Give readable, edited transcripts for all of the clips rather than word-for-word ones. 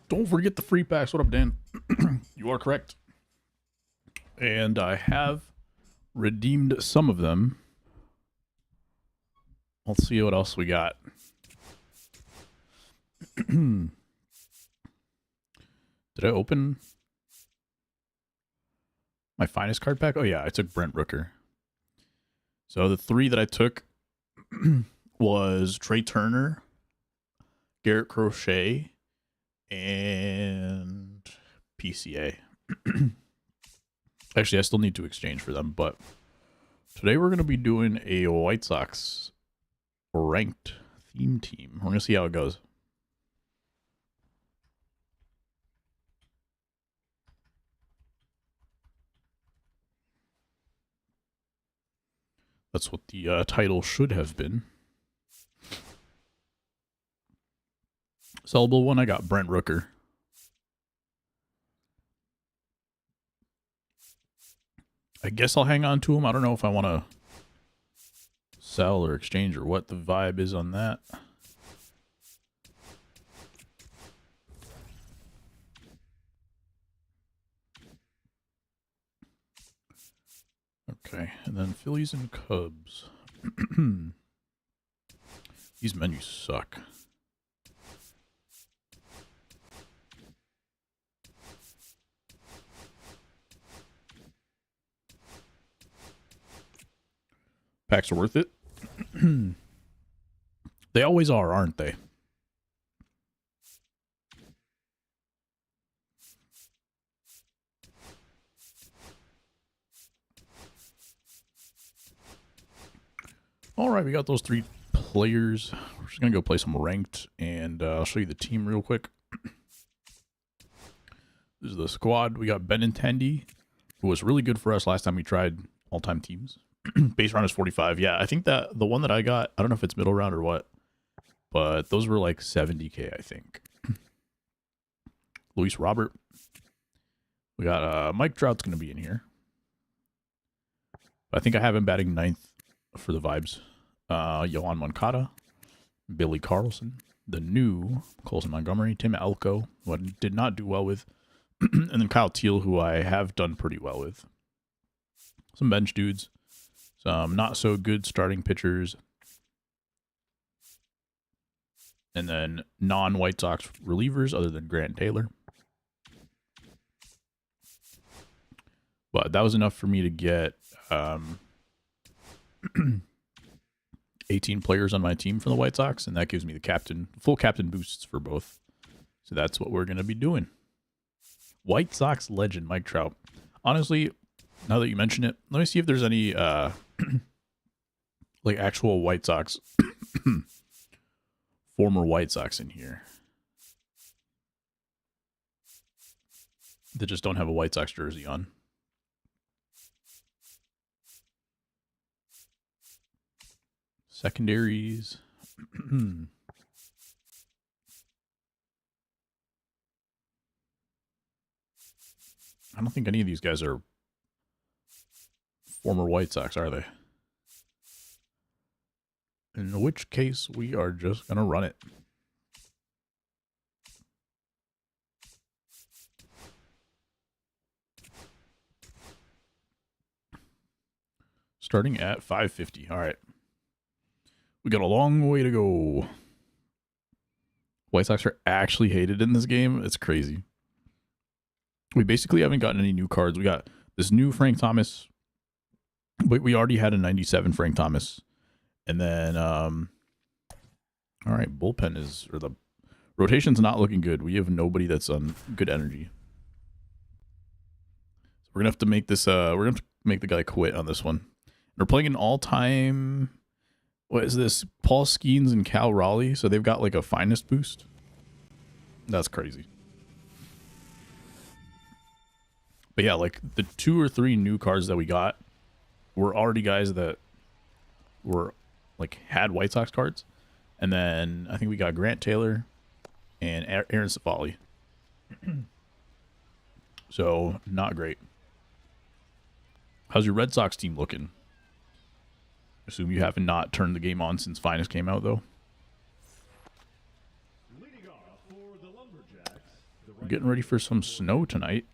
Don't forget the free packs. What up, Dan? You are correct. And I have redeemed some of them. Let's see what else we got. Did I open my finest card pack? Oh, yeah, I took Brent Rooker. So the three that I took was Trey Turner, Garrett Crochet, and PCA. Actually, I still need to exchange for them, but today we're going to be doing a White Sox ranked theme team. We're going to see how it goes. That's what the title should have been. Sellable one, I got Brent Rooker. I guess I'll hang on to him. I don't know if I want to sell or exchange or what the vibe is on that. Okay, and then Phillies and Cubs. These menus suck. Packs are worth it. They always are, aren't they? All right, we got those three players. We're just going to go play some ranked, and I'll show you the team real quick. This is the squad. We got Benintendi, who was really good for us last time we tried all-time teams. Base round is 45. Yeah, I think that the one that I got, I don't know if it's middle round or what, but those were like 70K, I think. Luis Robert. We got Mike Trout's going to be in here. I think I have him batting 9th for the vibes. Yohan Moncada, Billy Carlson, the new Colson Montgomery, Tim Elko, who I did not do well with, and then Kyle Teal, who I have done pretty well with. Some bench dudes, some not so good starting pitchers, and then non-White Sox relievers other than Grant Taylor. But that was enough for me to get 18 players on my team for the White Sox, and that gives me the full captain boosts for both. So that's what we're going to be doing. White Sox legend Mike Trout. Honestly, now that you mention it, let me see if there's any like actual White Sox former White Sox in here that just don't have a White Sox jersey on. Secondaries. I don't think any of these guys are former White Sox, are they? In which case, we are just going to run it. Starting at 550. All right. We got a long way to go. White Sox are actually hated in this game. It's crazy. We basically haven't gotten any new cards. We got this new Frank Thomas, but we already had a 97 Frank Thomas. And then, all right, bullpen is, or the rotation's not looking good. We have nobody that's on good energy. So we're going to have to make this, we're going to have to make the guy quit on this one. We're playing an all-time, what is this? Paul Skeens and Cal Raleigh. So they've got like a finest boost. That's crazy. But yeah, like the 2 or 3 new cards that we got were already guys that were like had White Sox cards. And then I think we got Grant Taylor and Aaron Cifali. So not great. How's your Red Sox team looking? Assume you have not turned the game on since Finest came out, though. Leading off for the Lumberjacks, We're getting ready for some snow tonight.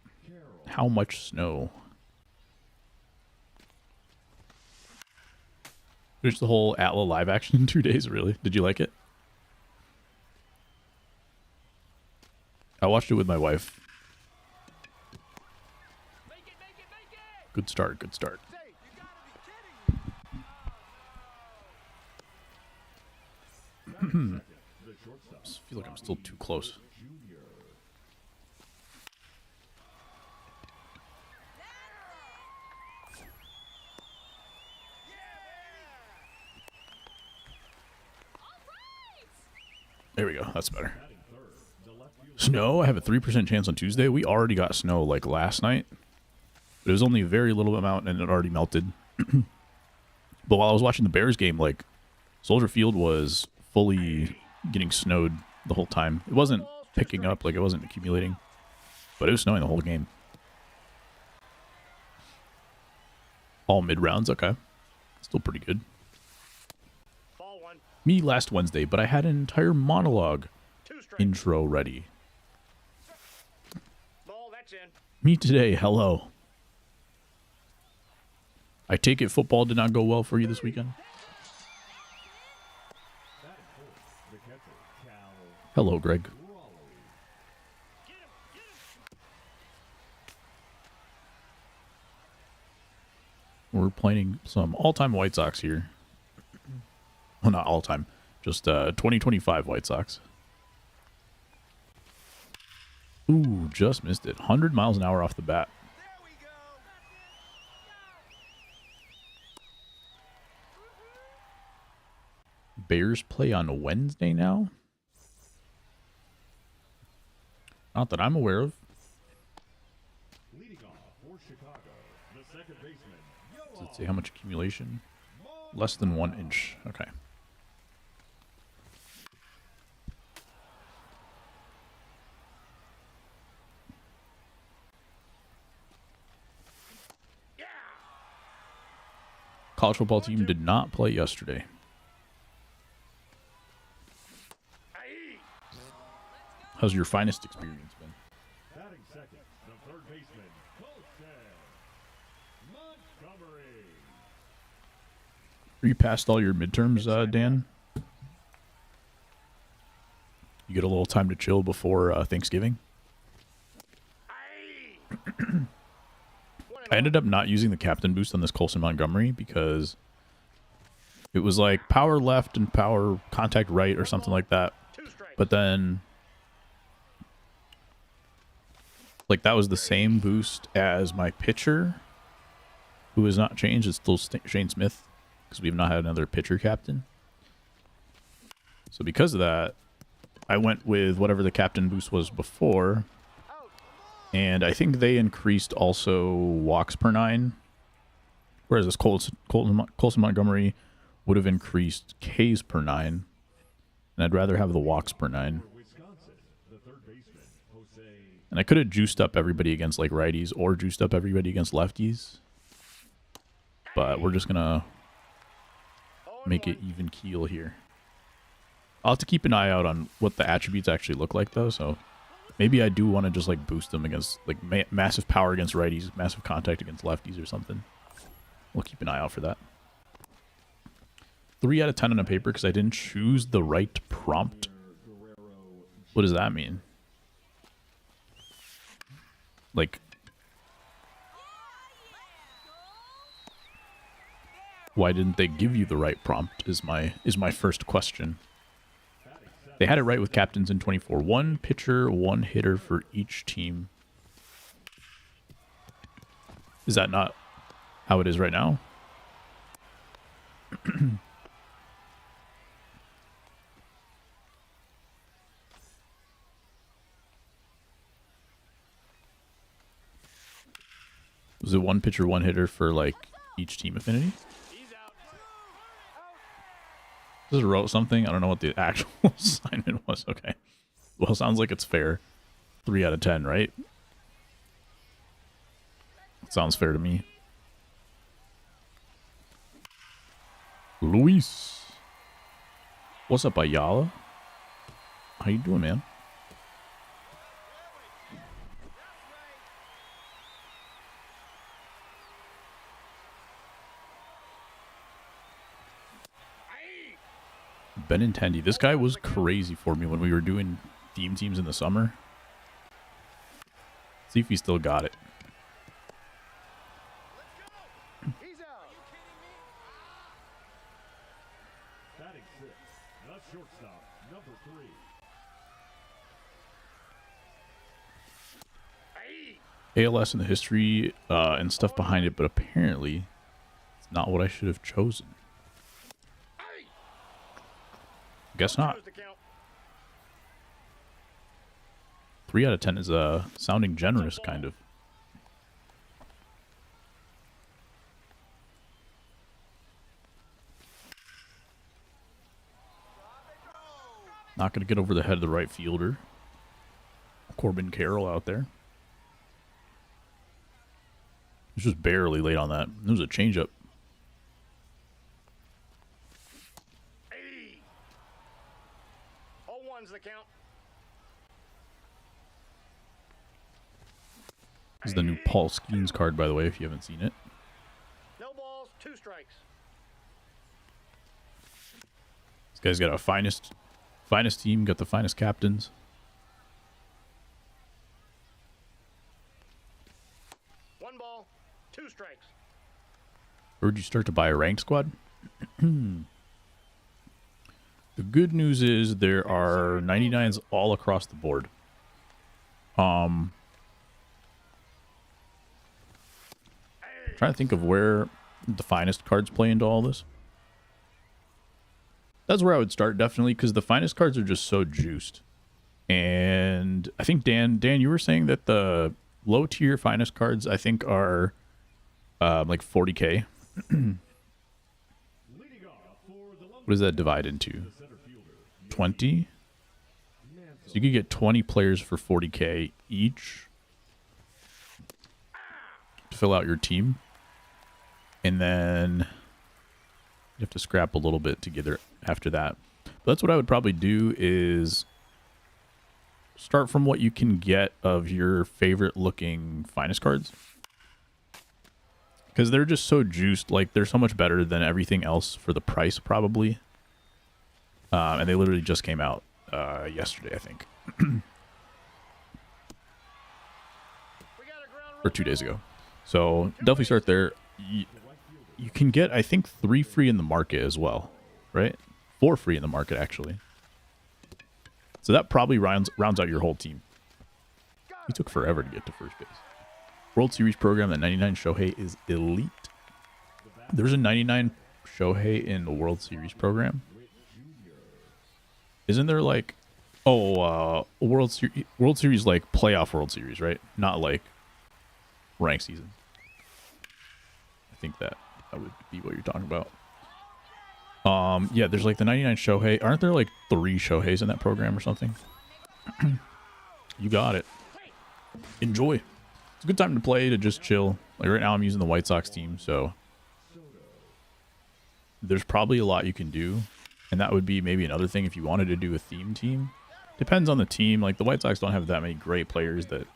How much snow? There's the whole Atla live action in 2 days, really. Did you like it? I watched it with my wife. Good start, good start. I feel like I'm still too close. There we go. That's better. Snow, I have a 3% chance on Tuesday. We already got snow like last night. But it was only a very little amount and it already melted. But while I was watching the Bears game, like, Soldier Field was fully getting snowed the whole time. It wasn't picking up, like it wasn't accumulating. But it was snowing the whole game. All mid-rounds, okay. Still pretty good. Me last Wednesday, but I had an entire monologue intro ready. Me today, hello. I take it football did not go well for you this weekend? Hello, Greg. We're playing some all-time White Sox here. Well, not all-time. Just 2025 White Sox. Ooh, just missed it. 100 miles an hour off the bat. Bears play on Wednesday now? Not that I'm aware of. Does it say how much accumulation? Less than 1 inch. Okay. College football team did not play yesterday. How's your finest experience been? Batting second, the third baseman, Montgomery. Are you past all your midterms, Dan? You get a little time to chill before Thanksgiving? I ended up not using the captain boost on this Colson Montgomery because it was like power left and power contact right or something like that. But then, like, that was the same boost as my pitcher, who has not changed. It's still Shane Smith because we've not had another pitcher captain. So because of that, I went with whatever the captain boost was before. And I think they increased also walks per 9. Whereas this Colson Montgomery would have increased Ks per 9. And I'd rather have the walks per 9. And I could have juiced up everybody against like righties or juiced up everybody against lefties. But we're just going to make it even keel here. I'll have to keep an eye out on what the attributes actually look like though, so maybe I do want to just like boost them against like massive power against righties, massive contact against lefties or something. We'll keep an eye out for that. 3 out of 10 on a paper because I didn't choose the right prompt. What does that mean? Like, why didn't they give you the right prompt is my first question. They had it right with captains in 24. 1 pitcher, 1 hitter for each team. Is that not how it is right now? Was it 1 pitcher, 1 hitter for like each team affinity? Just wrote something. I don't know what the actual assignment was. Okay. Well, sounds like it's fair. 3 out of 10, right? Sounds fair to me. Luis. What's up, Ayala? How you doing, man? Benintendi. This guy was crazy for me when we were doing theme teams in the summer. See if he still got it. He's out. Batting six, the shortstop, number 3. ALS and the history and stuff behind it, but apparently it's not what I should have chosen. Guess not. 3 out of 10 is sounding generous, kind of. Not going to get over the head of the right fielder. Corbin Carroll out there. It's just barely late on that. It was a changeup. Hey. 0-1's the count. This is the new Paul Skeens card, by the way, if you haven't seen it. No balls, 2 strikes. This guy's got a finest team, got the finest captains. One ball, 2 strikes. Where'd you start to buy a ranked squad? The good news is there are 99s all across the board. Trying to think of where the finest cards play into all this. That's where I would start, definitely, because the finest cards are just so juiced. And I think, Dan, you were saying that the low-tier finest cards, I think, are like 40K. What does that divide into? 20? So you could get 20 players for 40K each to fill out your team. And then you have to scrap a little bit together after that. But that's what I would probably do, is start from what you can get of your favorite looking finest cards. Because they're just so juiced. Like, they're so much better than everything else for the price, probably. And they literally just came out yesterday, I think. Or 2 days ago. So definitely start there. You can get, I think, 3 free in the market as well, right? 4 free in the market, actually. So that probably rounds out your whole team. He took forever to get to first base. World Series program, that 99 Shohei is elite. There's a 99 Shohei in the World Series program. Isn't there like, World Series like playoff World Series, right? Not like rank season. I think that would be what you're talking about. Yeah, there's like the 99 Shohei. Aren't there like 3 Shoheis in that program or something? You got it. Enjoy. It's a good time to play, to just chill. Like right now I'm using the White Sox team, so there's probably a lot you can do. And that would be maybe another thing if you wanted to do a theme team. Depends on the team. Like the White Sox don't have that many great players that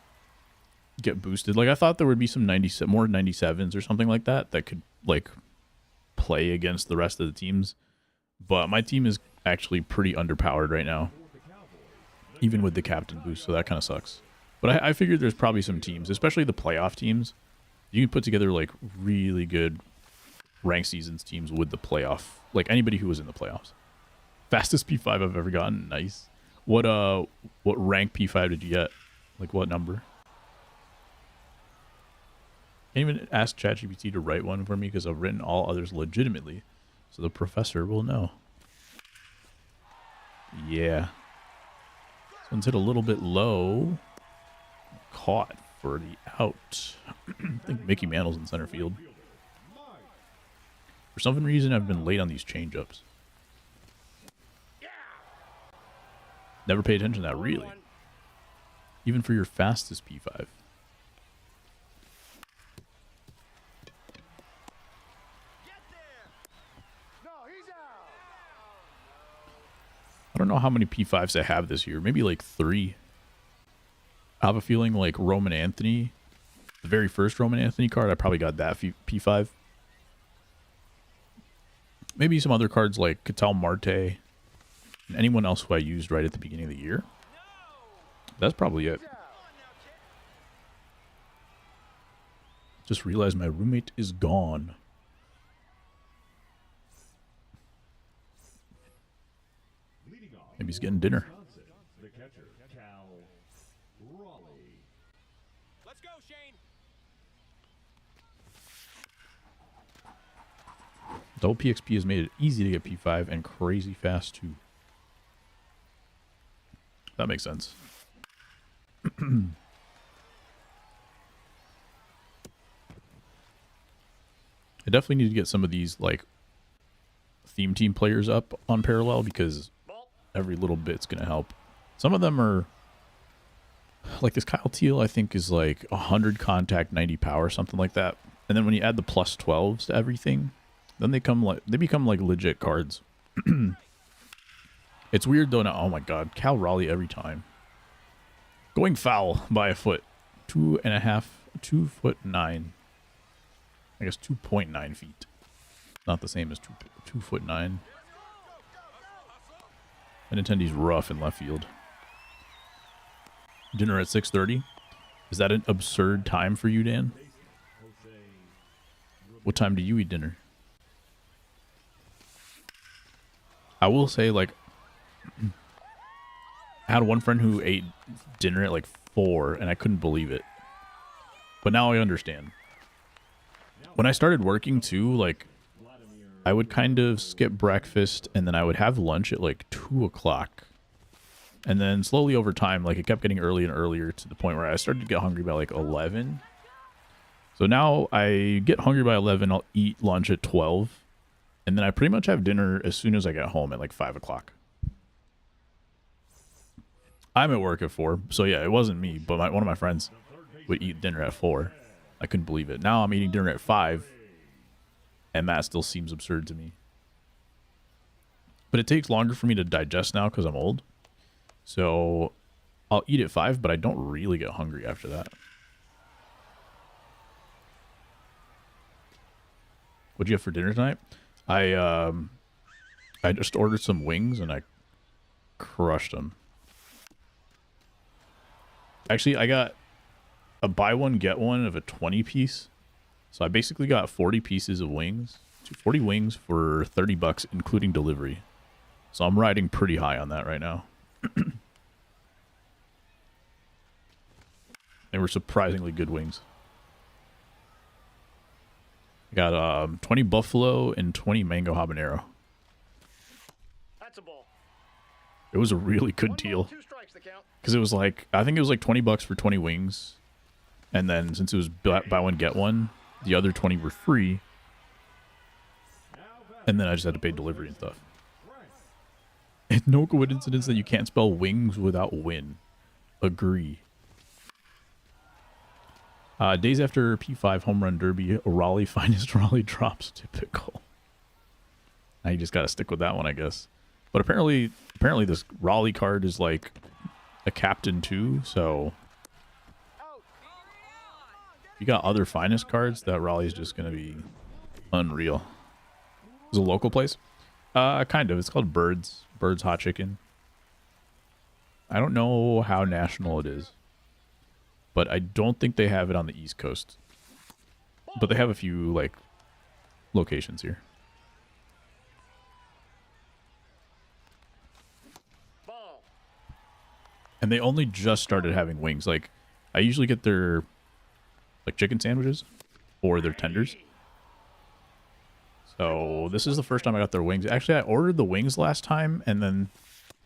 get boosted. Like I thought there would be some more 97s or something like that could like play against the rest of the teams. But my team is actually pretty underpowered right now, even with the captain boost, so that kind of sucks. But I figured there's probably some teams, especially the playoff teams. You can put together like really good ranked seasons teams with the playoff, like anybody who was in the playoffs. Fastest P5 I've ever gotten. Nice. What rank P5 did you get? Like what number? Can't even ask ChatGPT to write one for me because I've written all others legitimately, so the professor will know. Yeah. This one's hit a little bit low. Caught for the out. I think Mickey Mantle's in center field. For some reason, I've been late on these changeups. Never paid attention to that, really. Even for your fastest P5. I don't know how many P5s I have this year. Maybe like 3. I have a feeling like Roman Anthony, the very first Roman Anthony card, I probably got that P5. Maybe some other cards like Ketel Marte. And anyone else who I used right at the beginning of the year. That's probably it. Just realized my roommate is gone. Maybe he's getting dinner. The catcher, Cal Raleigh. Let's go, Shane. Double PXP has made it easy to get P5 and crazy fast too. That makes sense. I definitely need to get some of these like theme team players up on parallel because every little bit's gonna help. Some of them are like this Kyle Teal, I think is like 100 contact, 90 power, something like that. And then when you add the plus 12s to everything, then they become like legit cards. It's weird though now. Oh my god, Cal Raleigh every time. Going foul by a foot. 2.5, 2'9". I guess 2.9 feet. Not the same as 2'9". Nintendo's rough in left field. Dinner at 6:30. Is that an absurd time for you, Dan? What time do you eat dinner? I will say, like, I had one friend who ate dinner at like 4, and I couldn't believe it. But now I understand. When I started working too, like, I would kind of skip breakfast, and then I would have lunch at like 2 o'clock. And then slowly over time, like, it kept getting earlier and earlier to the point where I started to get hungry by like 11. So now I get hungry by 11, I'll eat lunch at 12. And then I pretty much have dinner as soon as I get home at like 5 o'clock. I'm at work at 4, so yeah, it wasn't me, but one of my friends would eat dinner at 4. I couldn't believe it. Now I'm eating dinner at 5, and that still seems absurd to me. But it takes longer for me to digest now because I'm old. So I'll eat at 5, but I don't really get hungry after that. What'd you have for dinner tonight? I just ordered some wings and I crushed them. Actually, I got a buy one get one of a 20 piece. So I basically got 40 pieces of wings, 40 wings for $30 including delivery. So I'm riding pretty high on that right now. They were surprisingly good wings. I got 20 buffalo and 20 mango habanero. That's a ball. It was a really good deal. 2 strikes, the count. Because it was like, I think it was like $20 for 20 wings. And then since it was buy one, get one, the other 20 were free. And then I just had to pay delivery and stuff. It's no coincidence that you can't spell wings without win. Agree. Days after P5 home run derby, Raleigh finest Raleigh drops. Typical. Now you just gotta stick with that one, I guess. But apparently this Raleigh card is like a captain too, so if you got other finest cards, that Raleigh's just gonna be unreal. Is it a local place? Kind of. It's called Bird's Hot Chicken. I don't know how national it is, but I don't think they have it on the East Coast. But they have a few like locations here. And they only just started having wings. Like, I usually get their like chicken sandwiches or their tenders. So this is the first time I got their wings. Actually, I ordered the wings last time, and then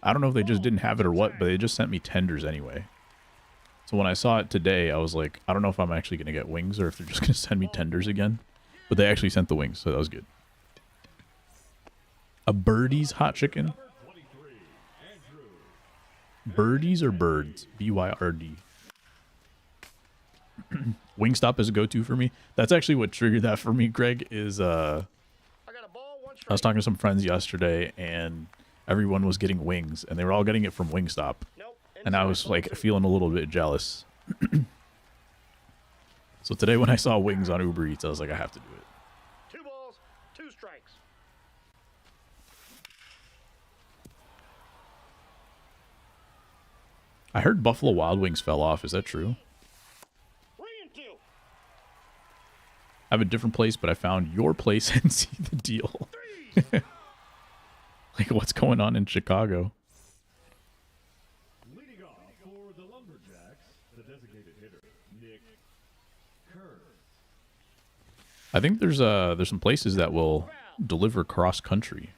I don't know if they just didn't have it or what, but they just sent me tenders anyway. So when I saw it today, I was like, I don't know if I'm actually going to get wings or if they're just going to send me tenders again. But they actually sent the wings, so that was good. A Birdie's hot chicken? Birdies or birds? B-Y-R-D. Wingstop is a go-to for me. That's actually what triggered that for me, Greg, is I was talking to some friends yesterday, and everyone was getting wings, and they were all getting it from Wingstop. And I was like feeling a little bit jealous. So today when I saw wings on Uber Eats, I was like, I have to do it. 2 balls, 2 strikes. I heard Buffalo Wild Wings fell off. Is that true? 3-2. I have a different place, but I found your place and see the deal. Like, what's going on in Chicago? Leading off for the Lumberjacks, the designated hitter, Nick Kurtz. I think there's some places that will deliver cross country.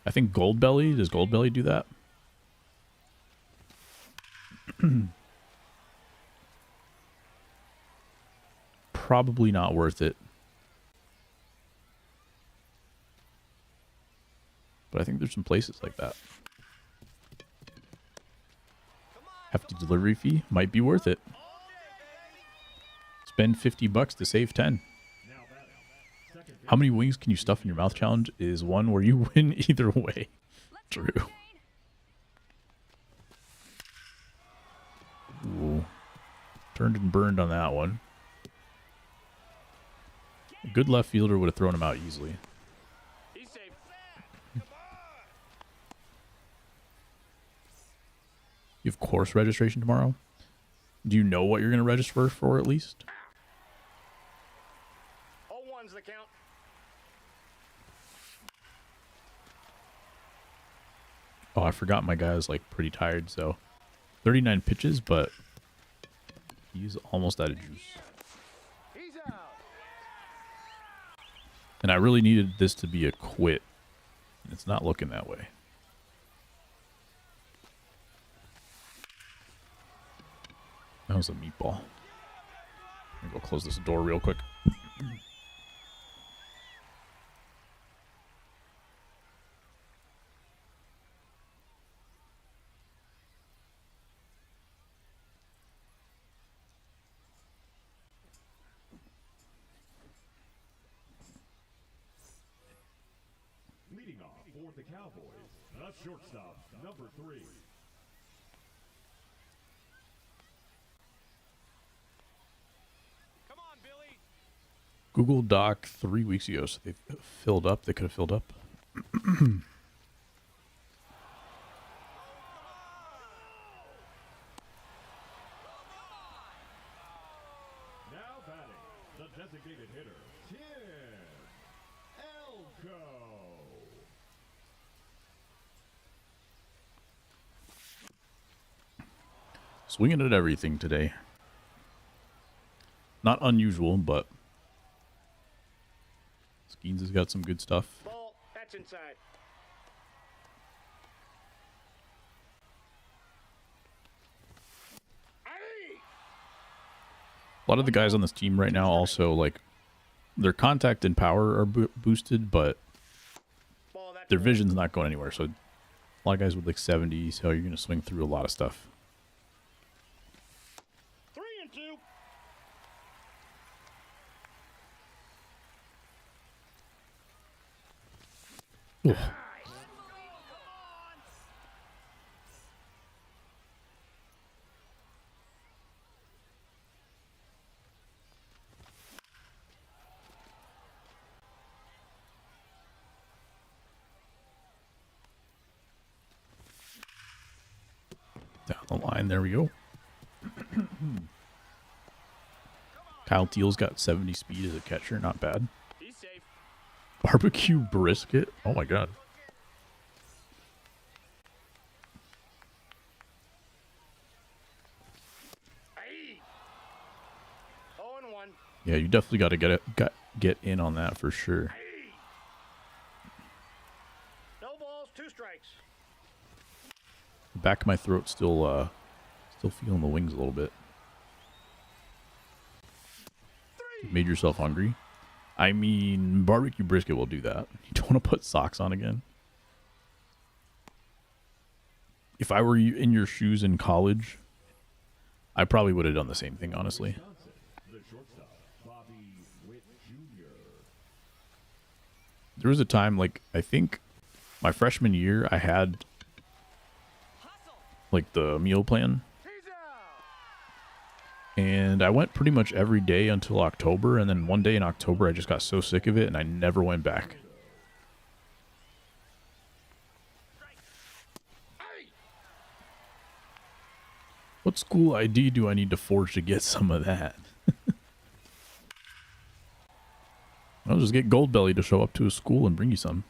I think Goldbelly, does Goldbelly do that? Probably not worth it. But I think there's some places like that. Hefty delivery fee might be worth it. Spend $50 to save 10. How many wings can you stuff in your mouth challenge is one where you win either way. True. Ooh. Turned and burned on that one. A good left fielder would have thrown him out easily. He's safe. You have course registration tomorrow? Do you know what you're going to register for at least? 0-1's the count. Oh, I forgot my guy is like pretty tired, so 39 pitches, but he's almost out of juice. He's out. And I really needed this to be a quit. And it's not looking that way. That was a meatball. I'm gonna go close this door real quick. Leading off for the Cowboys, the shortstop, number 3. Come on, Billy. Google Doc 3 weeks ago, so they filled up. They could have filled up. Now batting, the designated hitter, Tim Elko. Swinging at everything today. Not unusual, but Skeens has got some good stuff. Ball, that's inside. Aye. A lot of the guys on this team right now also, like, their contact and power are boosted, but Ball, that's their vision's not going anywhere. So a lot of guys with like 70, so you're going to swing through a lot of stuff. 3-2. Ugh. Down the line, there we go. Kyle Teal's got 70 speed as a catcher, not bad. He's safe. Barbecue brisket, oh my god. Aye. 0-1. Yeah, you definitely got to get in on that for sure. Aye. No balls, 2 strikes. The back of my throat still feeling the wings a little bit. Made yourself hungry? I mean, barbecue brisket will do that. You don't want to put socks on again. If I were in your shoes in college, I probably would have done the same thing, honestly. The shortstop, Bobby Witt Jr. There was a time, like, I think my freshman year, I had, like, the meal plan. He's out. And I went pretty much every day until October. And then one day in October, I just got so sick of it, and I never went back. Aye. What school ID do I need to forge to get some of that? I'll just get Goldbelly to show up to a school and bring you some.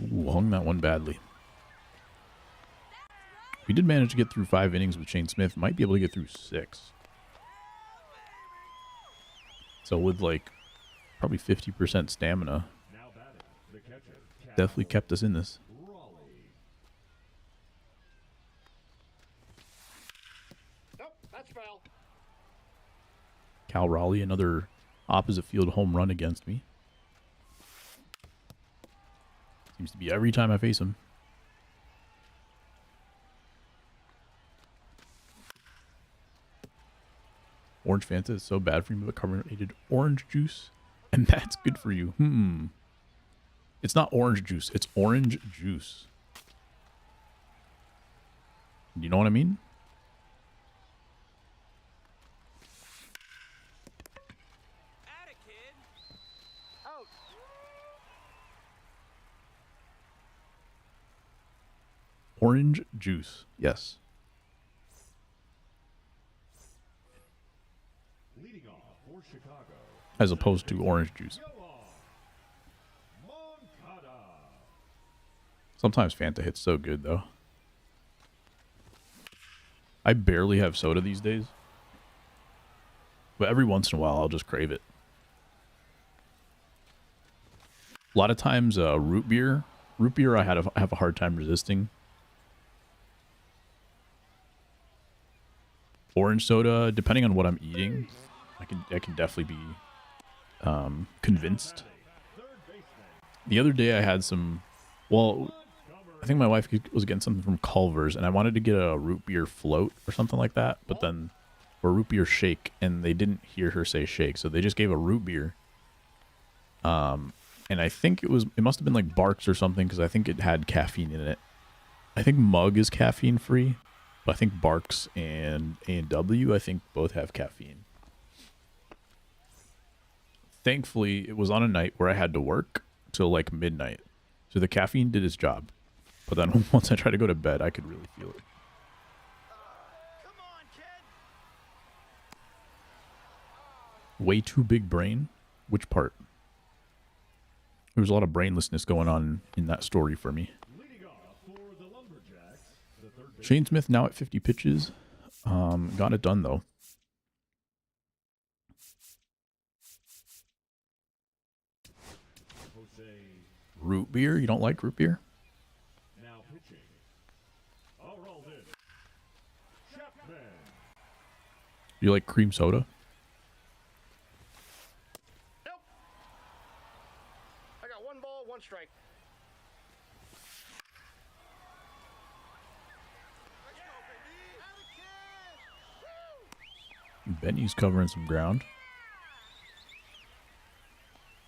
Ooh, hung that one badly. We did manage to get through 5 innings with Shane Smith. Might be able to get through 6. So with like probably 50% stamina, Now batting, the catcher, definitely kept us in this. Raleigh. Nope, that's foul. Cal Raleigh, another opposite field home run against me. Seems to be every time I face him. Orange Fanta is so bad for you, but carbonated orange juice, and that's good for you. It's not orange juice, it's orange juice. Do you know what I mean? Atta kid. Out. Orange juice, yes. Leading off for Chicago, As opposed to orange juice. Moncada. Sometimes Fanta hits so good, though. I barely have soda these days. But every once in a while, I'll just crave it. A lot of times, root beer. Root beer, I have a hard time resisting. Orange soda, depending on what I'm eating, I can definitely be convinced. The other day, I had some. Well, I think my wife was getting something from Culver's, and I wanted to get a root beer float or something like that, but then, or root beer shake, and they didn't hear her say shake, so they just gave a root beer. And I think it must have been like Barks or something, because I think it had caffeine in it. I think Mug is caffeine free, but I think Barks and A&W, I think both have caffeine. Thankfully, it was on a night where I had to work till like midnight, so the caffeine did its job. But then once I tried to go to bed, I could really feel it. Come on, kid. Way too big brain? Which part? There was a lot of brainlessness going on in that story for me. Leading off for the Lumberjacks, the third base Shane Smith now at 50 pitches. Got it done, though. Jose. Root beer? You don't like root beer? Now pitching. All rolled in. Chapman. You like cream soda? Nope. I got 1 ball, 1 strike. Let's go, baby. Atta kid. Woo! Benny's covering some ground.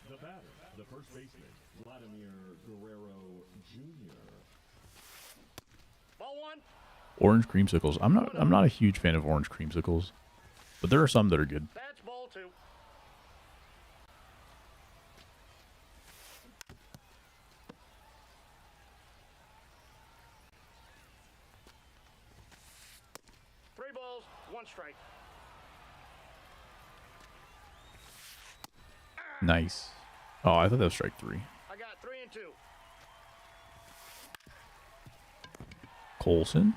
The batter, the first baseman, Vladimir Guerrero Jr. Ball 1. Orange creamsicles. I'm not a huge fan of orange creamsicles, but there are some that are good. That's ball 2. Three balls, 1 strike. Nice. Oh, I thought that was strike 3. I got 3 and 2. Colson.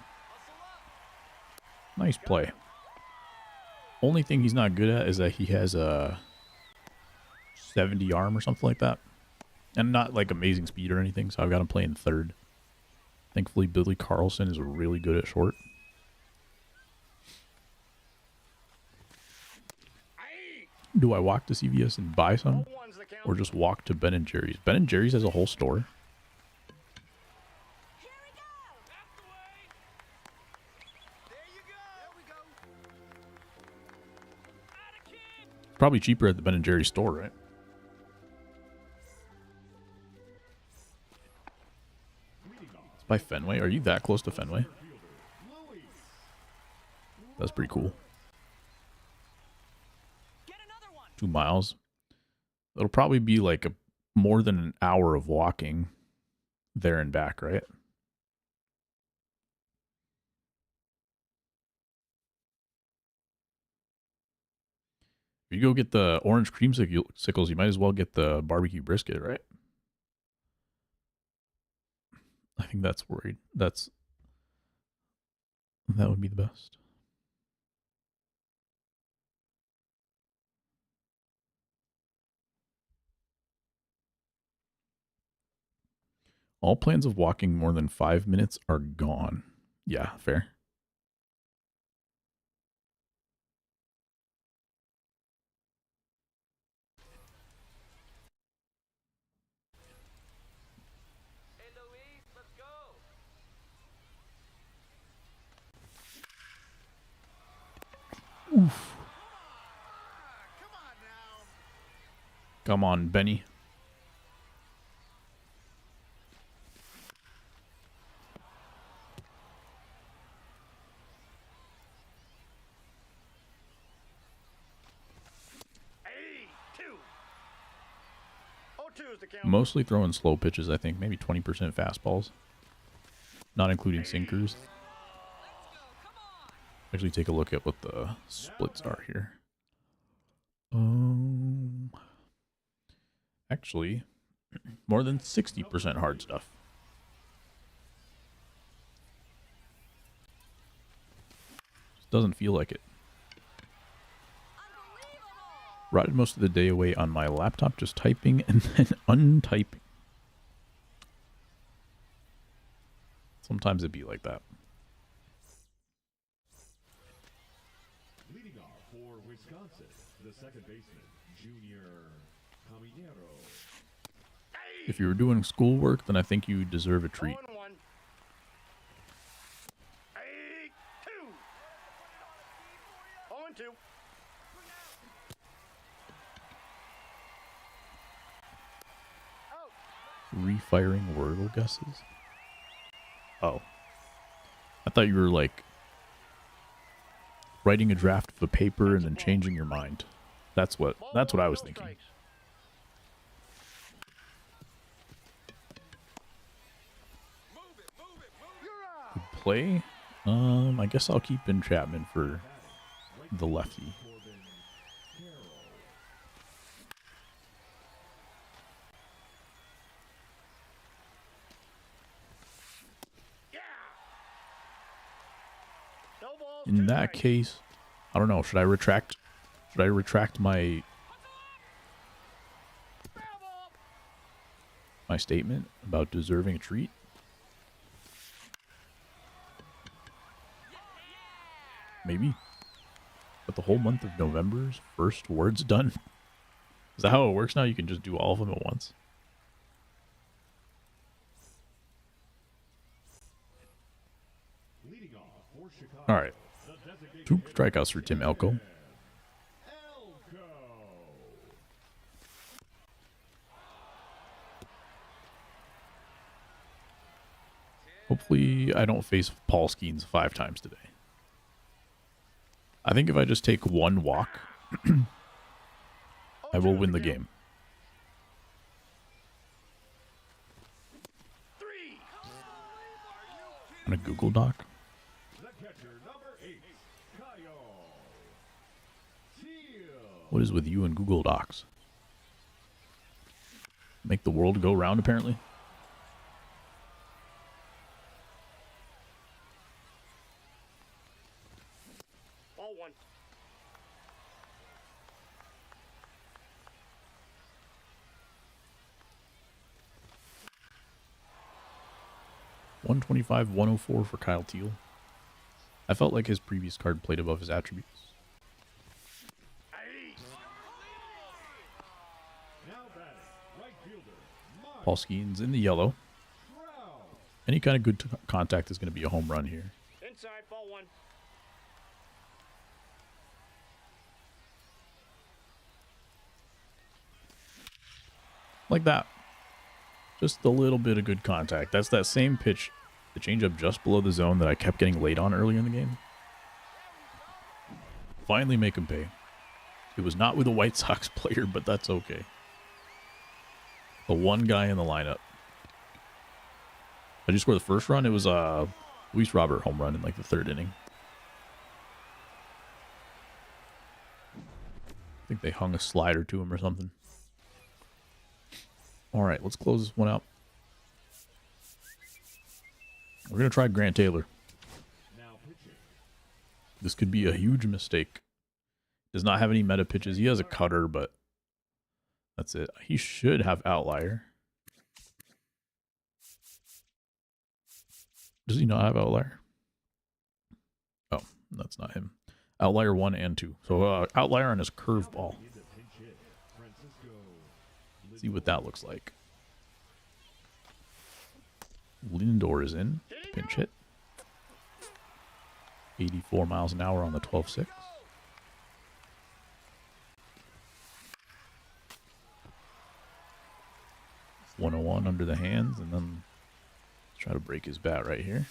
Nice play. Only thing he's not good at is that he has a 70 arm or something like that. And not like amazing speed or anything, so I've got him playing third. Thankfully, Billy Carlson is really good at short. Do I walk to CVS and buy some? Ball 1's the count. Or just walk to Ben & Jerry's? Ben & Jerry's has a whole store. Here we go. That's the way. There you go. There we go. Atta kid. Probably cheaper at the Ben & Jerry's store, right? It's by Fenway. Are you that close to Fenway? That's pretty cool. Get another one. 2 miles. It'll probably be like more than an hour of walking there and back, right? If you go get the orange creamsicles, you might as well get the barbecue brisket, right? I think that would be the best. All plans of walking more than 5 minutes are gone. Yeah, fair. Hey, Louise, let's go. Oof. Come on now. Come on, Benny. Hey, 2. 0-2 is the count. Mostly throwing slow pitches, I think. Maybe 20% fastballs. Not including sinkers. Actually, take a look at what the splits are here. Actually, more than 60% hard stuff. Just doesn't feel like it. Rotted most of the day away on my laptop just typing and then untyping. Sometimes it'd be like that. Leading off for Wisconsin, the second baseman, Junior Caminero. If you were doing schoolwork, then I think you deserve a treat. 0-1. Hey, 2. 0-2. Refiring Wordle guesses? Oh. I thought you were like writing a draft of a paper and then changing your mind. That's what I was thinking. Good play. I guess I'll keep in Chapman for the lefty. In that case, I don't know. Should I retract my statement about deserving a treat? Maybe. But the whole month of November's first word's done. Is that how it works now? You can just do all of them at once? Leading off for Chicago. All right. 2 strikeouts for Tim Elko. Elko. Hopefully I don't face Paul Skeens 5 times today. I think if I just take 1 walk, I will win the game. 3. On a Google Doc? The catcher, number 8, Kyle Teal. What is with you and Google Docs? Make the world go round, apparently. Ball 1. $125, $104 for Kyle Teal. I felt like his previous card played above his attributes. Now batting, right fielder, Mike Paul Skeens in the yellow. Trout. Any kind of good contact is going to be a home run here. Inside, ball 1. Like that. Just a little bit of good contact. That's that same pitch, the changeup just below the zone that I kept getting late on earlier in the game. Finally make him pay. It was not with a White Sox player, but that's okay. The one guy in the lineup. I just scored the first run. It was Luis Robert home run in like the 3rd inning. I think they hung a slider to him or something. All right, let's close this one out. We're going to try Grant Taylor. This could be a huge mistake. Does not have any meta pitches. He has a cutter, but that's it. He should have outlier. Does he not have outlier? Oh, that's not him. Outlier 1 and 2. So outlier on his curveball. See what that looks like. Lindor is in. Pinch hit. 84 miles an hour on the 12-6. .101 under the hands, and then let's try to break his bat right here.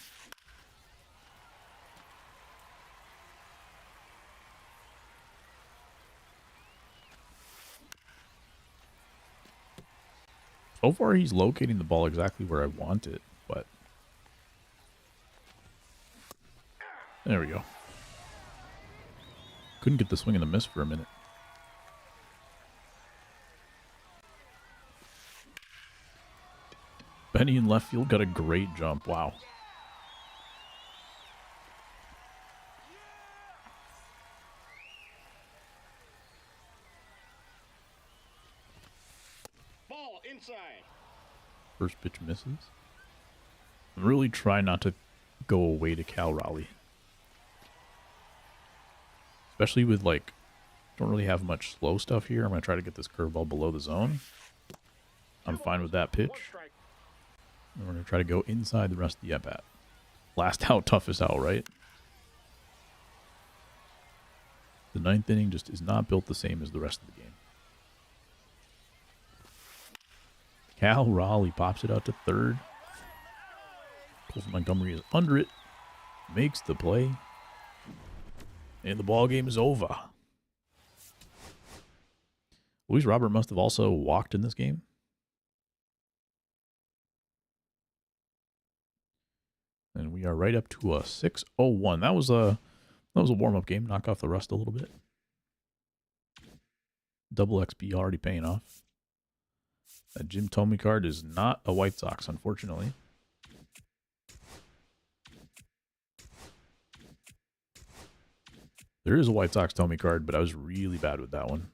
So far, he's locating the ball exactly where I want it, but there we go. Couldn't get the swing and a miss for a minute. Benny in left field got a great jump. Wow. Ball inside. First pitch misses. I'm really trying not to go away to Cal Raleigh. Especially with, like, don't really have much slow stuff here. I'm going to try to get this curveball below the zone. I'm fine with that pitch. And we're going to try to go inside the rest of the at-bat. Last out, toughest out, right? The 9th inning just is not built the same as the rest of the game. Cal Raleigh pops it out to 3rd. Colson Montgomery is under it. Makes the play. And the ball game is over. Luis Robert must have also walked in this game. And we are right up to a 6-0-1. That was a warm-up game. Knock off the rust a little bit. Double XP already paying off. That Jim Thome card is not a White Sox, unfortunately. There is a White Sox Thome card, but I was really bad with that one.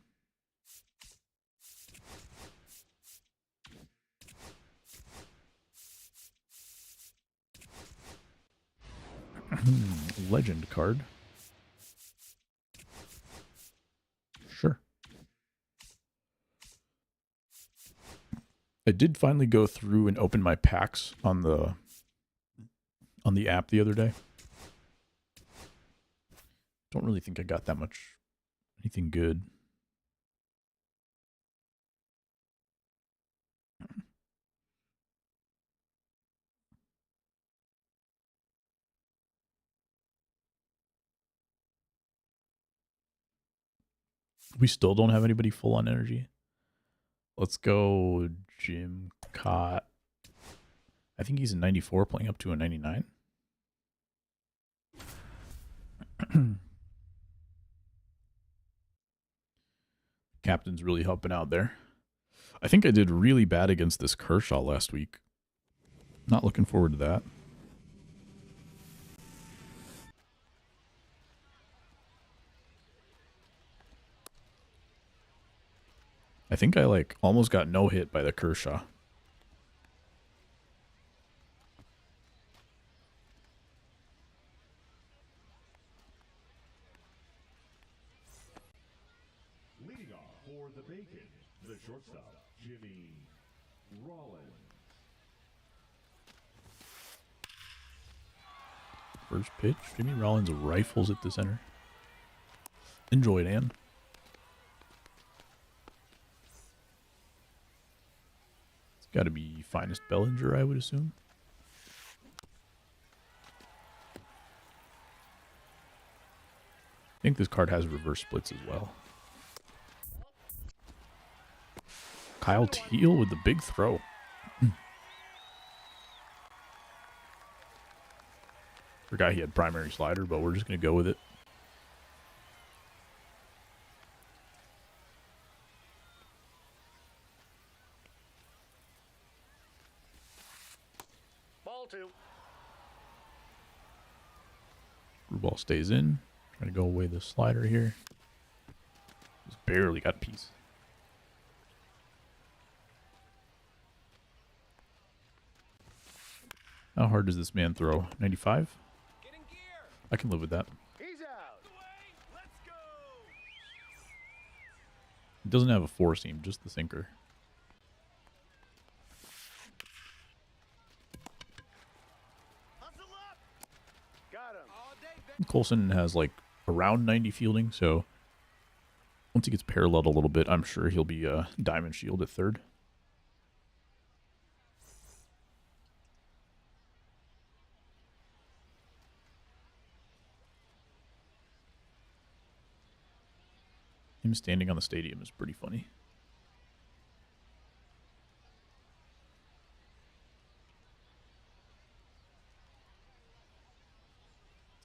Legend card. Sure. I did finally go through and open my packs on the app the other day. Don't really think I got that much anything good. We still don't have anybody full on energy. Let's go Jim Cott. I think he's a 94 playing up to a 99. Captain's really helping out there. I think I did really bad against this Kershaw last week. Not looking forward to that. I think I like almost got no hit by the Kershaw. Leading off for the Bacon, the shortstop, Jimmy Rollins. First pitch, Jimmy Rollins rifles at the center. Enjoy it, Ann. It's got to be finest Bellinger, I would assume. I think this card has reverse splits as well. Kyle Teal with the big throw. Forgot he had primary slider, but we're just going to go with it. Ball 2. Through ball stays in. Trying to go away the slider here. Just barely got a piece. How hard does this man throw? 95? Get in gear. I can live with that. He's out. The way. Let's go. It doesn't have a four seam, just the sinker. Hustle up. Got him. All day, baby. Colson has like around 90 fielding, so once he gets paralleled a little bit, I'm sure he'll be a diamond shield at third. Him standing on the stadium is pretty funny.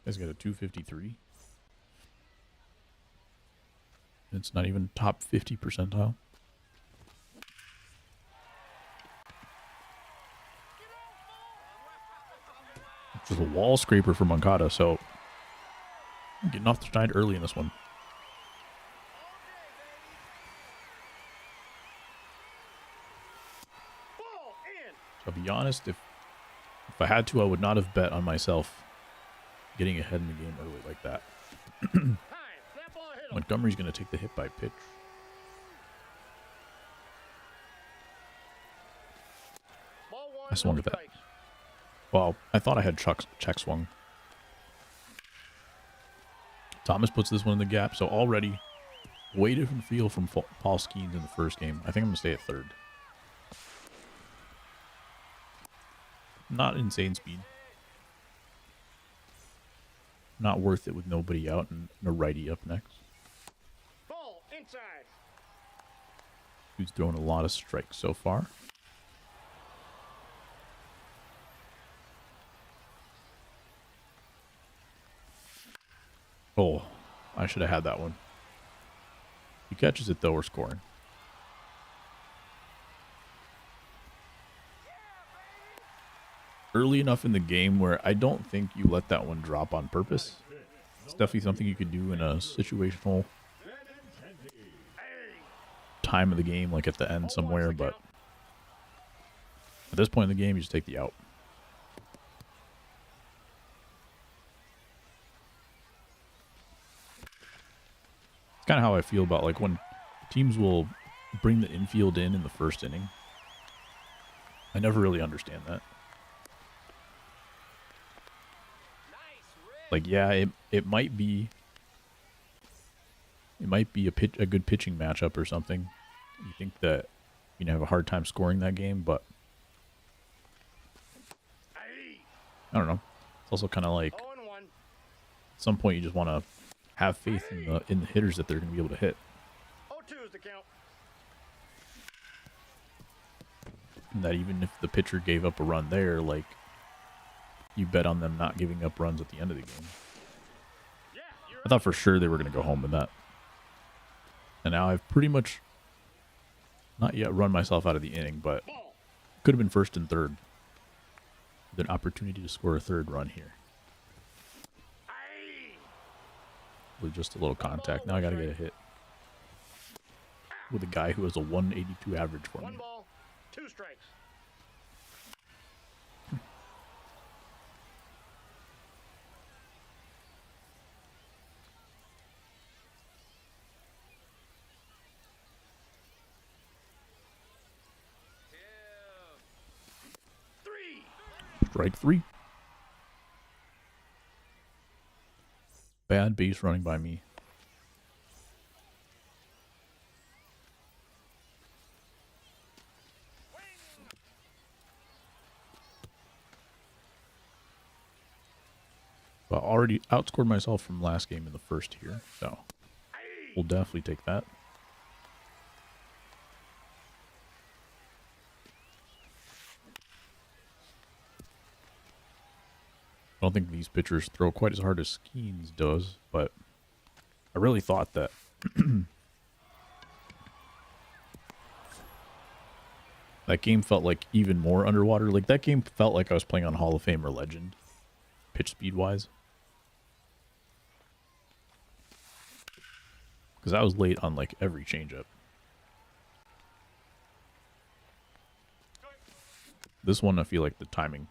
This guy's got a 253. It's not even top 50 percentile. Which is a wall scraper for Moncada, so I'm getting off the schneid early in this one. Ball in. I'll be honest, if I had to, I would not have bet on myself getting ahead in the game early like that. Time. That ball hit him. Montgomery's going to take the hit by pitch. Ball 1. I swung no at that. strikes. Well, I thought I had check swung. Thomas puts this one in the gap, so already way different feel from Paul Skeens in the first game. I think I'm going to stay at third. Not insane speed. Not worth it with nobody out and a righty up next. Ball inside. Who's thrown a lot of strikes so far. Oh, I should have had that one. He catches it though, we're scoring. Early enough in the game where I don't think you let that one drop on purpose. It's definitely something you could do in a situational time of the game, like at the end somewhere, but at this point in the game, you just take the out. It's kind of how I feel about like when teams will bring the infield in the first inning. I never really understand that. Like, yeah, it might be a good pitching matchup or something. You think that you have a hard time scoring that game, but I don't know. It's also kind of like 0-1. at some point you just want to have faith in the hitters that they're going to be able to hit. 0-2 is the count. And that even if the pitcher gave up a run there, like, you bet on them not giving up runs at the end of the game. Yeah, you're I thought for sure they were going to go home with that. And now I've pretty much not yet run myself out of the inning, but ball. could have been first and third. With an opportunity to score a third run here. Aye. With just a little contact. Now I got to get a hit. With a guy who has a 182 average for me. 1 ball, 2 strikes. Strike 3. Bad base running by me. But already outscored myself from last game in the first here, so we'll definitely take that. don't think these pitchers throw quite as hard as Skeens does, but I really thought that that game felt like even more underwater. Like, that game felt like I was playing on Hall of Fame or Legend, pitch speed-wise. Because I was late on, like, every changeup. This one, I feel like the timing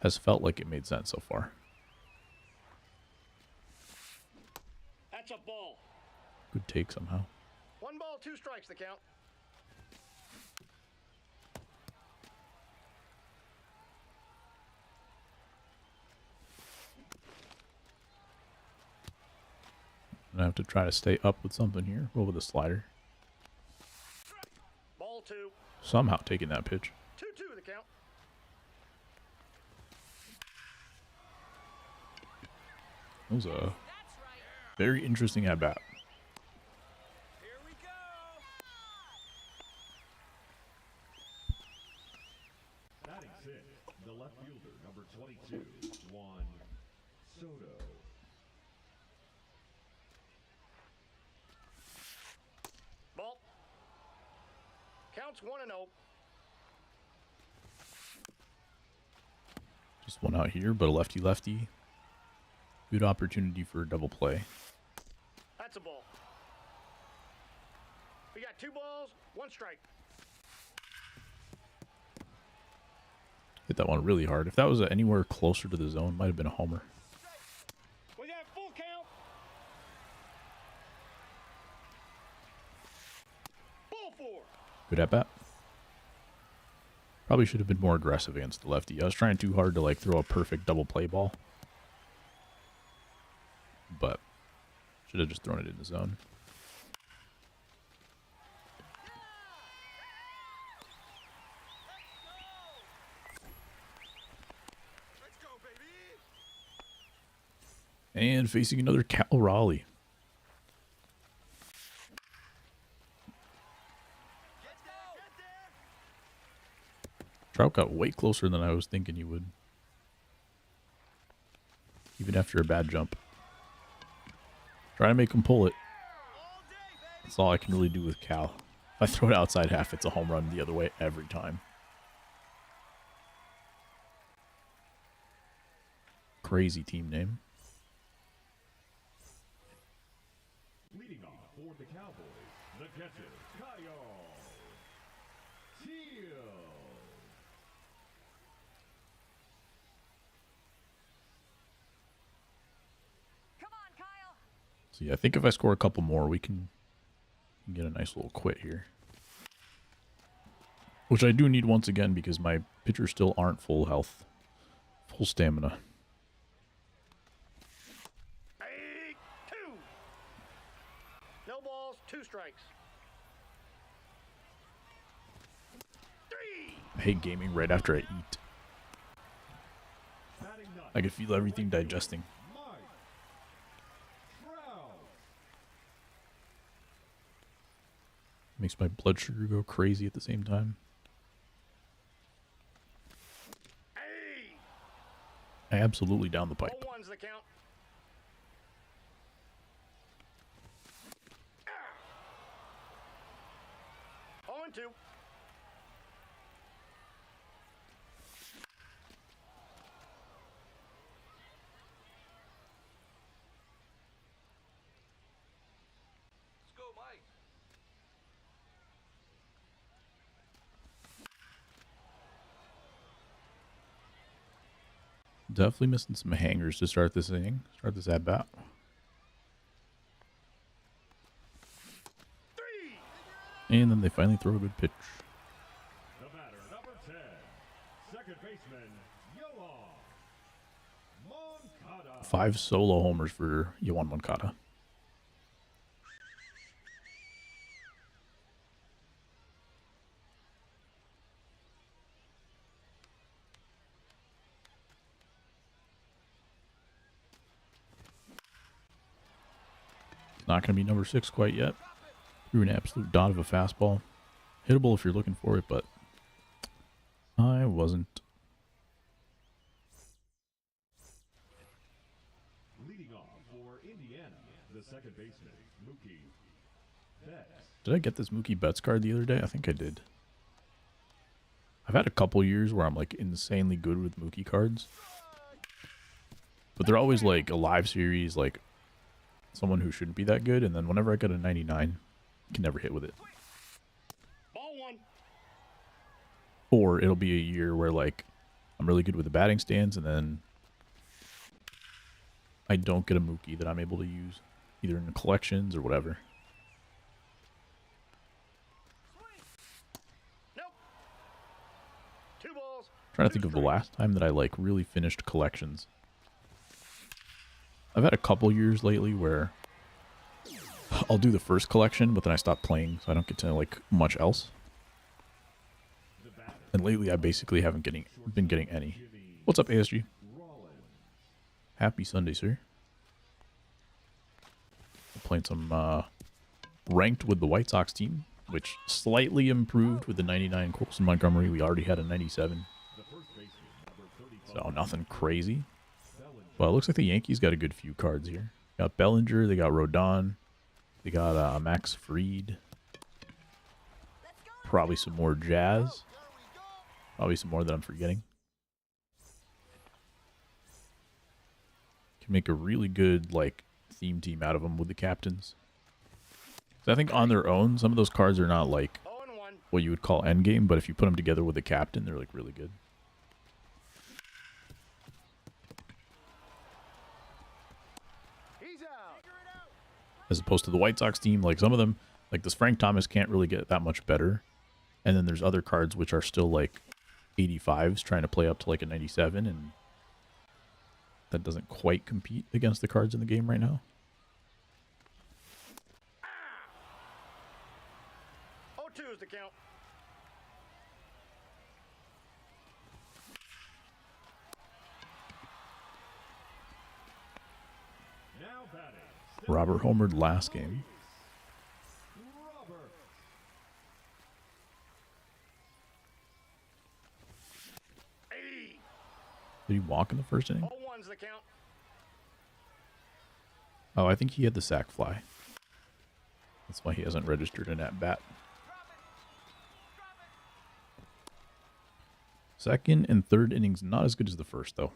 has felt like it made sense so far. That's a ball. Good take somehow. 1 ball, 2 strikes the count. And I have to try to stay up with something here. Roll with a slider. Ball 2. Somehow taking that pitch. 2-2 the count. That was a very interesting at-bat. Here we go. Batting 6, the left fielder, number 22, Juan Soto. Ball. Counts 1-0. Just one out here, but a lefty-lefty. Good opportunity for a double play. That's a ball. We got 2 balls, 1 strike. Hit that one really hard. If that was anywhere closer to the zone, might have been a homer. We got full count. Ball 4. Good at bat. Probably should have been more aggressive against the lefty. I was trying too hard to like throw a perfect double play ball. But should have just thrown it in the zone. Let's go, baby. And facing another Cal Raleigh. Get down. Get there. Trout got way closer than I was thinking he would. Even after a bad jump. Try to make him pull it. All day, baby. That's all I can really do with Cal. If I throw it outside half, it's a home run the other way every time. Crazy team name. Leading off for the Cowboys, the catcher, Kyle Teal. Come on, Kyle. See, I think if I score a couple more, we can get a nice little quit here. Which I do need once again because my pitchers still aren't full health, full stamina. 2. No balls, 2 strikes. 3. I hate gaming right after I eat. Batting 9, I can feel everything digesting. Mike Trout. Makes my blood sugar go crazy at the same time. I absolutely down the pipe. Ball 1's the count. On 2. Let's go, Mike. Definitely missing some hangers to start this inning. Start this at bat. 3. And then they finally throw a good pitch. The batter, number 10, second baseman, Yoan Moncada. 5 solo homers for Yoan Moncada. Not going to be number 6 quite yet. Threw an absolute dot of a fastball. Hittable if you're looking for it, but I wasn't. second baseman, Mookie Betts. Did I get this Mookie Betts card the other day? I think I did. I've had a couple years where I'm like insanely good with Mookie cards. But they're always like a live series, like someone who shouldn't be that good. And then whenever I get a 99, I can never hit with it. Ball one. Or it'll be a year where like I'm really good with the batting stance and then I don't get a Mookie that I'm able to use either in the collections or whatever. Nope. 2 balls. Trying to 2 think of the strikes. last time that I like really finished collections. I've had a couple years lately where I'll do the first collection, but then I stop playing, so I don't get to like much else. And lately, I basically haven't been getting any. What's up, ASG? Happy Sunday, sir. I'm playing some ranked with the White Sox team, which slightly improved with the 99 Colson Montgomery. We already had a 97, so nothing crazy. Well, it looks like the Yankees got a good few cards here. Got Bellinger, they got Rodon, they got Max Fried. Probably some more Jazz. Probably some more that I'm forgetting. Can make a really good like theme team out of them with the captains. So I think on their own, some of those cards are not like 0-1. what you would call endgame, but if you put them together with the captain, they're like really good. He's out. As opposed to the White Sox team, like some of them, like this Frank Thomas can't really get that much better. And then there's other cards which are still like 85s trying to play up to like a 97, and that doesn't quite compete against the cards in the game right now. 0-2 is the count. Now batting. Robert homered last game. Robert. Hey. Did he walk in the first inning? 0-1's the count. Oh, I think he had the sack fly. That's why he hasn't registered an at-bat. Second and third innings, not as good as the first, though.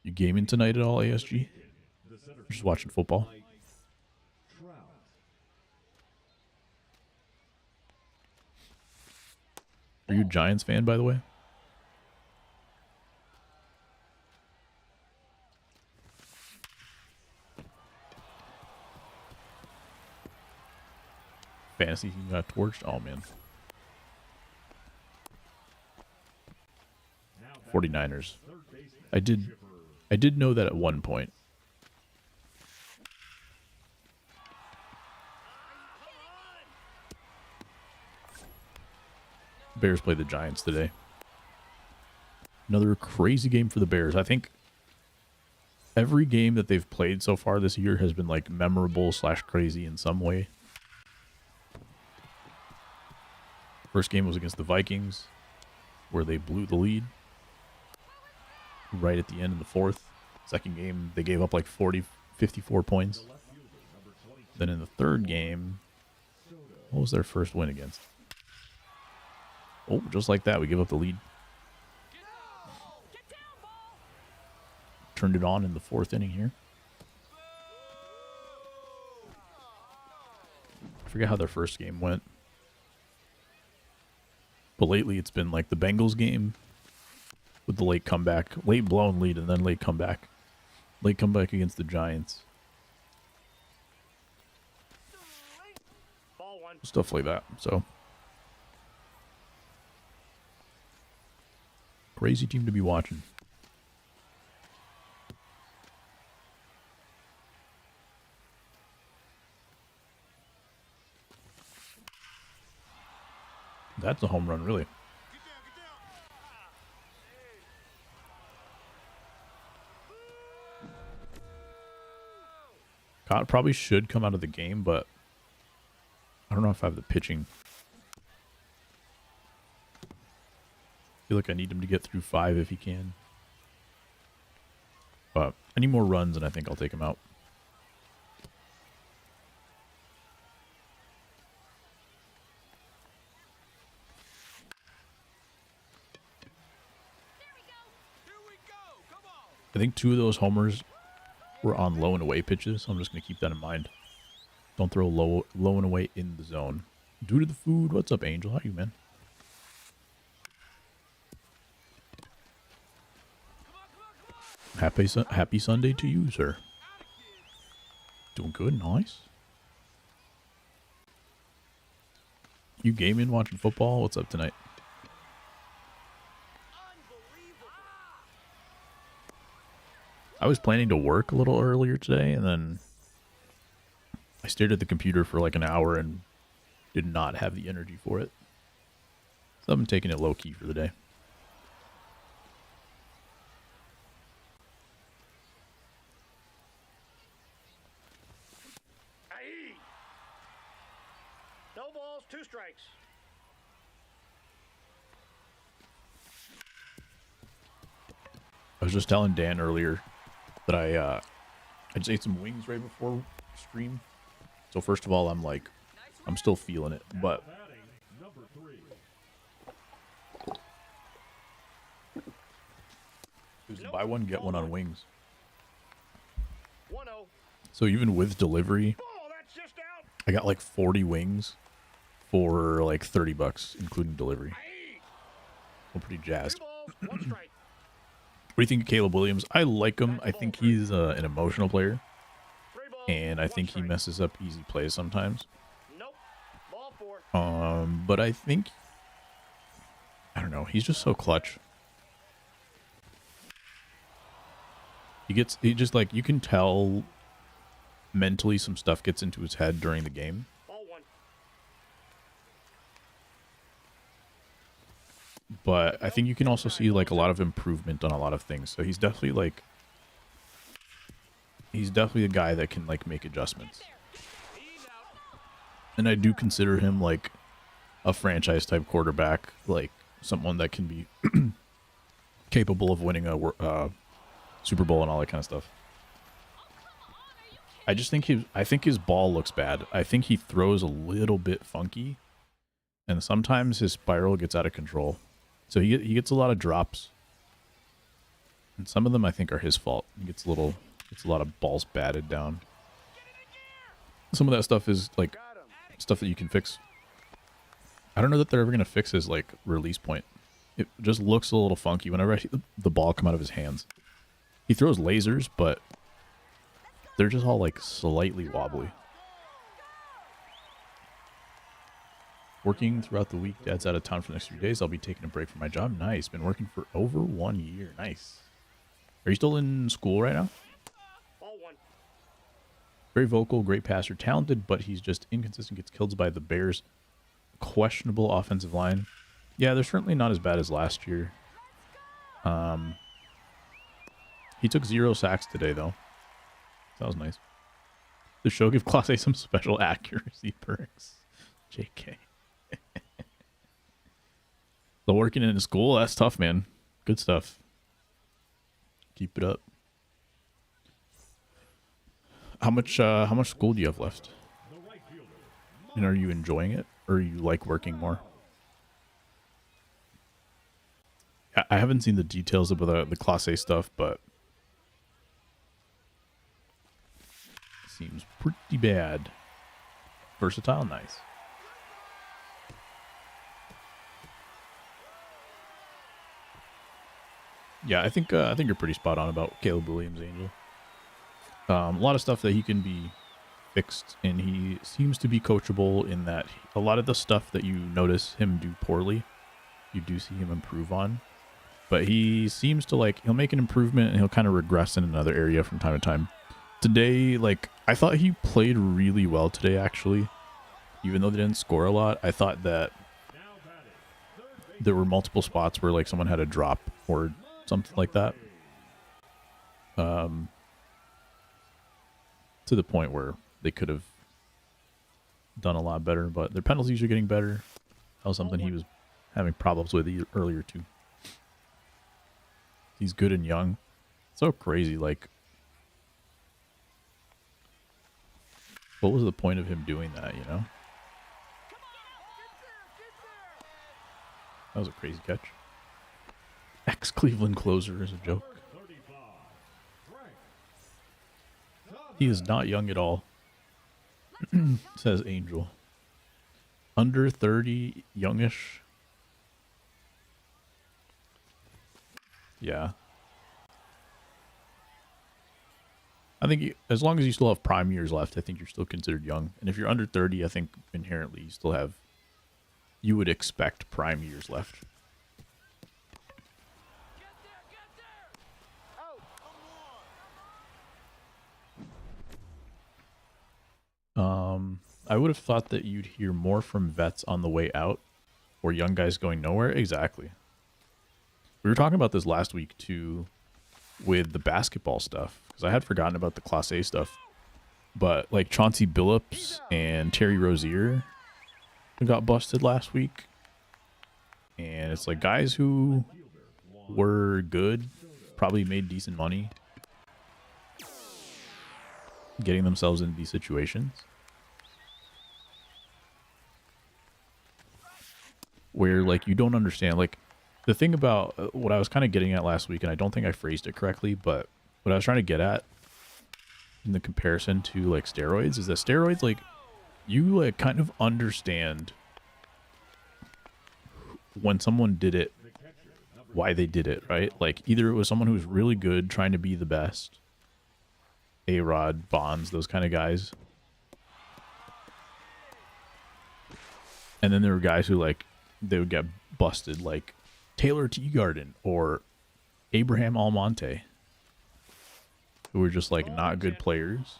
You gaming tonight at all, ASG? The center Or just watching football? Trout. Are you a Giants fan, by the way? Fantasy team got torched? Oh, man. Now batting. 49ers. Third baseman. I did know that at one point. Bears play the Giants today. Another crazy game for the Bears. I think every game that they've played so far this year has been like memorable / crazy in some way. First game was against the Vikings, where they blew the lead right at the end in the fourth. Second game, they gave up like 54 points. Then in the third game, what was their first win against? Oh, just like that, we give up the lead. Turned it on in the fourth inning here. I forget how their first game went. But lately it's been like the Bengals game with the late comeback, late blown lead, and then late comeback. Late comeback against the Giants. Ball one. Stuff like that. So, crazy team to be watching. That's a home run, really. Cott probably should come out of the game, but I don't know if I have the pitching. feel like I need him to get through 5 if he can. But any more runs, and I think I'll take him out. I think 2 of those homers were on low and away pitches, so I'm just going to keep that in mind. Don't throw low and away in the zone. Due to the food. What's up, Angel? How are you, man? Happy Sunday to you, sir. Doing good, nice. You gaming, watching football? What's up tonight? I was planning to work a little earlier today, and then I stared at the computer for like an hour and did not have the energy for it. So I'm taking it low-key for the day. Aye. No balls, 2 strikes. I was just telling Dan earlier that I just ate some wings right before stream. So first of all, I'm still feeling it, but Batting number 3. it was buy one get one on wings. 1-0. So even with delivery, Ball, that's just out. I got like 40 wings for like $30, including delivery. Aye. I'm pretty 2 jazzed. balls, 1 strike. What do you think of Caleb Williams? I like him. I think he's an emotional player, 3 balls, and I 1 think he strike. messes up easy plays sometimes. Nope. Ball 4. But I think, I don't know, he's just so clutch. He just like, you can tell mentally some stuff gets into his head during the game. Ball 1. But I think you can also see like a lot of improvement on a lot of things. So he's definitely a guy that can like make adjustments. And I do consider him like a franchise type quarterback, like someone that can be capable of winning a Super Bowl and all that kind of stuff. I just think I think his ball looks bad. I think he throws a little bit funky, and sometimes his spiral gets out of control. So he gets a lot of drops, and some of them I think are his fault. He gets a lot of balls batted down. Some of that stuff is like Got him. stuff that you can fix. I don't know that they're ever gonna fix his like release point. It just looks a little funky whenever I see the ball come out of his hands. He throws lasers, but they're just all like slightly wobbly. Working throughout the week. Dad's out of town for the next few days. I'll be taking a break from my job. Nice. Been working for over 1 year. Nice. Are you still in school right now? Ball 1. Very vocal, great passer, talented, but he's just inconsistent. Gets killed by the Bears' questionable offensive line. Yeah, they're certainly not as bad as last year. He took 0 sacks today, though. That was nice. The show give Class A some special accuracy perks. JK. So working in school, that's tough, man. Good stuff. Keep it up. How much school do you have left? And are you enjoying it, or you like working more? I haven't seen the details of the Class A stuff, but seems pretty bad. Versatile, nice. Yeah, I think you're pretty spot on about Caleb Williams, Angel. A lot of stuff that he can be fixed, and he seems to be coachable in that a lot of the stuff that you notice him do poorly, you do see him improve on. But he seems to he'll make an improvement and he'll kind of regress in another area from time to time. Today, I thought he played really well today, actually. Even though they didn't score a lot, I thought that there were multiple spots where someone had a drop or something like that. To the point where they could have done a lot better, but their penalties are getting better. That was something he was having problems with earlier too. He's good and young. So crazy. Like, what was the point of him doing that, you know? That was a crazy catch. Ex-Cleveland closer is a joke. He is not young at all, says Angel. Under 30, youngish. Yeah. I think as long as you still have prime years left, I think you're still considered young. And if you're under 30, I think inherently you still have, you would expect prime years left. I would have thought that you'd hear more from vets on the way out or young guys going nowhere. Exactly. We were talking about this last week too with the basketball stuff because I had forgotten about the Class A stuff. But like Chauncey Billups and Terry Rozier got busted last week. And it's like guys who were good, probably made decent money getting themselves into these situations where like you don't understand. Like the thing about what I was kind of getting at last week, and I don't think I phrased it correctly, but what I was trying to get at in the comparison to like steroids is that steroids, like you like kind of understand when someone did it, why they did it, right? Like either it was someone who was really good trying to be the best, A-Rod, Bonds, those kind of guys. And then there were guys who like they would get busted, like Taylor Teagarden or Abraham Almonte, who were just like not good players.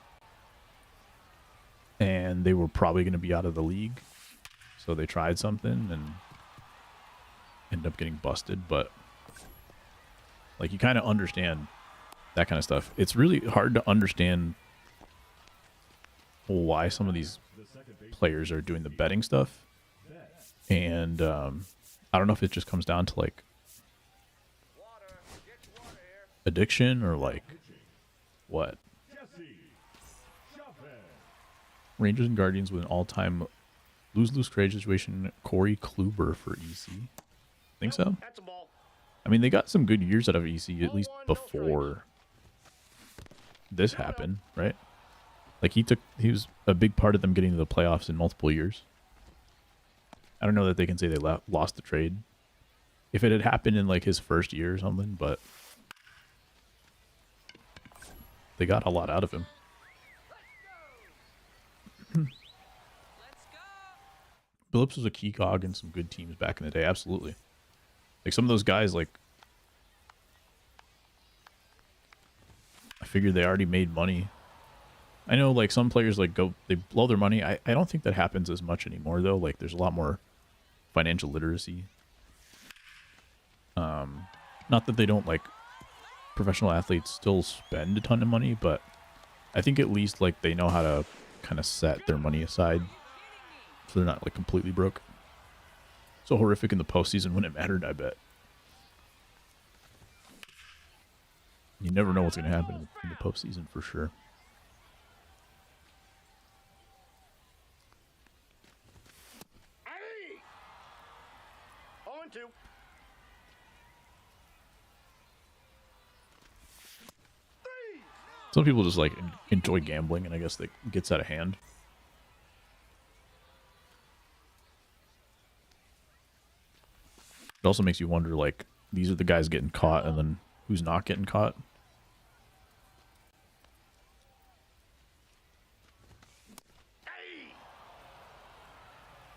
And they were probably going to be out of the league. So they tried something and ended up getting busted. But like you kind of understand that kind of stuff. It's really hard to understand why some of these players are doing the betting stuff. And I don't know if it just comes down to like addiction or like what. Rangers and Guardians with an all-time lose-lose trade situation. Corey Kluber for EC. Think so? That's a ball. I mean, they got some good years out of EC at least before this happened, right? Like he was a big part of them getting to the playoffs in multiple years. I don't know that they can say they lost the trade if it had happened in like his first year or something, but they got a lot out of him. Billups was a key cog in some good teams back in the day. Absolutely. Like some of those guys, like I figured they already made money. I know like some players like they blow their money. I don't think that happens as much anymore though. Like there's a lot more financial literacy. Not that they don't, like professional athletes still spend a ton of money, but I think at least like they know how to kind of set their money aside so they're not like completely broke. So horrific in the postseason when it mattered, I bet. You never know what's going to happen in the postseason for sure. Hey! 0-2. Some people just like enjoy gambling, and I guess that gets out of hand. It also makes you wonder, like, these are the guys getting caught, and then who's not getting caught?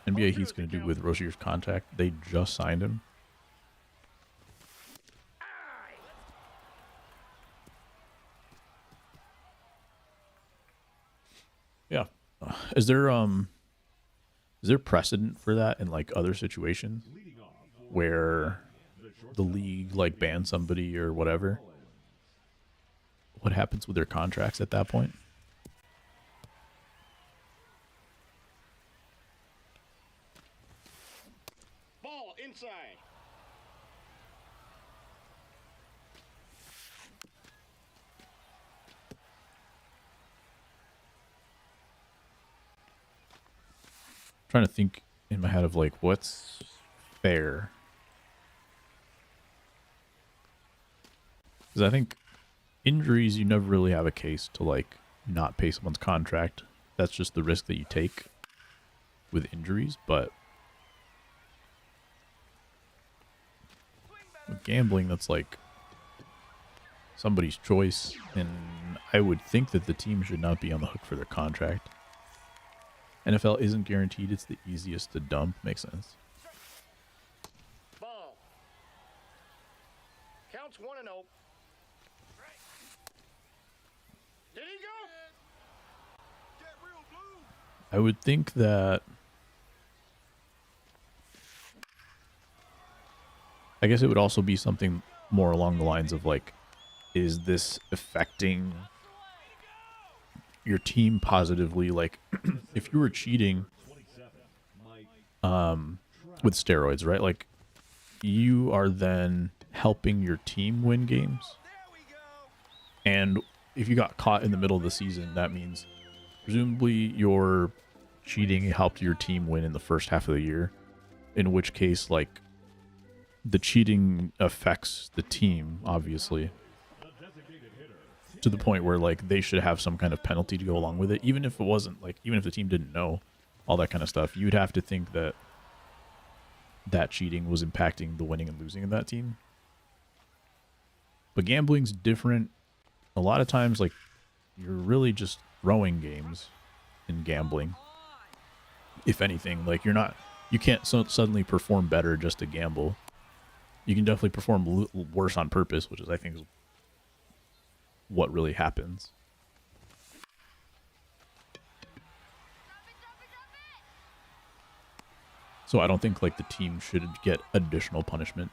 NBA Heat's going to do with Rozier's contract. They just signed him. Yeah. Is there precedent for that in like other situations where the league like bans somebody or whatever? What happens with their contracts at that point? Ball inside. Trying to think in my head of like what's fair. Because I think injuries, you never really have a case to like not pay someone's contract. That's just the risk that you take with injuries. But with gambling, that's like somebody's choice, and I would think that the team should not be on the hook for their contract. NFL isn't guaranteed. It's the easiest to dump. Makes sense. Ball. Counts 1-0. Did he go? Get real blue. I would think that... I guess it would also be something more along the lines of like, is this affecting your team positively? Like, if you were cheating with steroids, right? Like, you are then helping your team win games. And if you got caught in the middle of the season, that means presumably your cheating helped your team win in the first half of the year. In which case, like, the cheating affects the team, obviously, to the point where like they should have some kind of penalty to go along with it, even if it wasn't like, even if the team didn't know all that kind of stuff. You'd have to think that that cheating was impacting the winning and losing of that team. But gambling's different. A lot of times, like, you're really just throwing games in gambling. If anything, like, you can't suddenly perform better just to gamble. You can definitely perform worse on purpose, which is, I think, is what really happens. So I don't think like the team should get additional punishment.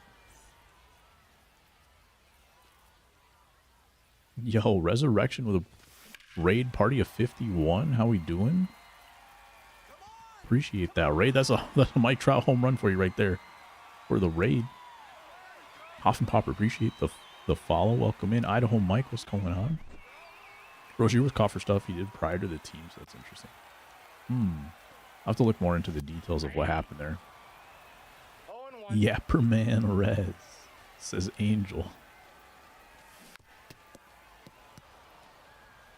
Yo, Resurrection with a raid party of 51. How we doing? Appreciate that raid. That's a Mike Trout home run for you right there for the raid. Hoffen Popper, appreciate the follow. Welcome in. Idaho Mike, what's going on? Rozier was caught for stuff he did prior to the team, so that's interesting. I'll have to look more into the details of what happened there. 0-1. Yapperman Rez, says Angel.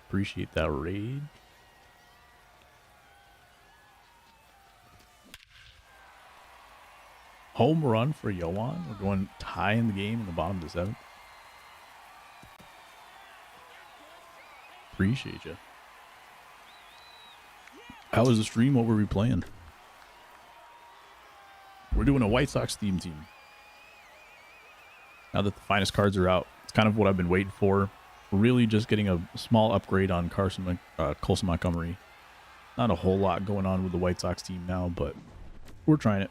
Appreciate that raid. Home run for Yoan. We're going tie in the game in the bottom of the seventh. Appreciate you. How was the stream? What were we playing? We're doing a White Sox theme team. Now that the finest cards are out, it's kind of what I've been waiting for. Really just getting a small upgrade on Colson Montgomery. Not a whole lot going on with the White Sox team now, but we're trying it.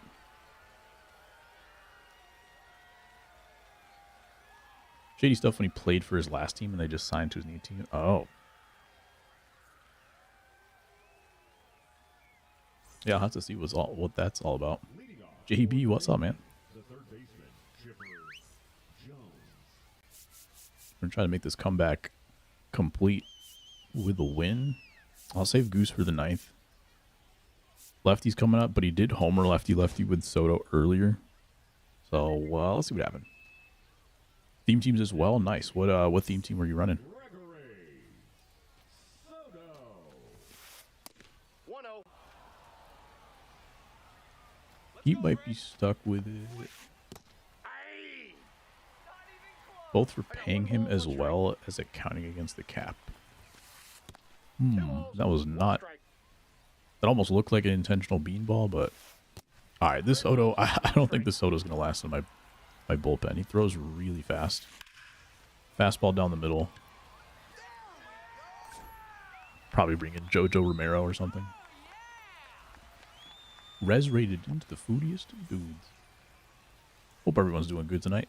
Shady stuff when he played for his last team and they just signed to his new team. Oh. Yeah, I'll have to see what that's all about. JB, what's up, man? We're trying to make this comeback complete with a win. I'll save Goose for the 9th. Lefty's coming up, but he did homer lefty with Soto earlier. So, let's see what happened. Theme teams as well. Nice. What theme team were you running? 1-0. He might be stuck with it. Both for paying him as well as it counting against the cap. That was not... That almost looked like an intentional beanball, but... Alright, this Soto... I don't think this Soto's going to last in my bullpen. He throws really fast. Fastball down the middle. Probably bring in Jojo Romero or something. Res rated into the foodiest of dudes. Hope everyone's doing good tonight.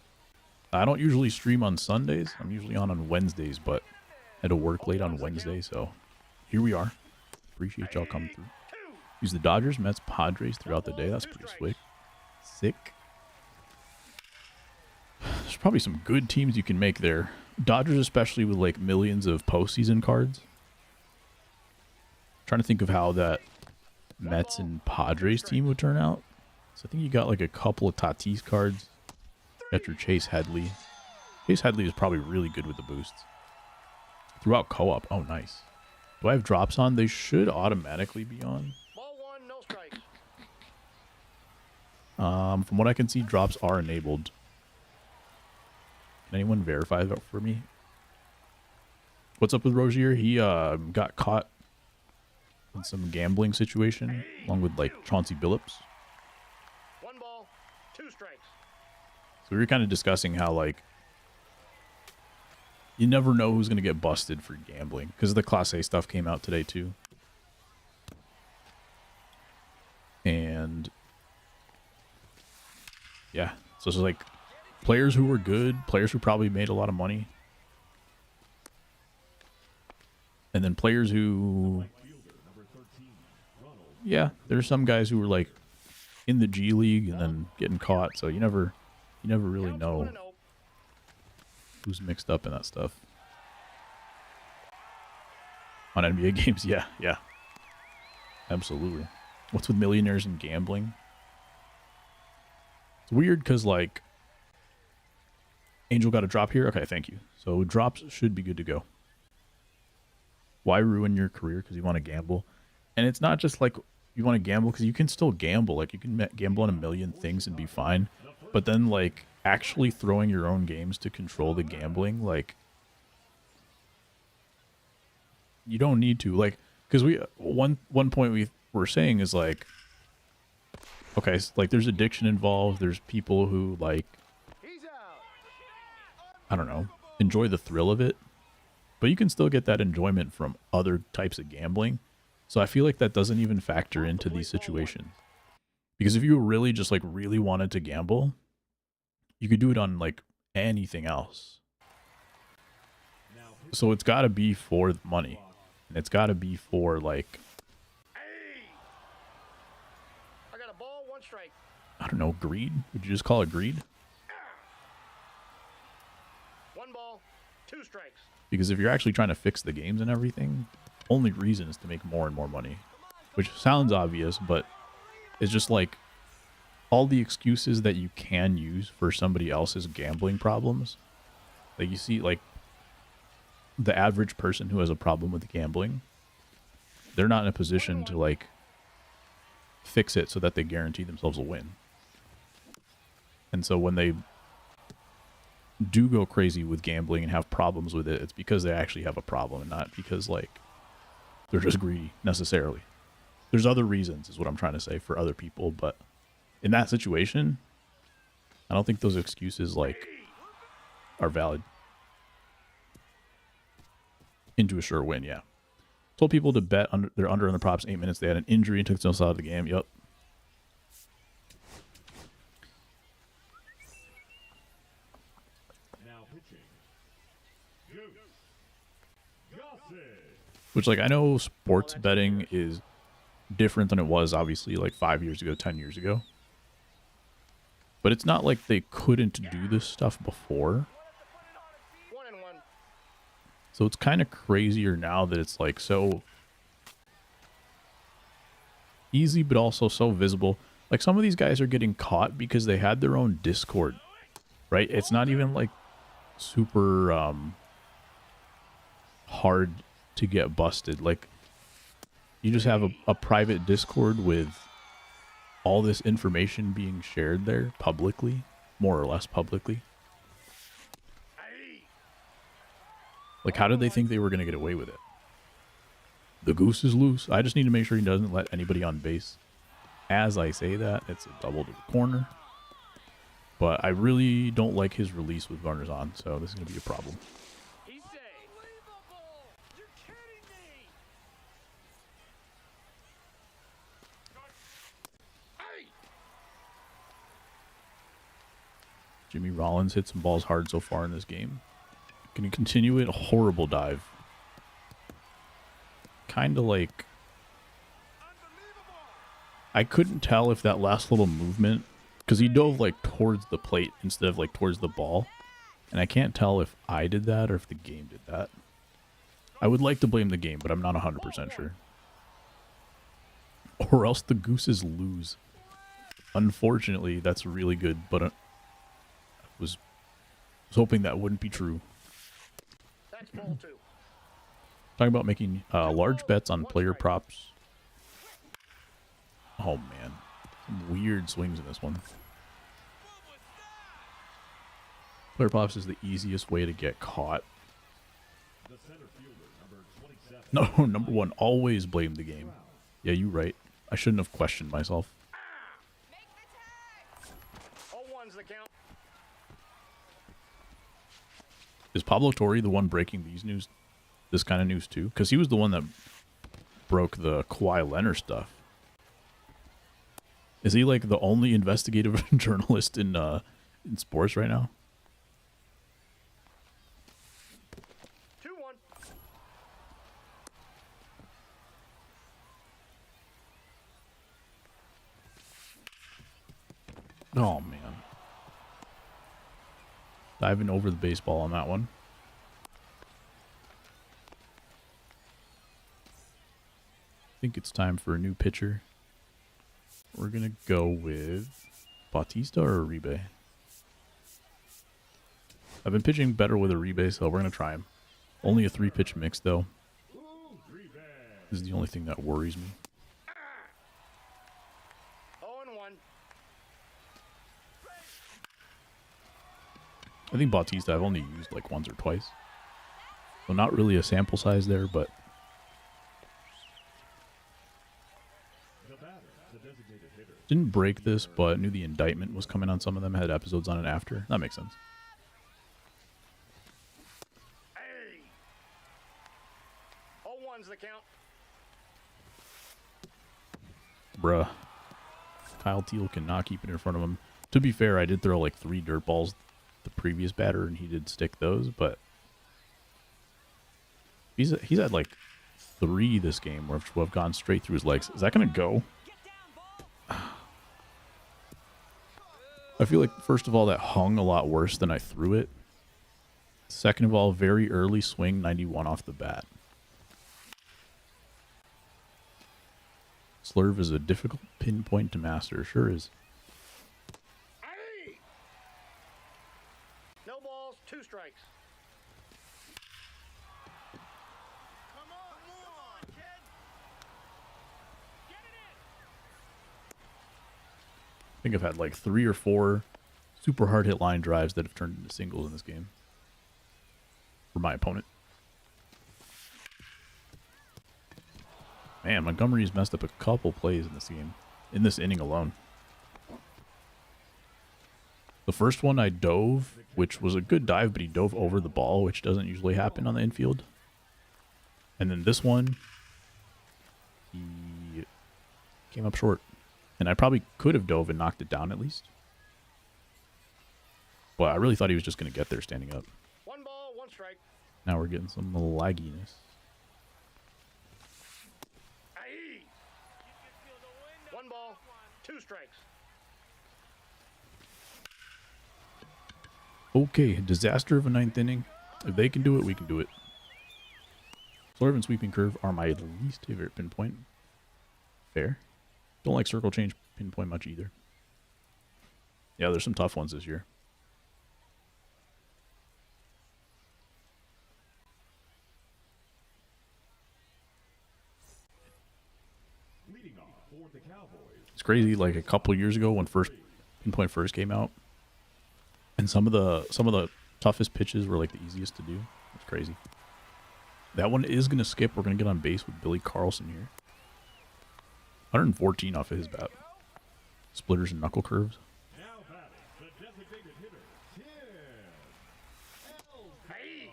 I don't usually stream on Sundays. I'm usually on Wednesdays, but I had to work late on Wednesday, so here we are. Appreciate y'all coming through. Use the Dodgers, Mets, Padres throughout the day. That's pretty slick. Sick. There's probably some good teams you can make there. Dodgers, especially with like millions of postseason cards. Trying to think of how that Mets and Padres team would turn out. So I think you got like a couple of Tatis cards after Chase Headley. Chase Headley is probably really good with the boosts. Throughout co-op. Oh, nice. Do I have drops on? They should automatically be on. Ball one, no strikes. From what I can see, drops are enabled. Can anyone verify that for me? What's up with Rozier? He got caught in some gambling situation, along with like Chauncey Billups. One ball, two strikes. So we were kind of discussing how like you never know who's going to get busted for gambling because the Class A stuff came out today too. And yeah, so it's like players who were good, players who probably made a lot of money, and then players who, yeah, there's some guys who were like in the G League and then getting caught. So you never really Counts know 1-0. who's mixed up in that stuff. On NBA games, yeah. Absolutely. What's with millionaires and gambling? It's weird because, like, Angel got a drop here. Okay, thank you. So drops should be good to go. Why ruin your career because you want to gamble? And it's not just like you want to gamble because you can still gamble. Like, you can gamble on a million things and be fine. But then, like, actually throwing your own games to control the gambling, like, you don't need to. Like, because one point we were saying is, like, okay, like, there's addiction involved. There's people who, like, He's out. I don't know, enjoy the thrill of it. But you can still get that enjoyment from other types of gambling. So I feel like that doesn't even factor into these situations. Because if you really just, like, really wanted to gamble, you could do it on, like, anything else. So it's got to be for the money. And it's got to be for, like, Hey. I got a ball, one strike. I don't know, greed? Would you just call it greed? One ball, two strikes. Because if you're actually trying to fix the games and everything, only reason is to make more and more money. Which sounds obvious, but it's just like all the excuses that you can use for somebody else's gambling problems. Like, you see, like, the average person who has a problem with gambling, they're not in a position to, like, fix it so that they guarantee themselves a win. And so when they do go crazy with gambling and have problems with it, it's because they actually have a problem and not because, like, they're just greedy necessarily. There's other reasons, is what I'm trying to say, for other people, but in that situation, I don't think those excuses, like, are valid. Into a sure win, yeah. Told people to bet they're under in the props 8 minutes. They had an injury and took themselves out of the game. Yep. Now pitching. Gossett. Which, like, I know sports betting is different than it was, obviously, like 5 years ago, 10 years ago. But it's not like they couldn't do this stuff before. 1-1. So it's kind of crazier now that it's, like, so easy, but also so visible. Like, some of these guys are getting caught because they had their own Discord, right? It's not even, like, super hard to get busted. Like, you just have a private Discord with all this information being shared there publicly, more or less publicly. Like, how did they think they were going to get away with it? The goose is loose. I just need to make sure he doesn't let anybody on base. As I say that, it's a double to the corner. But I really don't like his release with runners on, so this is going to be a problem. He's safe. Unbelievable! You're kidding me! Hey. Jimmy Rollins hit some balls hard so far in this game. Can he continue it? A horrible dive. Kind of like, I couldn't tell if that last little movement, because he dove, like, towards the plate instead of, like, towards the ball. And I can't tell if I did that or if the game did that. I would like to blame the game, but I'm not 100% sure. or else the Gooses lose. Unfortunately, that's really good, but I was hoping that wouldn't be true. That's ball 2. Talking about making large bets on player props. Oh, man. Some weird swings in this one. Player props is the easiest way to get caught. The center fielder, number 27. No, number one, always blame the game. Yeah, you're right. I shouldn't have questioned myself. 0-1's the count. Is Pablo Torre the one breaking this kind of news too? Because he was the one that broke the Kawhi Leonard stuff. Is he like the only investigative journalist in sports right now? 2-1. Oh, man. Diving over the baseball on that one. I think it's time for a new pitcher. We're going to go with Bautista or Uribe. I've been pitching better with Uribe, so we're going to try him. Only a 3-pitch mix, though. This is the only thing that worries me. 0-1. I think Bautista I've only used like once or twice. So not really a sample size there, but The batter, the designated hitter. didn't break this, but knew the indictment was coming on some of them. Had episodes on it after. That makes sense. Hey. 0-1's the count. Bruh. Kyle Teal cannot keep it in front of him. To be fair, I did throw like 3 dirt balls the previous batter, and he did stick those, but he's had like 3 this game which have gone straight through his legs. Is that going to go? I feel like, first of all, that hung a lot worse than I threw it. Second of all, very early swing, 91 off the bat. Slurve is a difficult pinpoint to master. Sure is. Hey. No balls, 2 strikes. Come on, kid. Get it in. I think I've had like 3 or 4 super hard hit line drives that have turned into singles in this game. For my opponent. Man, Montgomery's messed up a couple plays in this game. In this inning alone. The first one I dove, which was a good dive, but he dove over the ball, which doesn't usually happen on the infield. And then this one, he came up short. And I probably could have dove and knocked it down at least. But I really thought he was just going to get there standing up. 1 ball, 1 strike. Now we're getting some lagginess. Hey. 1 ball, 2 strikes. Okay, disaster of a 9th inning. If they can do it, we can do it. Slurve and sweeping curve are my least favorite pinpoint. Fair. Don't like circle change pinpoint much either. Yeah, there's some tough ones this year. Leading off for the Cowboys. It's crazy. Like a couple years ago when pinpoint first came out, and some of the toughest pitches were like the easiest to do. It's crazy. That one is gonna skip. We're gonna get on base with Billy Carlson here. 114 off of his bat. Splitters and knuckle curves. Now batting, the designated hitter, Tim. Hey.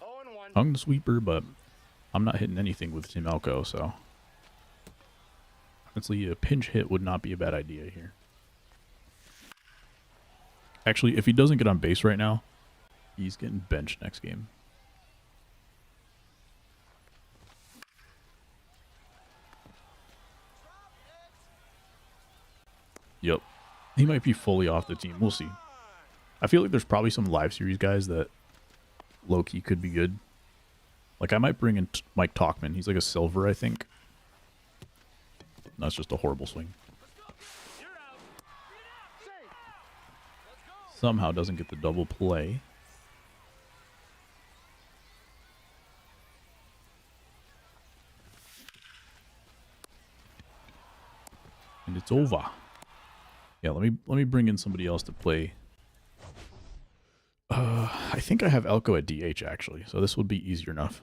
0-1. Hung the sweeper, but I'm not hitting anything with Tim Elko, so honestly, a pinch hit would not be a bad idea here. Actually, if he doesn't get on base right now, he's getting benched next game. Yep. He might be fully off the team. We'll see. I feel like there's probably some live series guys that low-key could be good. Like, I might bring in Mike Talkman. He's like a silver, I think. That's just a horrible swing. You're out. Safe. Let's go. Somehow doesn't get the double play. And it's over. Yeah, let me bring in somebody else to play. I think I have Elko at DH actually, so this would be easier enough.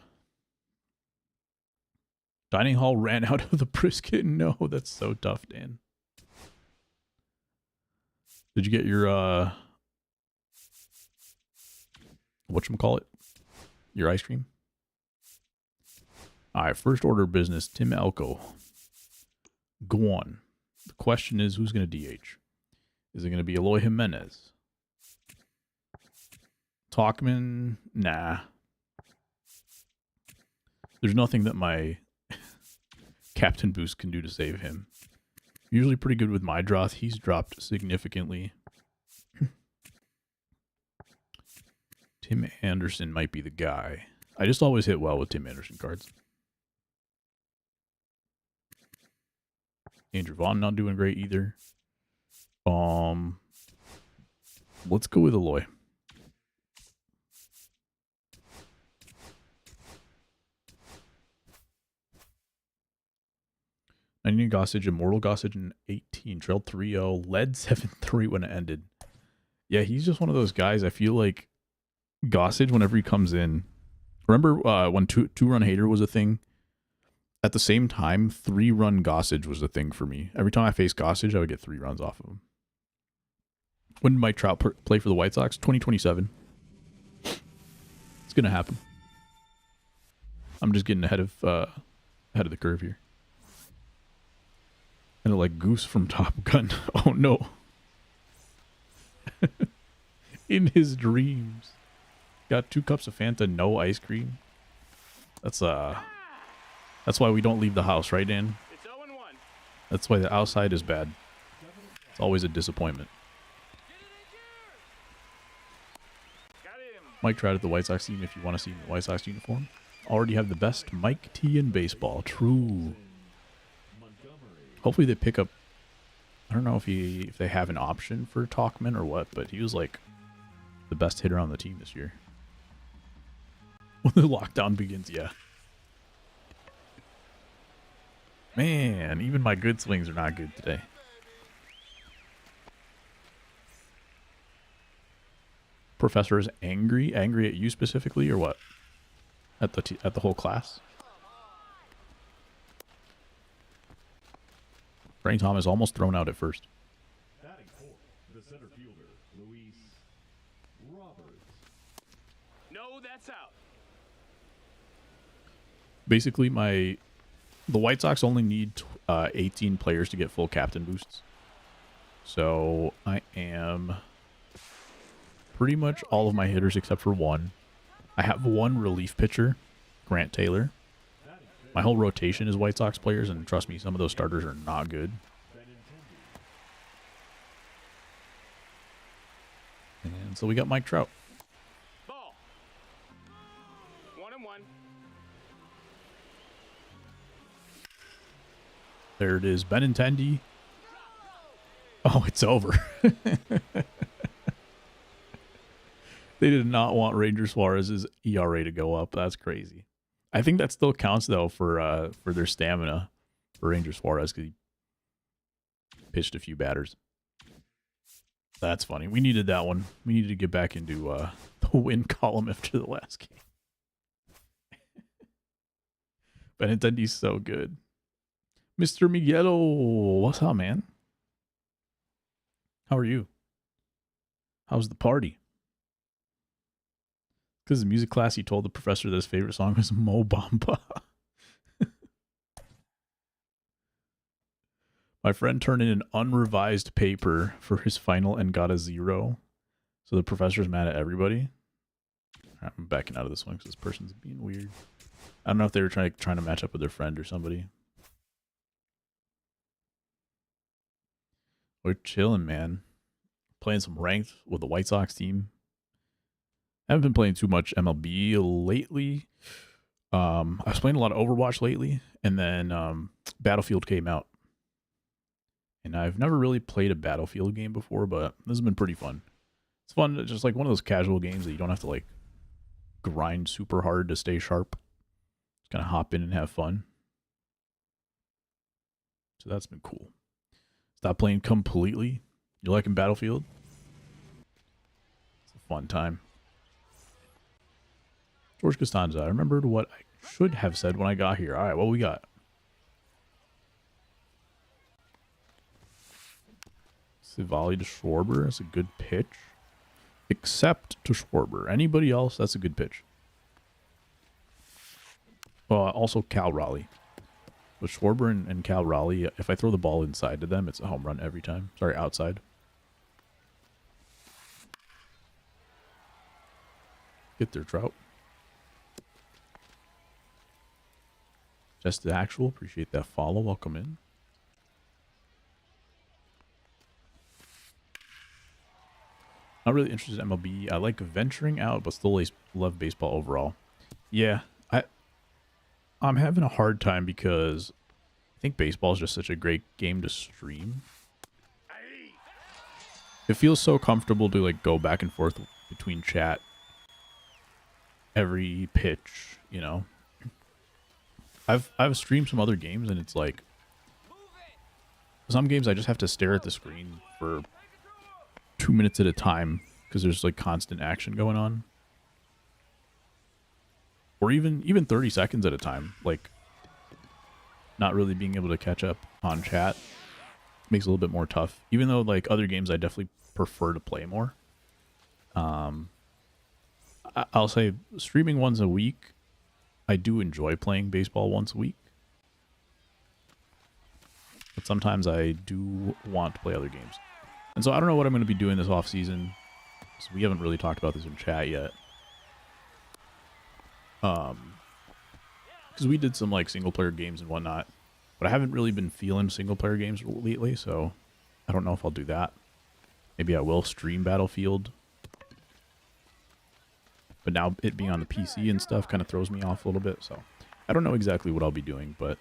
Dining hall ran out of the brisket. No, that's so tough, Dan. Did you get your whatchamacallit? Your ice cream? Alright, first order of business, Tim Elko. Go on. The question is, who's going to DH? Is it going to be Eloy Jimenez? Talkman? Nah. There's nothing that my Captain Boost can do to save him. Usually pretty good with my draw. He's dropped significantly. Tim Anderson might be the guy. I just always hit well with Tim Anderson cards. Andrew Vaughn not doing great either. Let's go with Eloy. I need Gossage, Immortal Gossage in 18, trailed 3-0, led 7-3 when it ended. Yeah, he's just one of those guys. I feel like Gossage, whenever he comes in, remember when two-run hater was a thing? At the same time, 3-run Gossage was a thing for me. Every time I faced Gossage, I would get 3 runs off of him. When did Mike Trout play for the White Sox? 2027. It's gonna happen. I'm just getting ahead of the curve here. Kind of like Goose from Top Gun. Oh no. In his dreams. Got 2 cups of Fanta, no ice cream. That's why we don't leave the house, right, Dan? It's 0-1. That's why the outside is bad. It's always a disappointment. Got him. Mike Trout at the White Sox team if you want to see him in the White Sox uniform. Already have the best Mike T in baseball. True. Hopefully they pick up. I don't know if they have an option for Talkman or what, but he was like the best hitter on the team this year. When the lockdown begins, yeah. Man, even my good swings are not good today. Professor is angry at you specifically, or what? At the whole class. Brain Thomas almost thrown out at first. Batting fourth, the center fielder, Luis Roberts. No, that's out. Basically, the White Sox only need 18 players to get full captain boosts. So I am pretty much all of my hitters except for one. I have one relief pitcher, Grant Taylor. My whole rotation is White Sox players, and trust me, some of those starters are not good. And so we got Mike Trout. Ball. 1-1. There it is, Benintendi. Oh, it's over. They did not want Ranger Suarez's ERA to go up. That's crazy. I think that still counts though for their stamina for Ranger Suarez because he pitched a few batters. That's funny. We needed that one. We needed to get back into the win column after the last game. Benintendi's so good. Mr. Miguelo, what's up, man? How are you? How's the party? Because in music class, he told the professor that his favorite song was Mo Bamba. My friend turned in an unrevised paper for his final and got a 0. So the professor's mad at everybody. I'm backing out of this one because this person's being weird. I don't know if they were trying to match up with their friend or somebody. We're chilling, man. Playing some ranked with the White Sox team. I haven't been playing too much MLB lately. I was playing a lot of Overwatch lately, and then Battlefield came out. And I've never really played a Battlefield game before, but this has been pretty fun. It's fun, just like one of those casual games that you don't have to like grind super hard to stay sharp. Just kind of hop in and have fun. So that's been cool. Stop playing completely. You liking Battlefield? It's a fun time. George Costanza. I remembered what I should have said when I got here. All right, what we got? Volley to Schwarber. That's a good pitch. Except to Schwarber. Anybody else, that's a good pitch. Also Cal Raleigh. With Schwarber and Cal Raleigh, if I throw the ball inside to them, it's a home run every time. Sorry, outside. Get there, Trout. Just the actual. Appreciate that follow. Welcome in. Not really interested in MLB. I like venturing out, but still love baseball overall. Yeah, I'm having a hard time because I think baseball is just such a great game to stream. It feels so comfortable to like go back and forth between chat every pitch, you know. I've streamed some other games and it's like some games I just have to stare at the screen for 2 minutes at a time because there's like constant action going on, or even 30 seconds at a time. Like not really being able to catch up on chat makes it a little bit more tough, even though like other games I definitely prefer to play more. I'll say streaming once a week, I do enjoy playing baseball once a week, but sometimes I do want to play other games. And so I don't know what I'm going to be doing this off season. So we haven't really talked about this in chat yet. Because we did some like single player games and whatnot, but I haven't really been feeling single player games lately. So I don't know if I'll do that. Maybe I will stream Battlefield. But now it being on the PC and stuff kind of throws me off a little bit. So I don't know exactly what I'll be doing, but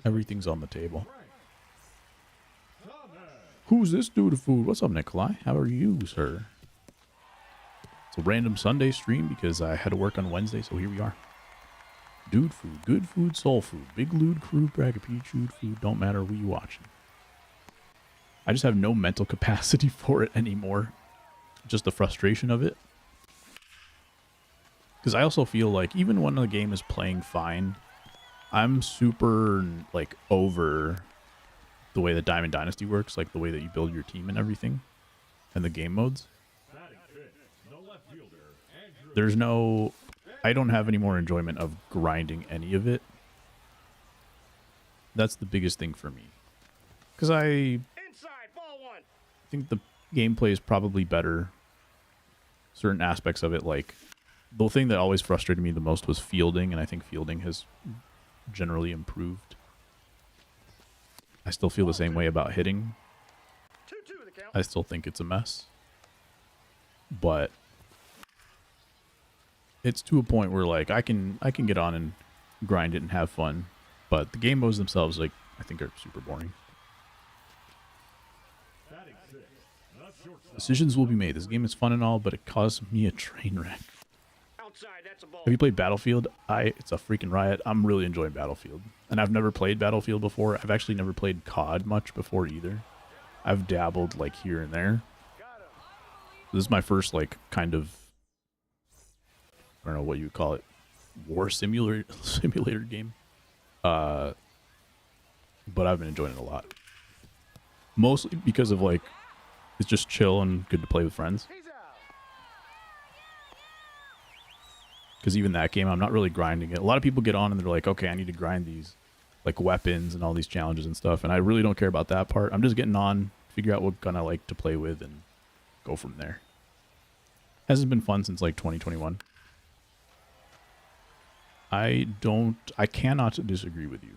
everything's on the table. Who's this dude food? What's up, Nikolai? How are you, sir? It's a random Sunday stream because I had to work on Wednesday, so here we are. Dude food, good food, soul food, big lewd, crude, bragapee, chewed food, don't matter who you watching. I just have no mental capacity for it anymore. Just the frustration of it. Because I also feel like even when the game is playing fine, I'm super like over the way that Diamond Dynasty works, like the way that you build your team and everything, and the game modes. I don't have any more enjoyment of grinding any of it. That's the biggest thing for me. Because I think the gameplay is probably better. Certain aspects of it, like the thing that always frustrated me the most was fielding, and I think fielding has generally improved. I still feel the same way about hitting. I still think it's a mess. But it's to a point where like I can get on and grind it and have fun. But the game modes themselves, like, I think are super boring. Decisions will be made. This game is fun and all, but it caused me a train wreck. Have you played Battlefield? It's a freaking riot. I'm really enjoying Battlefield. And I've never played Battlefield before. I've actually never played COD much before either. I've dabbled like here and there. This is my first like kind of, I don't know what you would call it, war simulator game. But I've been enjoying it a lot. Mostly because of like, it's just chill and good to play with friends. Because even that game, I'm not really grinding it. A lot of people get on and they're like, okay, I need to grind these like weapons and all these challenges and stuff. And I really don't care about that part. I'm just getting on, figure out what gun I like to play with and go from there. Hasn't been fun since like 2021. I cannot disagree with you.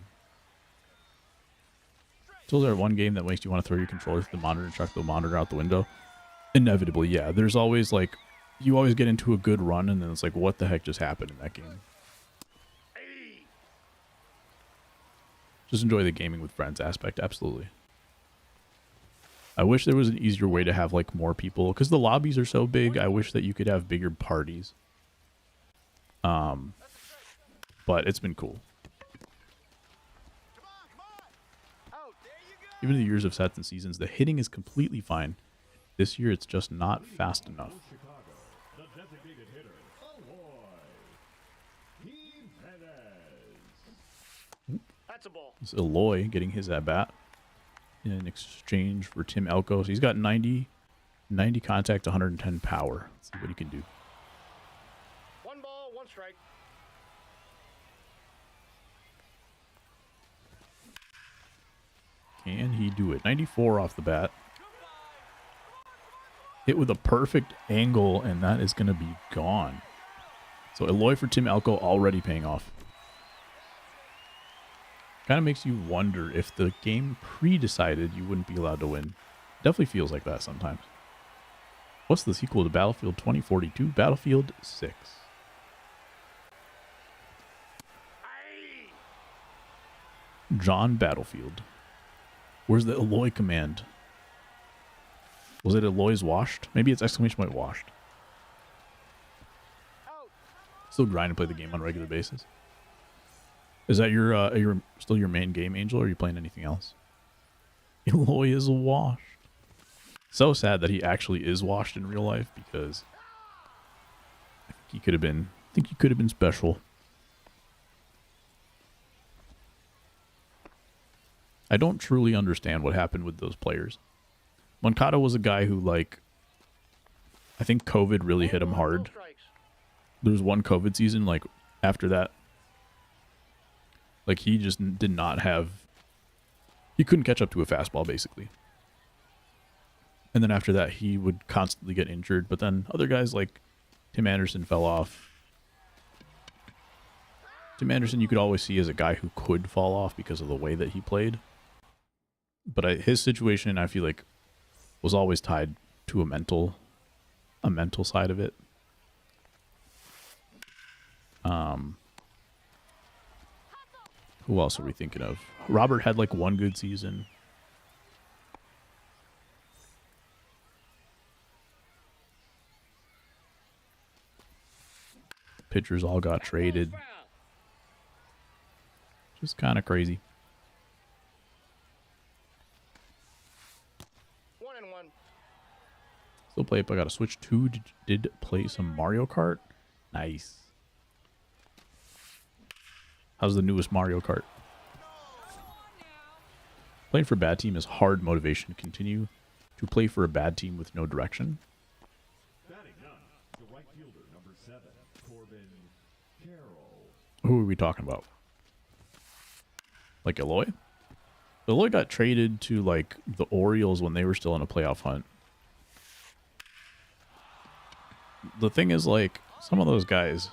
Still there one game that makes you want to throw your controller through the monitor and chuck the monitor out the window? Inevitably, yeah. There's always like, you always get into a good run and then it's like, what the heck just happened in that game? Just enjoy the gaming with friends aspect. Absolutely. I wish there was an easier way to have like more people, because the lobbies are so big. I wish that you could have bigger parties. But it's been cool. Come on. Out. There you go. Even in the years of sets and seasons, the hitting is completely fine. This year, it's just not fast enough. Chicago, the designated hitter, Eloy Jimenez. That's a ball. It's Eloy getting his at-bat in exchange for Tim Elko. So he's got 90 contact, 110 power. Let's see what he can do. 1 ball, 1 strike. Can he do it? 94 off the bat. Hit with a perfect angle, and that is going to be gone. So Eloy for Tim Elko already paying off. Kind of makes you wonder if the game pre-decided you wouldn't be allowed to win. Definitely feels like that sometimes. What's the sequel to Battlefield 2042? Battlefield 6. John Battlefield. Where's the Eloy command? Was it Eloy's washed? Maybe it's exclamation point washed. Still grind and play the game on a regular basis. Is that your still your main game, Angel, or are you playing anything else? Eloy is washed. So sad that he actually is washed in real life, because I think he could have been special. I don't truly understand what happened with those players. Moncada was a guy who, like, I think COVID really hit him hard. There was one COVID season, like, after that. Like, he just did not have... He couldn't catch up to a fastball, basically. And then after that, he would constantly get injured. But then other guys like Tim Anderson fell off. Tim Anderson you could always see as a guy who could fall off because of the way that he played. But his situation, I feel like, was always tied to a mental side of it. Who else are we thinking of? Robert had like one good season. Pitchers all got traded. Just kind of crazy. 1-1. Still play it, but I got to switch to. Did play some Mario Kart. Nice. How's the newest Mario Kart? Playing for a bad team is hard motivation to continue to play for a bad team with no direction. Batting ninth, the right fielder, number 7, Corbin Carroll. Who are we talking about? Like Eloy? Eloy got traded to like the Orioles when they were still in a playoff hunt. The thing is, like, some of those guys,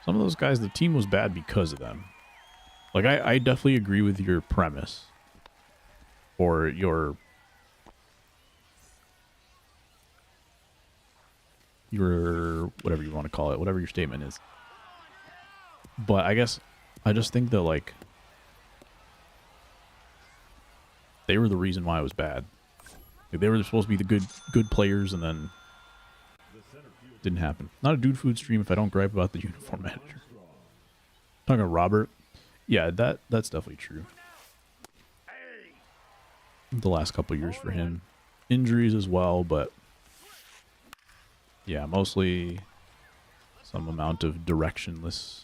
the team was bad because of them. Like, I definitely agree with your premise. Or your whatever you want to call it, whatever your statement is. But I guess I just think that, like, they were the reason why it was bad. Like, they were supposed to be the good players, and then didn't happen. Not a dude food stream if I don't gripe about the uniform manager. Talking to Robert. Yeah, that's definitely true. The last couple of years for him. Injuries as well, but yeah, mostly some amount of directionless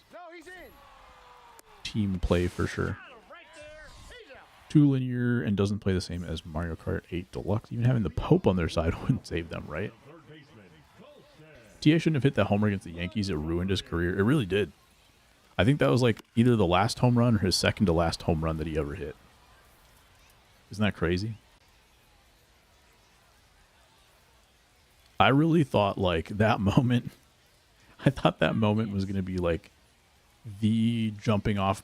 team play for sure. Too linear and doesn't play the same as Mario Kart 8 Deluxe. Even having the Pope on their side wouldn't save them, right? TA shouldn't have hit that homer against the Yankees. It ruined his career. It really did. I think that was like either the last home run or his second to last home run that he ever hit. Isn't that crazy? I really thought like that moment, I thought that moment was going to be like the jumping off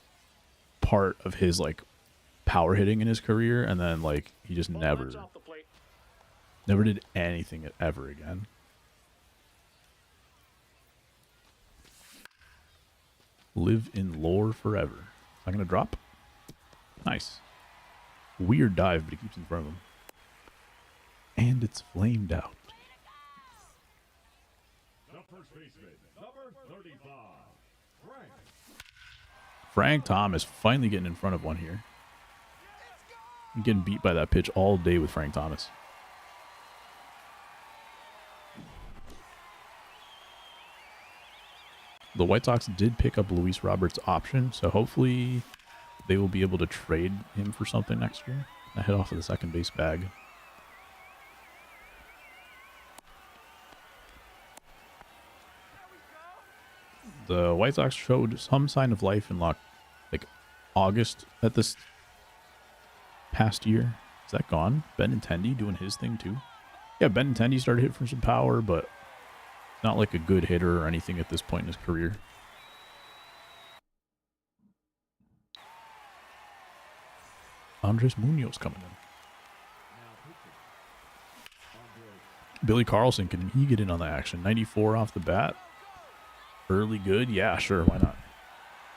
part of his like power hitting in his career. And then like he just never did anything ever again. Live in lore forever. Not going to drop. Nice. Weird dive, but he keeps in front of him. And it's flamed out. The first baseman, number 35, Frank. Frank Thomas finally getting in front of one here. I'm getting beat by that pitch all day with Frank Thomas. The White Sox did pick up Luis Roberts' option, so hopefully they will be able to trade him for something next year. I head off of the second base bag. The White Sox showed some sign of life in like August at this past year. Is that gone? Benintendi doing his thing too? Yeah, Benintendi started hitting for some power, but not like a good hitter or anything at this point in his career. Andres Munoz coming in. Billy Carlson, can he get in on the action? 94 off the bat. Early good? Yeah, sure. Why not?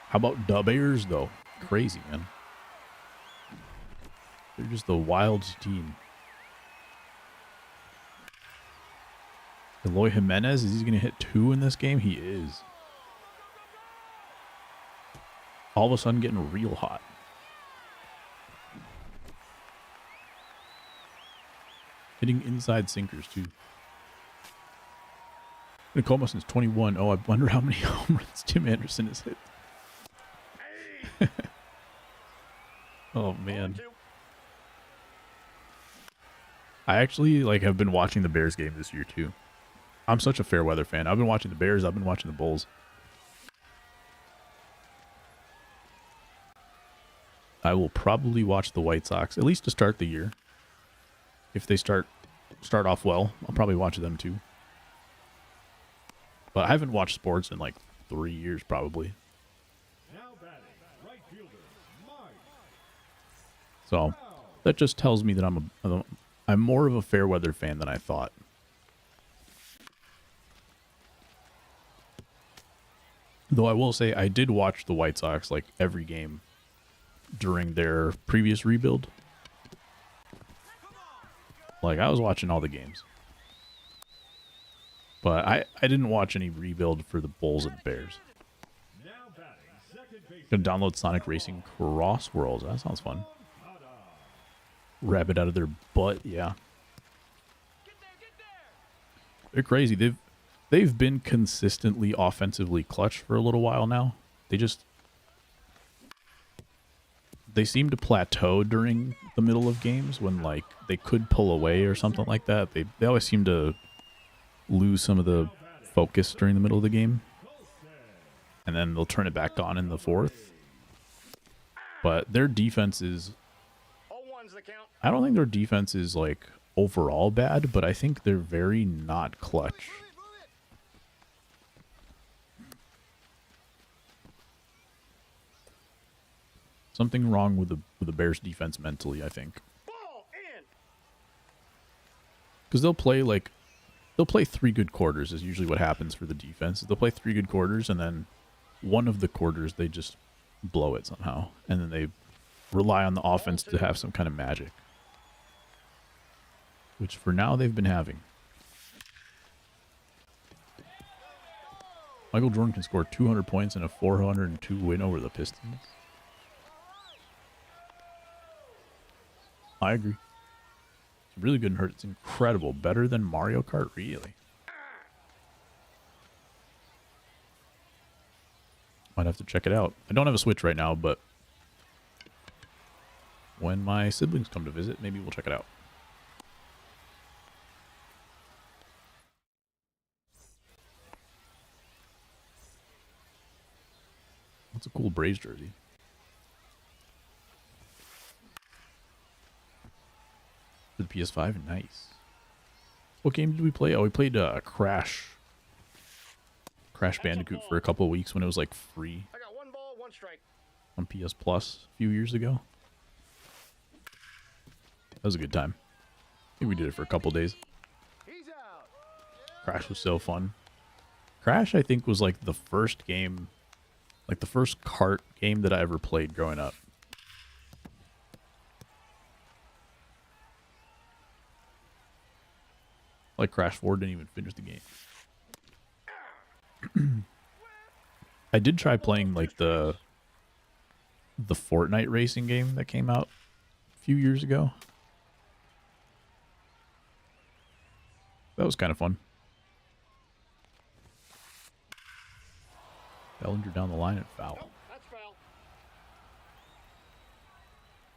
How about the Bears, though? Crazy, man. They're just the wildest team. Eloy Jimenez, is he going to hit 2 in this game? He is. All of a sudden getting real hot. Hitting inside sinkers, too. Been a coma since 21. Oh, I wonder how many home runs Tim Anderson has hit. Oh, man. I actually have been watching the Bears game this year, too. I'm such a fair weather fan. I've been watching the Bears. I've been watching the Bulls. I will probably watch the White Sox, at least to start the year. If they start off well, I'll probably watch them too. But I haven't watched sports in 3 years probably. Now batting, right fielder, Mike. So that just tells me that I'm more of a fair weather fan than I thought. Though I will say I did watch the White Sox every game during their previous rebuild. I was watching all the games. But I didn't watch any rebuild for the Bulls and Bears. Now batting, second base. Gonna download Sonic Racing Cross Worlds. That sounds fun. Rabbit out of their butt, yeah. They're crazy. They've been consistently offensively clutch for a little while now. They seem to plateau during the middle of games when they could pull away or something like that. They always seem to lose some of the focus during the middle of the game. And then they'll turn it back on in the fourth. But their defense is... I don't think their defense is overall bad, but I think they're very not clutch. Something wrong with the Bears defense mentally, I think. Because they'll play 3 good quarters is usually what happens for the defense. They'll play 3 good quarters, and then one of the quarters they just blow it somehow. And then they rely on the offense to have some kind of magic. Which for now they've been having. Michael Jordan can score 200 points in a 402 win over the Pistons. I agree. It's really good and hurt. It's incredible. Better than Mario Kart, really. Might have to check it out. I don't have a Switch right now, but when my siblings come to visit, maybe we'll check it out. That's a cool Braves jersey. For the PS5, nice. What game did we play? Oh, we played Crash Bandicoot for a couple of weeks when it was free. I got 1 ball, 1 strike. On PS Plus a few years ago. That was a good time. I think we did it for a couple days. He's out. Crash was so fun. Crash, I think, was the first game Like the first kart game that I ever played growing up. Like Crash 4 didn't even finish the game. I did try playing like the Fortnite racing game that came out a few years ago. That was kind of fun. Bellinger down the line and foul. Nope, that's foul.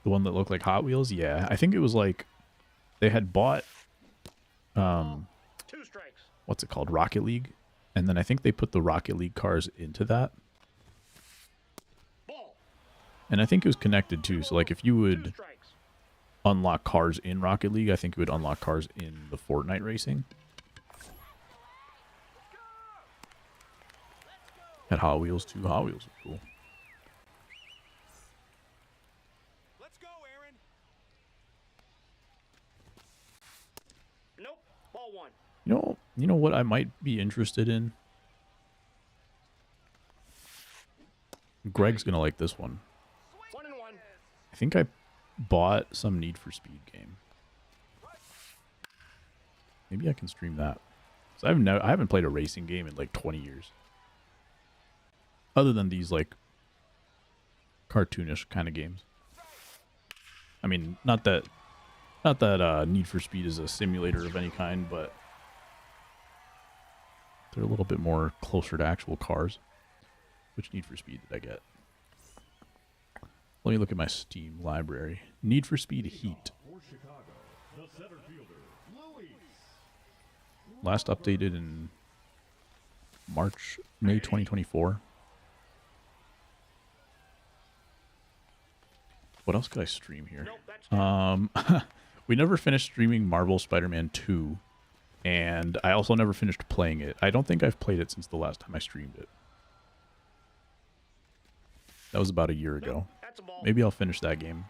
The one that looked like Hot Wheels? Yeah. I think it was like they had bought 2 strikes. what's it called? Rocket League. And then I think they put the Rocket League cars into that. Ball. And I think it was connected too. So like if you 2 would strikes. unlock cars in Rocket League, I think you would unlock cars in the Fortnite racing. Had Hot Wheels too. Hot Wheels were cool. Let's go, Aaron. Nope. Ball 1. You know what I might be interested in? Greg's gonna like this one. 1 and 1. I think I bought some Need for Speed game. Maybe I can stream that. 'Cause I haven't played a racing game in like 20 years. Other than these like cartoonish kind of games. I mean, not that Need for Speed is a simulator of any kind, but they're a little bit more closer to actual cars. Which Need for Speed did I get? Let me look at my Steam library. Need for Speed Heat. For Chicago, the center fielder, Luis. Last updated in May 2024. What else could I stream here? Nope, that's We never finished streaming Marvel Spider-Man 2, and I also never finished playing it. I don't think I've played it since the last time I streamed it. That was about a year ago. Nope, that's a ball. Maybe I'll finish that game,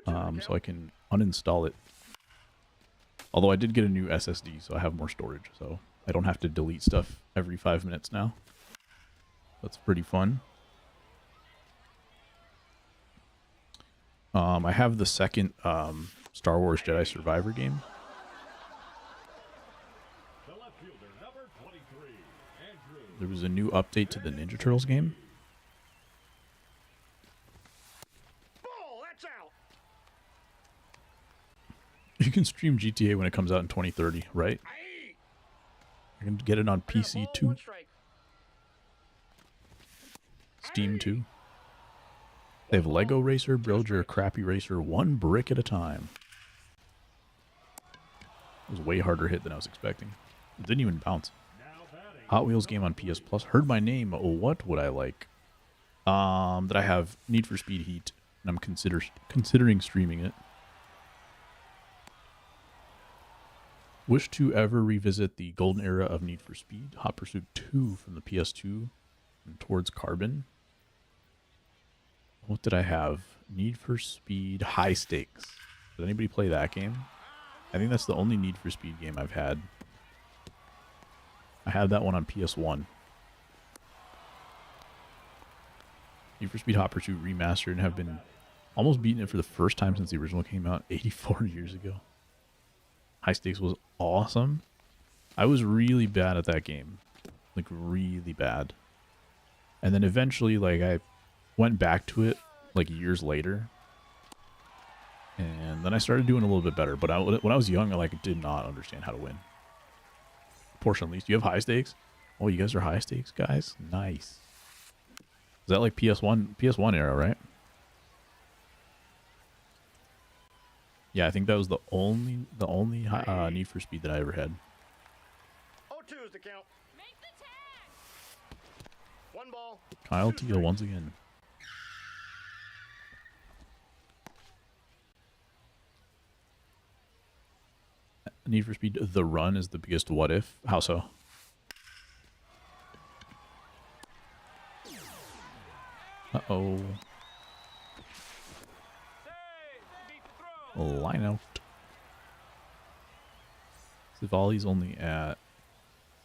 2-2 so I can uninstall it. Although I did get a new SSD, so I have more storage, so I don't have to delete stuff every 5 minutes now. That's pretty fun. I have the second Star Wars Jedi Survivor game. The left fielder, number 23, Andrew. There was a new update to the Ninja Turtles game. Ball, that's out. You can stream GTA when it comes out in 2030, right? Aye. You can get it on I got PC ball, too, 1 strike. Steam too. They have Lego Racer, build your crappy racer one brick at a time. It was a way harder hit than I was expecting. It didn't even bounce. Now batting. Hot Wheels game on PS Plus. Heard my name. What would I like? That I have Need for Speed Heat, and I'm considering streaming it. Wish to ever revisit the golden era of Need for Speed. Hot Pursuit 2 from the PS2 and Towards Carbon. What did I have? Need for Speed High Stakes. Did anybody play that game? I think that's the only Need for Speed game I've had. I had that one on PS1. Need for Speed Hot Pursuit Remastered, and have been almost beaten it for the first time since the original came out 84 years ago. High Stakes was awesome. I was really bad at that game. Like, really bad. And then eventually, like, I went back to it, like, years later. And then I started doing a little bit better. But when I was young, I, like, did not understand how to win. Portion at least. You have High Stakes? Oh, you guys are High Stakes guys? Nice. Is that like PS1 era, right? Yeah, I think that was the only Need for Speed that I ever had. 0-2 is the count. Make the tag. 1 ball. Kyle Teal once again. Need for Speed The Run is the biggest what if. How so? Uh-oh. Save. Beat the throw. Line out. Savali's only at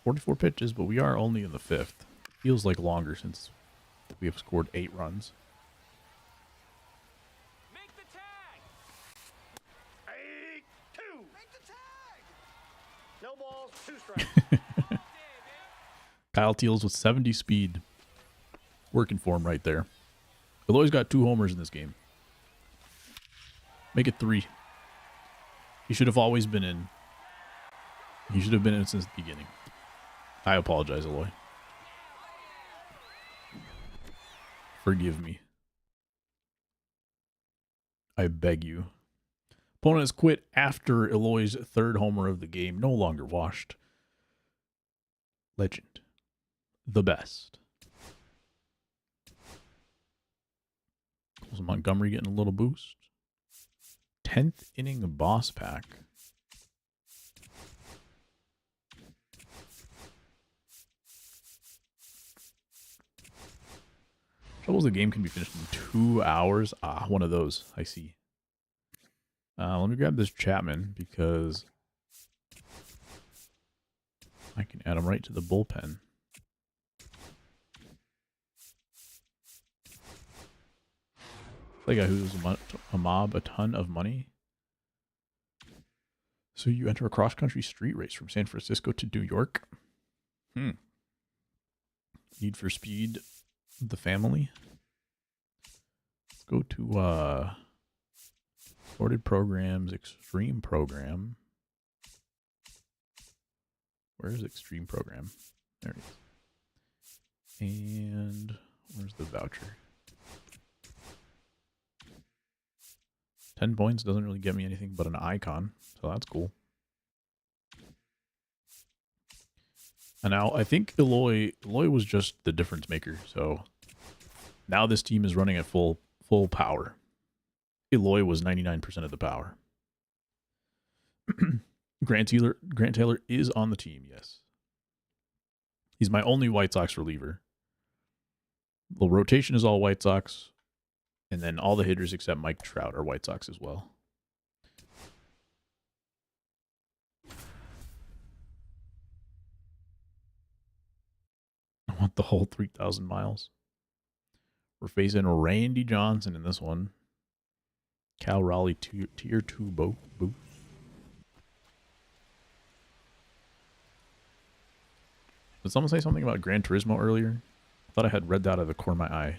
44 pitches, but we are only in the 5th. Feels like longer since We have scored 8 runs. Make the tag. 8-2. Make the tag. No balls, 2 strikes. Kyle Teals with 70 speed. Working for him right there. Eloy's got 2 homers in this game. Make it 3. He should have always been in. He should have been in since the beginning. I apologize, Eloy. Forgive me. I beg you. Opponent has quit after Eloy's 3rd homer of the game. No longer washed. Legend. The best. Was Montgomery getting a little boost? 10th inning boss pack. Trouble the game can be finished in 2 hours. Ah, one of those. I see. Let me grab this Chapman because I can add him right to the bullpen. The guy who's a mob a ton of money. So you enter a cross-country street race from San Francisco to New York. Need for Speed, the family. Let's go to sorted programs, extreme program. Where's extreme program? There it is. And where's the voucher? 10 points doesn't really get me anything but an icon, so that's cool. And now I think Eloy was just the difference maker, so now this team is running at full power. Eloy was 99% of the power. Grant Taylor is on the team, yes. He's my only White Sox reliever. The rotation is all White Sox. And then all the hitters except Mike Trout are White Sox as well. I want the whole 3,000 miles. We're facing Randy Johnson in this one. Cal Raleigh tier 2 booth. Did someone say something about Gran Turismo earlier? I thought I had read that out of the corner of my eye.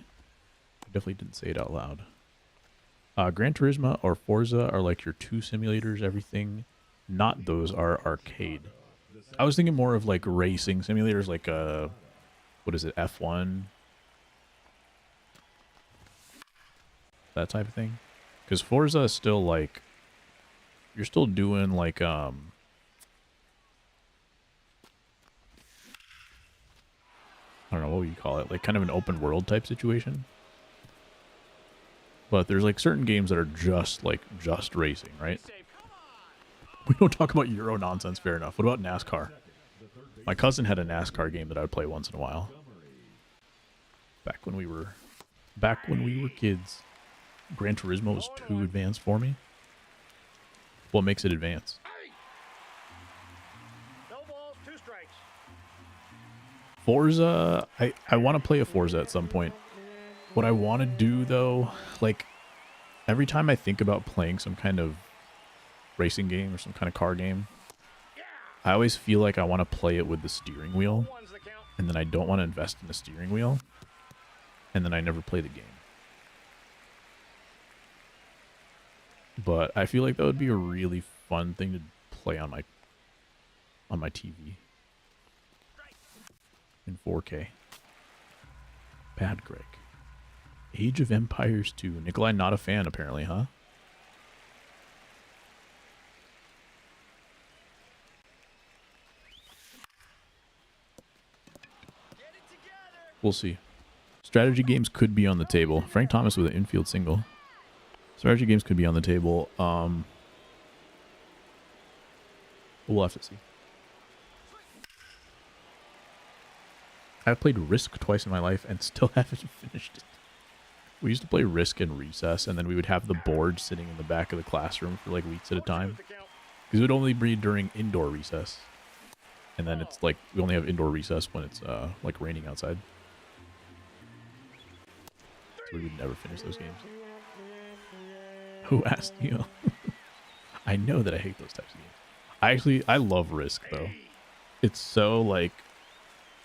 Definitely didn't say it out loud. Gran Turismo or Forza are like your 2 simulators, everything. Not those are arcade. I was thinking more of like racing simulators, like what is it, F1? That type of thing. Because Forza is still like, you're still doing like I don't know, what would you call it? Like kind of an open world type situation. But there's like certain games that are just racing, right? We don't talk about Euro nonsense, fair enough. What about NASCAR? My cousin had a NASCAR game that I would play once in a while. Back when we were kids. Gran Turismo was too advanced for me. What makes it advanced? No balls, 2 strikes. Forza, I want to play a Forza at some point. What I want to do, though, like, every time I think about playing some kind of racing game or some kind of car game, I always feel like I want to play it with the steering wheel, and then I don't want to invest in the steering wheel, and then I never play the game. But I feel like that would be a really fun thing to play on my TV in 4K. Bad Greg. Age of Empires 2. Nikolai not a fan apparently, huh? We'll see. Strategy games could be on the table. Frank Thomas with an infield single. Strategy games could be on the table. We'll have to see. I've played Risk twice in my life and still haven't finished it. We used to play Risk in recess, and then we would have the board sitting in the back of the classroom for like weeks at a time. Because it would only be during indoor recess. And then it's like, we only have indoor recess when it's like raining outside. We would never finish those games. Who asked you? I know that I hate those types of games. I love Risk though. It's so like,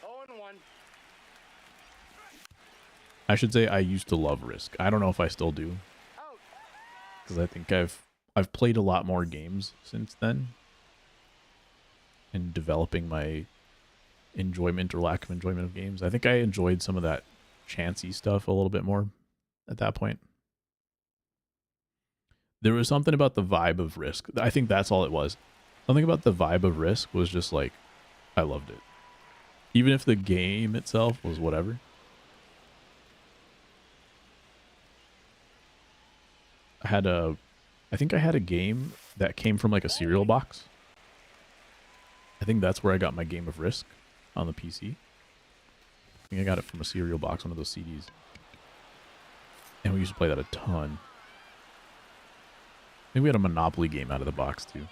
0-1. I should say I used to love Risk. I don't know if I still do, Out. because I think I've played a lot more games since then, and developing my enjoyment or lack of enjoyment of games. I think I enjoyed some of that chancy stuff a little bit more at that point. There was something about the vibe of Risk. I think that's all it was. Something about the vibe of Risk was just like, I loved it. Even if the game itself was whatever. I think I had a game that came from like a cereal box. I think that's where I got my game of Risk on the PC. I think I got it from a cereal box, one of those CDs. And we used to play that a ton. I think we had a Monopoly game out of the box too.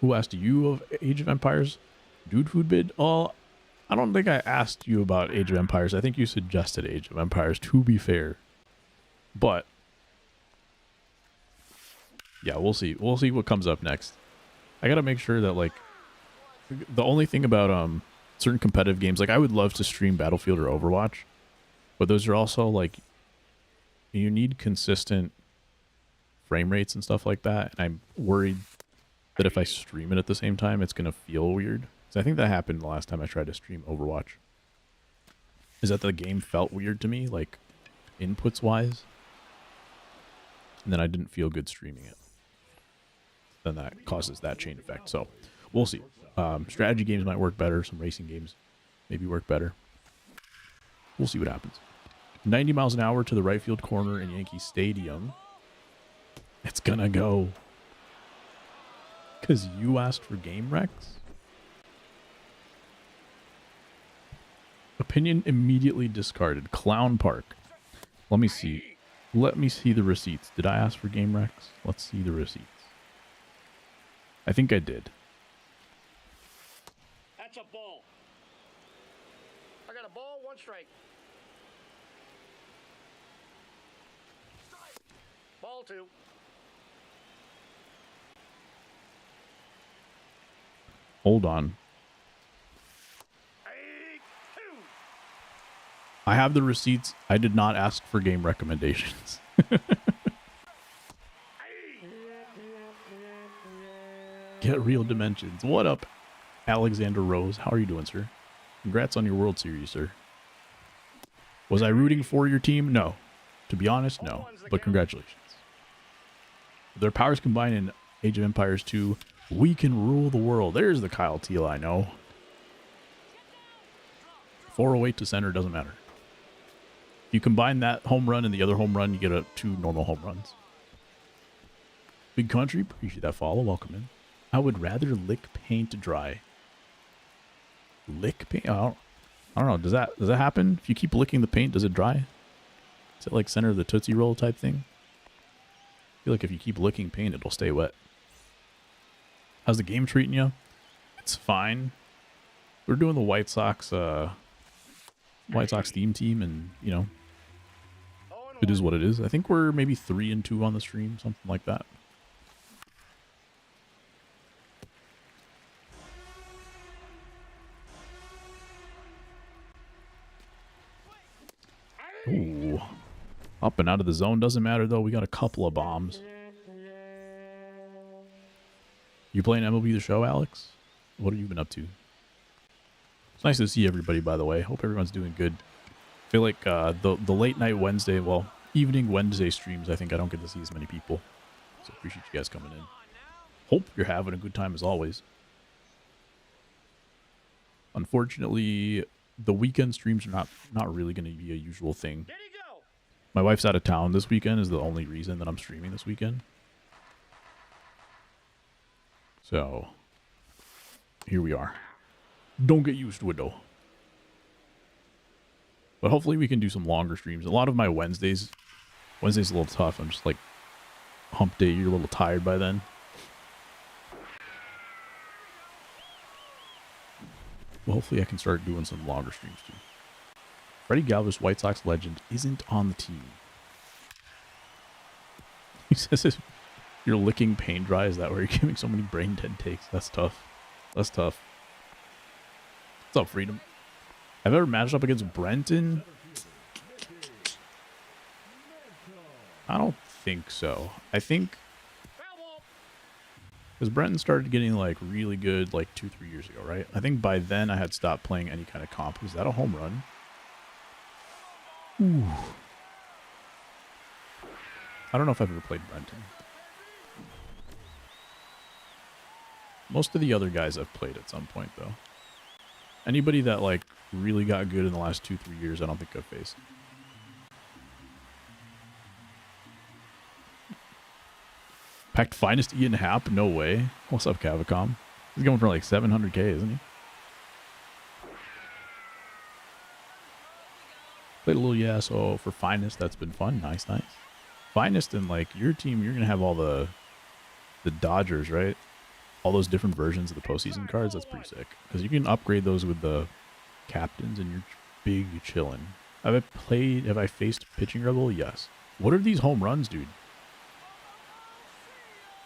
Who asked you of Age of Empires? Dude Food Bid? Oh, I don't think I asked you about Age of Empires. I think you suggested Age of Empires, to be fair. But yeah, we'll see. We'll see what comes up next. I gotta make sure that, like, the only thing about certain competitive games, like, I would love to stream Battlefield or Overwatch, but those are also like, you need consistent frame rates and stuff like that, and I'm worried that if I stream it at the same time, it's gonna feel weird. So I think that happened the last time I tried to stream Overwatch. Is that the game felt weird to me, like inputs wise, and then I didn't feel good streaming it. Then that causes that chain effect. So we'll see. Strategy games might work better. Some racing games maybe work better. We'll see what happens. 90 miles an hour to the right field corner in Yankee Stadium. It's gonna go. Because you asked for game Rex? Opinion immediately discarded. Clown Park. Let me see. Let me see the receipts. Did I ask for game Rex? Let's see the receipts. I think I did. That's a ball. I got a ball, 1 strike. Ball 2. Hold on. 8-2. I have the receipts. I did not ask for game recommendations. Get real dimensions. What up, Alexander Rose? How are you doing, sir? Congrats on your World Series, sir. Was I rooting for your team? No. To be honest, no. But congratulations. With their powers combined in Age of Empires 2, we can rule the world. There's the Kyle Teal I know. 408 to center, doesn't matter. You combine that home run and the other home run, you get 2 normal home runs. Big Country, appreciate that follow. Welcome in. I would rather lick paint dry. Lick paint? I don't know. Does that happen? If you keep licking the paint, does it dry? Is it like center of the Tootsie Roll type thing? I feel like if you keep licking paint, it'll stay wet. How's the game treating you? It's fine. We're doing the White Sox theme team, and you know, it is what it is. I think we're maybe 3-2 on the stream, something like that. Ooh. Up and out of the zone doesn't matter, though. We got a couple of bombs. You playing MLB The Show, Alex? What have you been up to? It's nice to see everybody, by the way. Hope everyone's doing good. I feel like the late night Wednesday, well, evening Wednesday streams, I think I don't get to see as many people. So appreciate you guys coming in. Hope you're having a good time as always. Unfortunately, the weekend streams are not really going to be a usual thing. Did he go? My wife's out of town this weekend is the only reason that I'm streaming this weekend. So, here we are. Don't get used to it, though. But hopefully we can do some longer streams. A lot of my Wednesday's a little tough. I'm just like, hump day, you're a little tired by then. Well, hopefully I can start doing some longer streams too. Freddie Galvis, White Sox legend, isn't on the team. He says if you're licking paint dry, is that why you're giving so many brain dead takes? That's tough. That's tough. What's up, Freedom? I've ever matched up against Brenton? I don't think so. I think because Brenton started getting like really good like 2-3 years ago, right? I think by then I had stopped playing any kind of comp. Is that a home run? Ooh. I don't know if I've ever played Brenton. Most of the other guys I've played at some point though. Anybody that like really got good in the last 2-3 years, I don't think I've faced. Packed finest Ian Happ? No way. What's up, Cavicom? He's going for like 700k, isn't he? Played a little Yasuo for finest. That's been fun. Nice, nice. Finest and like your team, you're gonna have all the Dodgers, right? All those different versions of the postseason cards. That's pretty sick because you can upgrade those with the captains, and you're big chilling. Have I faced Pitching Rebel? Yes. What are these home runs, dude?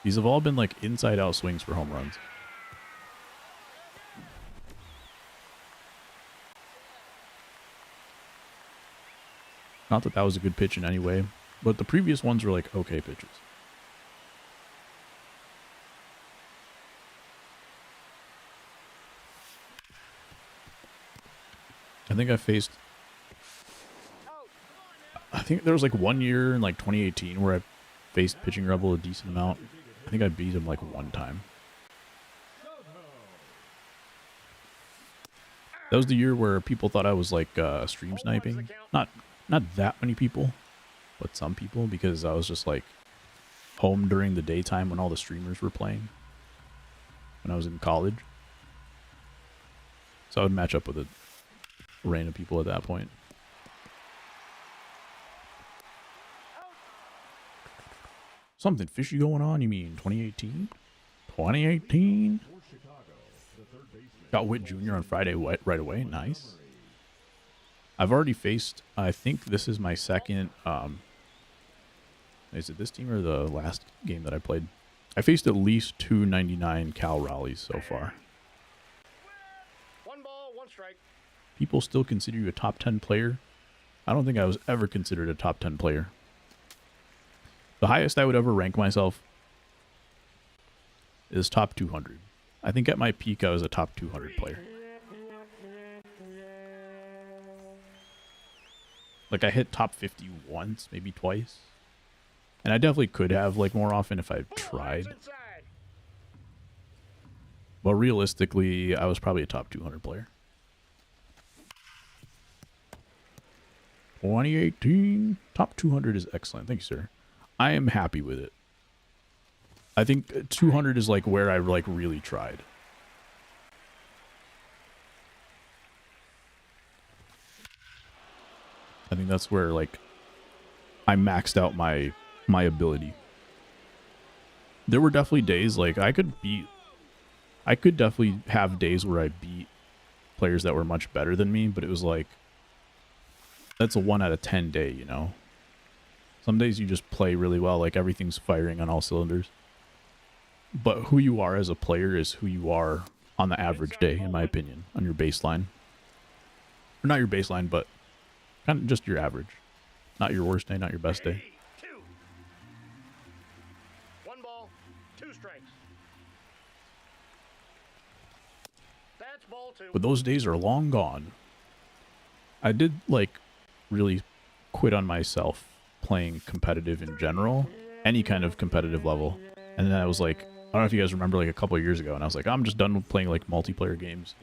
These have all been like inside out swings for home runs. Not that that was a good pitch in any way, but the previous ones were like okay pitches. I think there was like 1 year in like 2018 where I faced Pitching Rebel a decent amount. I think I beat him like one time. That was the year where people thought I was like stream sniping. Not that many people, but some people, because I was just like home during the daytime when all the streamers were playing when I was in college. So I would match up with a random people at that point. Something fishy going on? You mean 2018? 2018? Got Witt Jr. on Friday right away. Nice. I've already faced, I think this is my second, is it this team or the last game that I played? I faced at least 299 Cal Raleighs so far. 1 ball, 1 strike. People still consider you a top 10 player? I don't think I was ever considered a top 10 player. The highest I would ever rank myself is top 200. I think at my peak I was a top 200 player. Like I hit top 50 once, maybe twice. And I definitely could have like more often if I tried. But realistically, I was probably a top 200 player. 2018 top 200 is excellent. Thank you, sir. I am happy with it. I think 200 is like where I like really tried. I think that's where like I maxed out my ability. There were definitely days like I could definitely have days where I beat players that were much better than me, but it was like that's a 1 out of 10 day, you know. Some days you just play really well, like everything's firing on all cylinders. But who you are as a player is who you are on the average day, in my opinion, on your baseline. Or not your baseline, but kind of just your average. Not your worst day, not your best day. 1 ball, 2 strikes. That's ball 2. But those days are long gone. I did, like, really quit on myself playing competitive in general, any kind of competitive level. And then I was like, I don't know if you guys remember, like a couple of years ago, and I was like, I'm just done with playing like multiplayer games.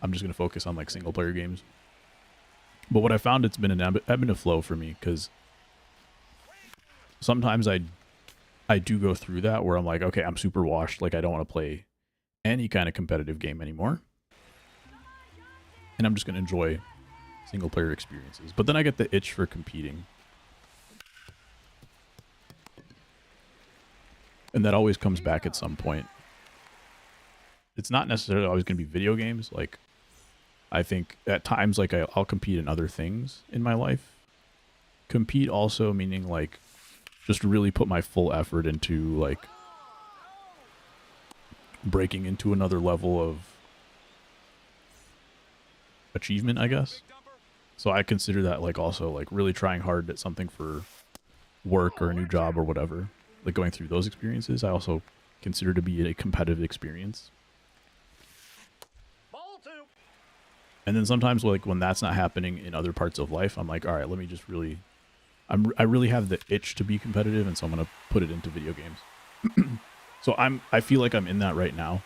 I'm just going to focus on like single player games. But what I found, it's been an ebb and a flow for me, because sometimes I do go through that where I'm like, okay, I'm super washed, like I don't want to play any kind of competitive game anymore. And I'm just going to enjoy single player experiences. But then I get the itch for competing. And that always comes back at some point. It's not necessarily always going to be video games. Like, I think at times, like, I'll compete in other things in my life. Compete also meaning, like, just really put my full effort into, like, breaking into another level of achievement, I guess. So I consider that, like, also, like, really trying hard at something for work or a new job or whatever. Like, going through those experiences, I also consider to be a competitive experience. Ball 2. And then sometimes, like, when that's not happening in other parts of life, I'm like, all right, let me just really... I really have the itch to be competitive, and so I'm going to put it into video games. So I feel like I'm in that right now.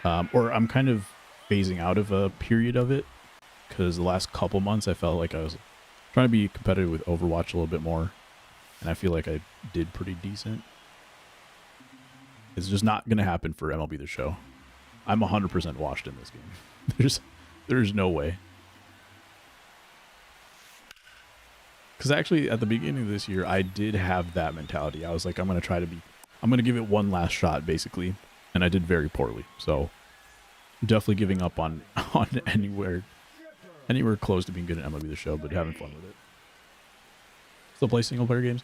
Or I'm kind of phasing out of a period of it, because the last couple months I felt like I was trying to be competitive with Overwatch a little bit more, and I feel like I did pretty decent. It's just not going to happen for MLB The Show. I'm 100% washed in this game. There's no way. Because actually, at the beginning of this year, I did have that mentality. I was like, I'm going to give it one last shot, basically. And I did very poorly. So, definitely giving up on anywhere close to being good at MLB The Show, but having fun with it. Still play single player games?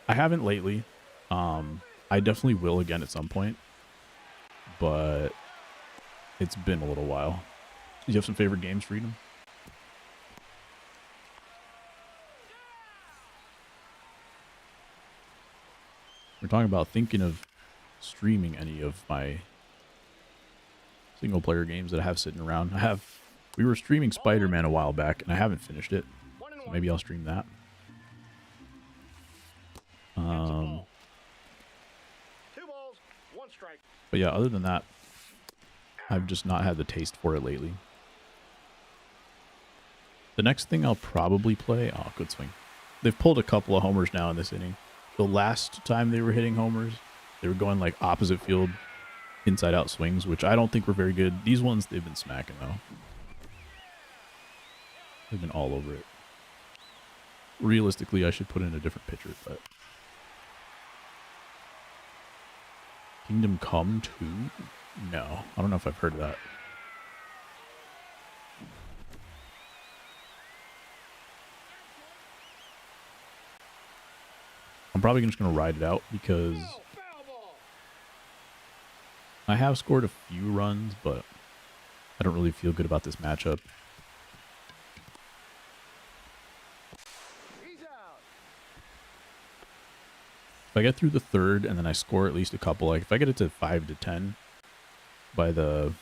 I haven't lately. I definitely will again at some point. But it's been a little while. Do you have some favorite games, Freedom? We're talking about thinking of streaming any of my single player games that I have sitting around. We were streaming Spider-Man a while back, and I haven't finished it. So maybe I'll stream that. 2 balls, 1 strike. But yeah, other than that, I've just not had the taste for it lately. The next thing I'll probably play... Oh, good swing. They've pulled a couple of homers now in this inning. The last time they were hitting homers, they were going like opposite field, inside out swings, which I don't think were very good. These ones, they've been smacking though. They've been all over it. Realistically, I should put in a different pitcher, but... Kingdom Come 2? No, I don't know if I've heard of that. I'm probably just going to ride it out because I have scored a few runs, but I don't really feel good about this matchup. If I get through the third and then I score at least a couple, like if I get it to 5 to 10 by the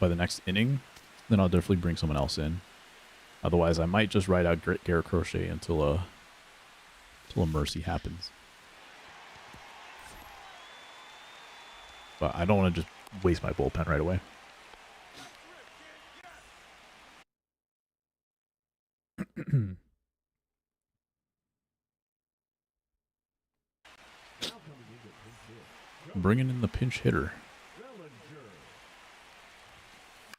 next inning, then I'll definitely bring someone else in. Otherwise, I might just ride out Garrett Crochet until a mercy happens. But I don't want to just waste my bullpen right away. Bringing in the pinch hitter.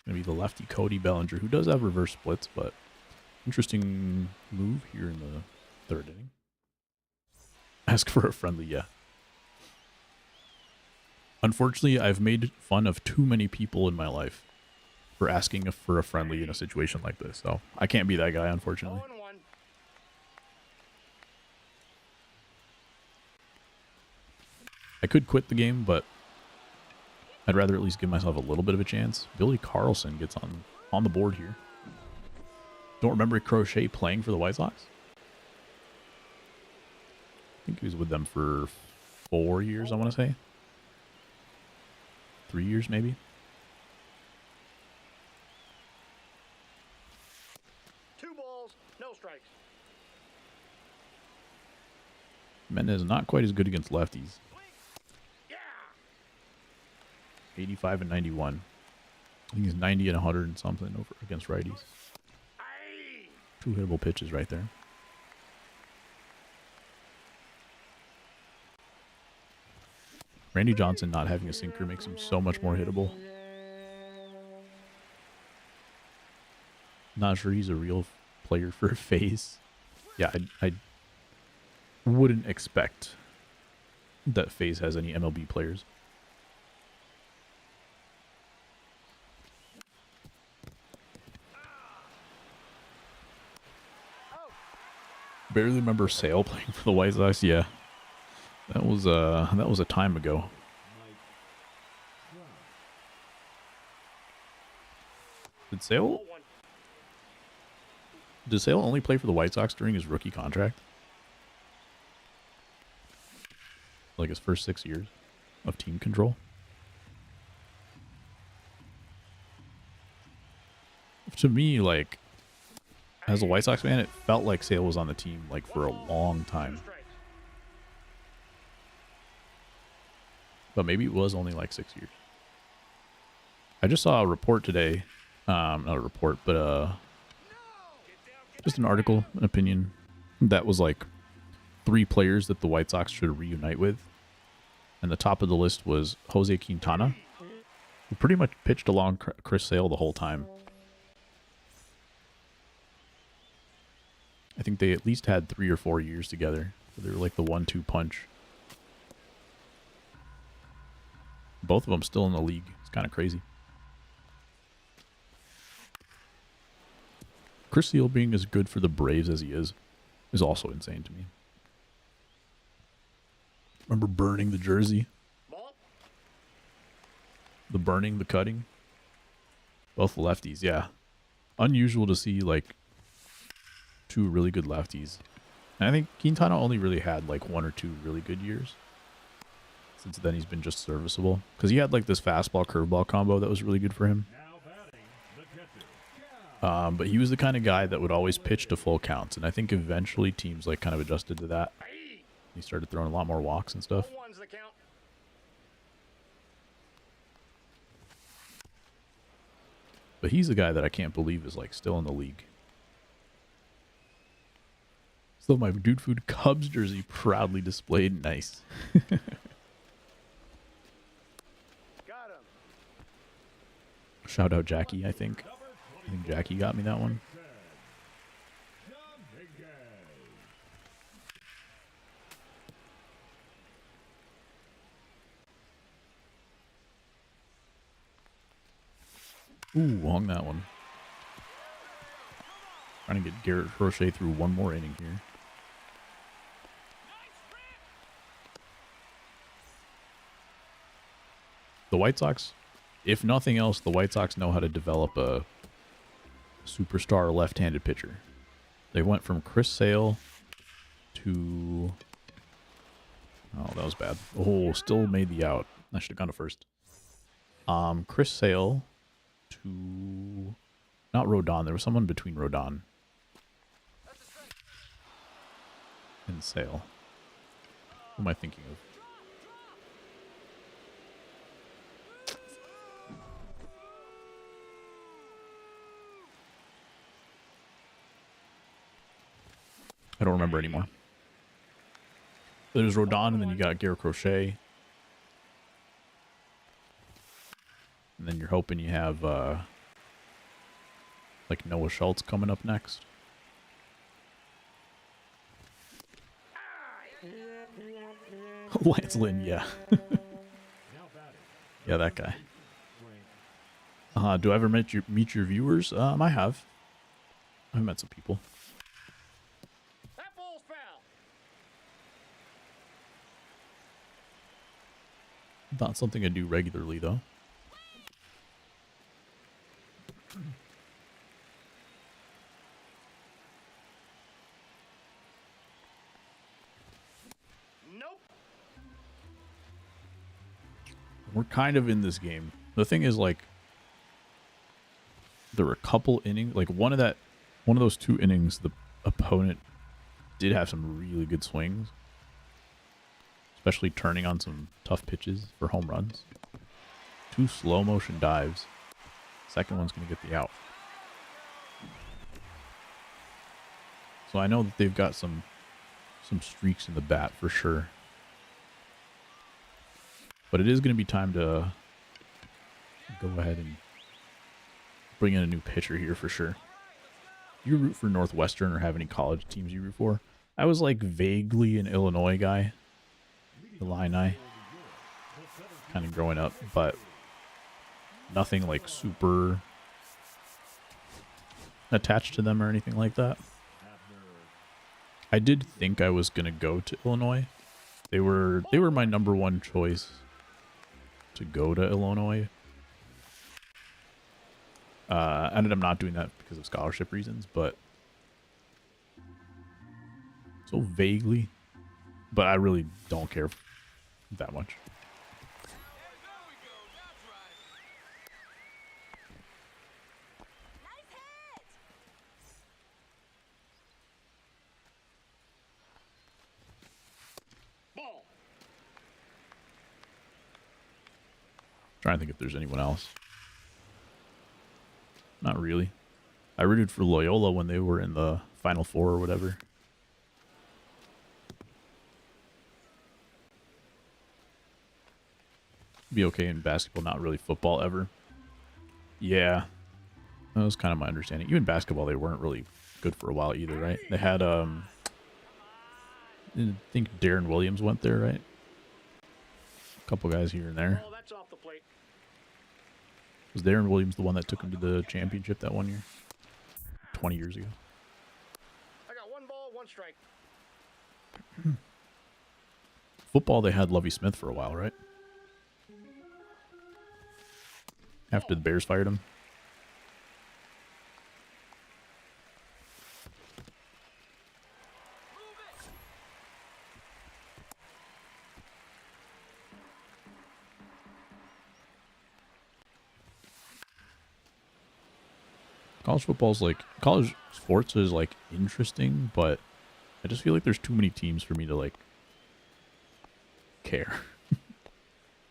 Gonna be the lefty Cody Bellinger, who does have reverse splits, but interesting move here in the third inning. Ask for a friendly, yeah. Unfortunately, I've made fun of too many people in my life for asking for a friendly in a situation like this, so I can't be that guy, unfortunately. 0-1. I could quit the game, but I'd rather at least give myself a little bit of a chance. Billy Carlson gets on the board here. Don't remember Crochet playing for the White Sox? I think he was with them for 4 years, I want to say. 3 years, maybe. 2 balls, no strikes. Mendez not quite as good against lefties. Yeah. 85 and 91. I think he's 90 and 100 and something over against righties. Aye. 2 hittable pitches right there. Randy Johnson not having a sinker makes him so much more hittable. Not sure he's a real player for a phase. Yeah, I wouldn't expect that phase has any MLB players. Barely remember Sale playing for the White Sox. Yeah, that was a time ago. Mike Trout. Did Sale Ball one. did Sale only play for the White Sox during his rookie contract? Like his first 6 years of team control? To me, like, as a White Sox fan, it felt like Sale was on the team like for a long time. Strikes. But maybe it was only like 6 years. I just saw a report today. Not a report, but just an article, an opinion, that was like 3 players that the White Sox should reunite with. And the top of the list was Jose Quintana, who pretty much pitched along Chris Sale the whole time. I think they at least had 3 or 4 years together. So they were like the 1-2 punch. Both of them still in the league. It's kind of crazy. Chris Sale being as good for the Braves as he is also insane to me. Remember burning the jersey? Ball. The burning, the cutting? Both lefties, yeah. Unusual to see, like, 2 really good lefties. And I think Quintana only really had, like, 1 or 2 really good years. Since then, he's been just serviceable. Because he had, like, this fastball-curveball combo that was really good for him. Now batting, the catcher. But he was the kind of guy that would always pitch to full counts. And I think eventually teams, like, kind of adjusted to that. He started throwing a lot more walks and stuff. Ball one's the count. But he's the guy that I can't believe is, like, still in the league. Still my Dude Food Cubs jersey proudly displayed. Nice. Got him. Shout out Jackie, I think. I think Jackie got me that one. Ooh, hung that one. Trying to get Garrett Crochet through one more inning here. The White Sox, if nothing else, the White Sox know how to develop a superstar left-handed pitcher. They went from Chris Sale to... Oh, that was bad. Oh, still made the out. I should have gone to first. Chris Sale to... Not Rodon. There was someone between Rodon and Sale. Who am I thinking of? I don't remember anymore. There's Rodon, and then you got Garrett Crochet. And then you're hoping you have, like, Noah Schultz coming up next. Lance Lynn, yeah. Yeah, that guy. Do I ever meet your viewers? I have. I've met some people. That ball's foul. Not something I do regularly, though. Nope. We're kind of in this game. The thing is, like, there were a couple innings, like one of those 2 innings, the opponent did have some really good swings, especially turning on some tough pitches for home runs. 2 slow motion dives. Second one's going to get the out. So I know that they've got some streaks in the bat for sure. But it is going to be time to go ahead and bring in a new pitcher here for sure. You root for Northwestern or have any college teams you root for? I was like vaguely an Illinois guy. Illini. Kind of growing up, but nothing like super attached to them or anything like that. I did think I was gonna go to Illinois. They were my number one choice to go to Illinois. I ended up not doing that because of scholarship reasons, but so vaguely. But I really don't care that much. Ball. Trying to think if there's anyone else. Not really. I rooted for Loyola when they were in the Final Four or whatever. Be okay in basketball, not really football ever. Yeah. That was kind of my understanding. Even basketball, they weren't really good for a while either, right? They had, I think Darren Williams went there, right? A couple guys here and there. Oh, that's off the plate. Was Darren Williams the one that took him to the championship that one year? 20 years ago. I got 1 ball, 1 strike. Football, they had Lovie Smith for a while, right? After the Bears fired him. College sports is like interesting, but I just feel like there's too many teams for me to like care.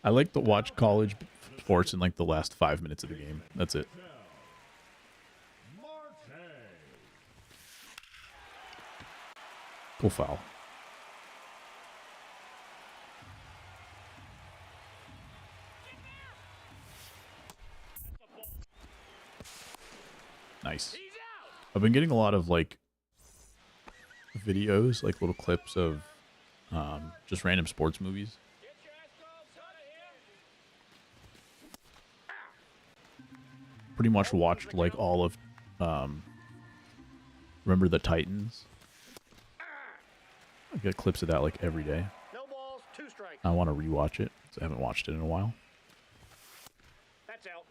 I like to watch college sports in like the last 5 minutes of the game. That's it. Go foul. Nice. I've been getting a lot of like videos, like little clips of just random sports movies. Pretty much watched like all of Remember the Titans. I get clips of that like every day. No balls, 2 strikes. I want to rewatch it. So I haven't watched it in a while. That's out.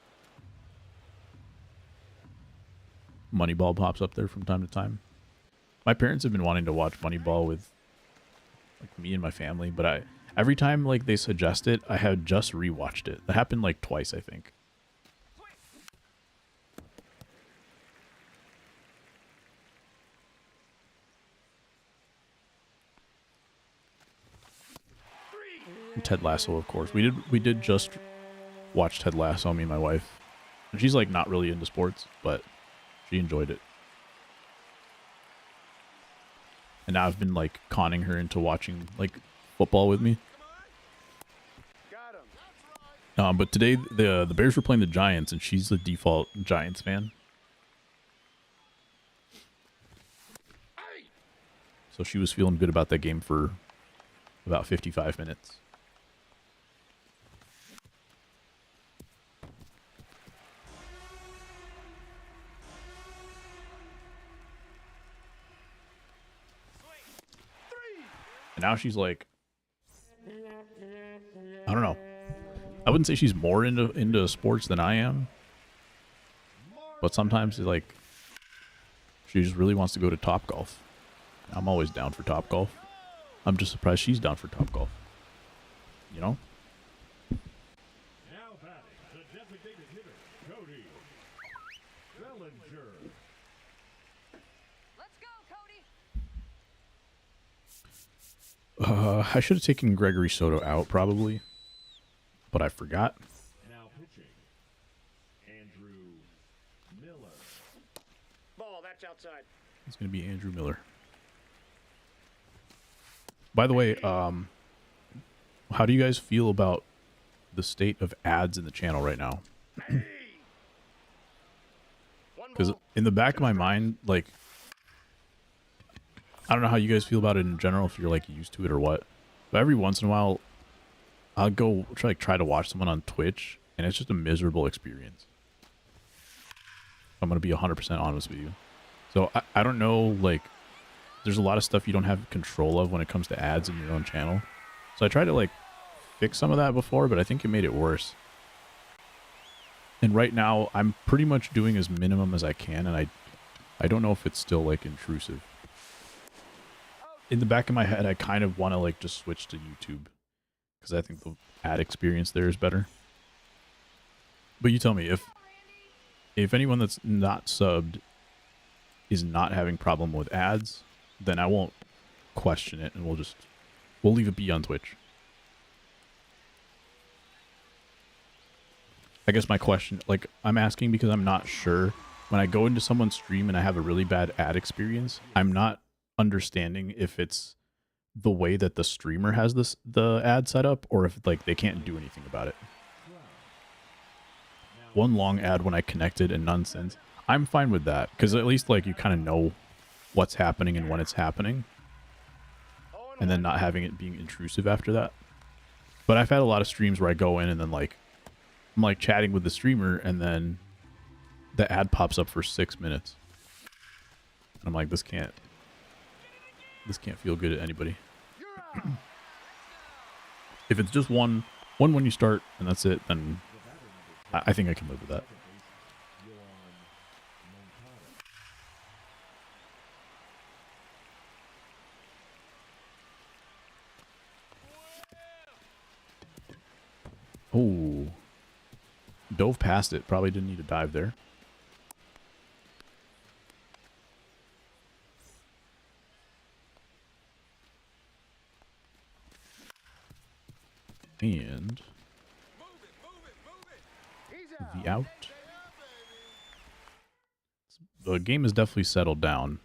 Moneyball pops up there from time to time. My parents have been wanting to watch Moneyball with like me and my family, but every time like they suggest it, I have just rewatched it. That happened like twice, I think. And Ted Lasso, of course. We did just watch Ted Lasso, me and my wife. And she's like not really into sports, but she enjoyed it. And now I've been like conning her into watching like football with me. Got him. But today the Bears were playing the Giants, and she's the default Giants fan. So she was feeling good about that game for about 55 minutes. And now she's like, I don't know. I wouldn't say she's more into sports than I am. But sometimes it's like she just really wants to go to Topgolf. I'm always down for Topgolf. I'm just surprised she's down for Topgolf. You know? Now batting, the designated hitter, Cody Bellinger. Let's go, Cody. I should have taken Gregory Soto out probably, but I forgot. Now pitching, Andrew Miller. Ball, that's outside. It's going to be Andrew Miller. By the way, how do you guys feel about the state of ads in the channel right now? Because in the back of my mind, like, I don't know how you guys feel about it in general, if you're like used to it or what. But every once in a while, I'll go try to watch someone on Twitch, and it's just a miserable experience. I'm going to be 100% honest with you. So I don't know, like, there's a lot of stuff you don't have control of when it comes to ads in your own channel. So I tried to like fix some of that before, but I think it made it worse. And right now I'm pretty much doing as minimum as I can, and I don't know if it's still like intrusive. In the back of my head, I kind of want to like just switch to YouTube because I think the ad experience there is better. But you tell me, if anyone that's not subbed is not having problem with ads, then I won't question it, and we'll leave it be on Twitch. I guess my question, like, I'm asking because I'm not sure. When I go into someone's stream and I have a really bad ad experience, I'm not understanding if it's the way that the streamer has the ad set up, or if like they can't do anything about it. One long ad when I connected and none since. I'm fine with that, because at least like you kind of know what's happening and when it's happening, and then not having it being intrusive after that. But I've had a lot of streams where I go in and then like I'm like chatting with the streamer, and then the ad pops up for 6 minutes. And I'm like, this can't feel good at anybody. If it's just one when you start and that's it, then I think I can live with that. Oh, dove past it. Probably didn't need to dive there. And the out. The game has definitely settled down.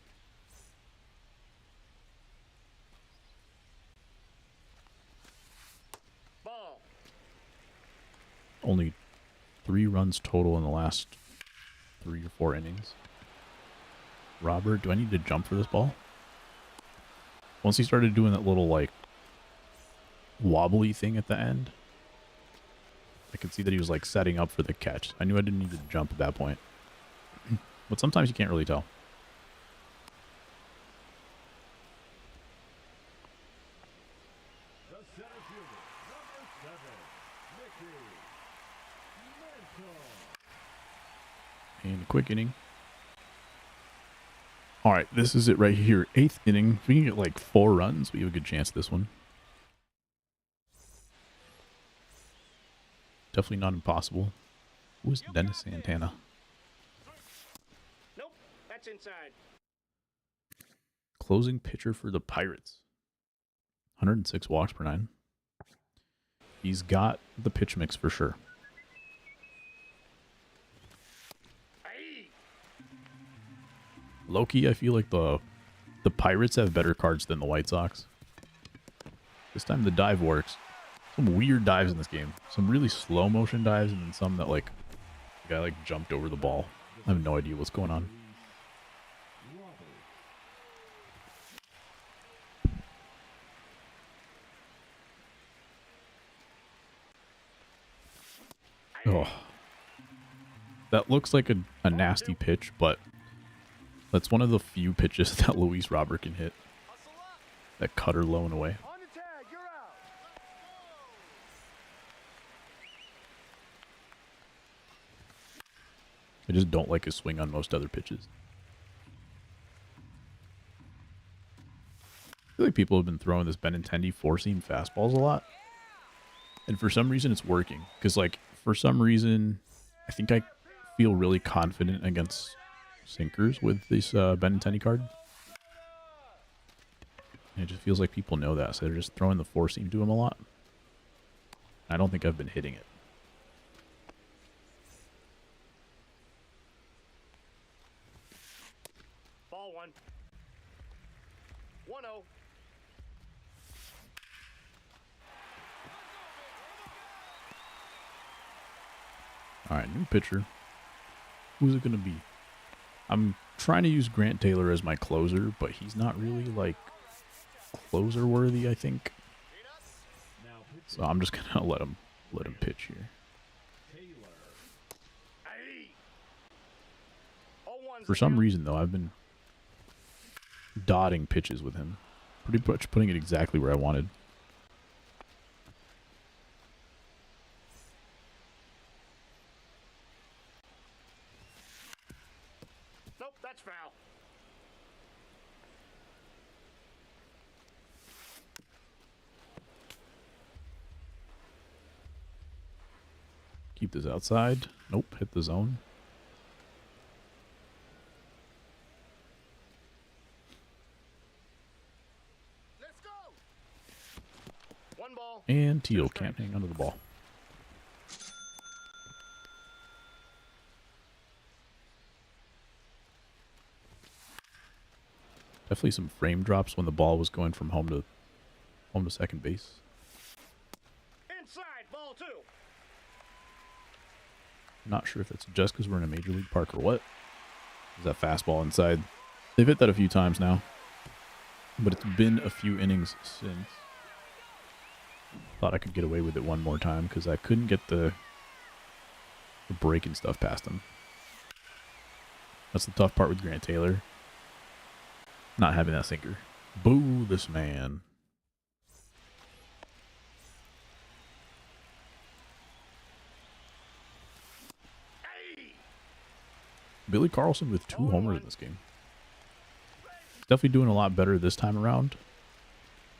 Ball. Only 3 runs total in the last 3 or 4 innings. Robert, do I need to jump for this ball? Once he started doing that little, like, wobbly thing at the end, I could see that he was, like, setting up for the catch. I knew I didn't need to jump at that point. But sometimes you can't really tell. The center fielder, number 7, Mickey Mantle. And a quick inning. Alright, this is it right here. 8th inning. If we can get, like, 4 runs, we have a good chance this one. Definitely not impossible. Who is Dennis Santana? Nope, that's inside. Closing pitcher for the Pirates. 106 walks per 9. He's got the pitch mix for sure. Aye. Loki, I feel like the Pirates have better cards than the White Sox. This time the dive works. Some weird dives in this game. Some really slow motion dives, and then some that like the guy like jumped over the ball. I have no idea what's going on. Oh. That looks like a nasty pitch, but that's one of the few pitches that Luis Robert can hit. That cutter low and away. On the tag, you're out. I just don't like his swing on most other pitches. I feel like people have been throwing this Benintendi four-seam fastballs a lot. And for some reason it's working. Because, like, for some reason, I think I feel really confident against sinkers with this Benintendi card. And it just feels like people know that, so they're just throwing the four-seam to him a lot. I don't think I've been hitting it. Ball 1. 1-0. Alright, new pitcher. Who's it going to be? I'm trying to use Grant Taylor as my closer, but he's not really, like, closer worthy, I think. So I'm just going to let him pitch here. Aye. 0-1's For the some count. reason, though, I've been dotting pitches with him. Pretty much putting it exactly where I wanted. Nope, that's foul. Keep this outside. Nope, hit the zone. Let's go. One ball. And Teal can't hang onto the ball. Definitely some frame drops when the ball was going from home to second base. Inside, ball 2. Not sure if it's just because we're in a major league park or what. Is that fastball inside? They've hit that a few times now, but it's been a few innings since. Thought I could get away with it one more time because I couldn't get the breaking stuff past him. That's the tough part with Grant Taylor. Not having that sinker. Boo this man. Billy Carlson with 2 homers in this game. Definitely doing a lot better this time around.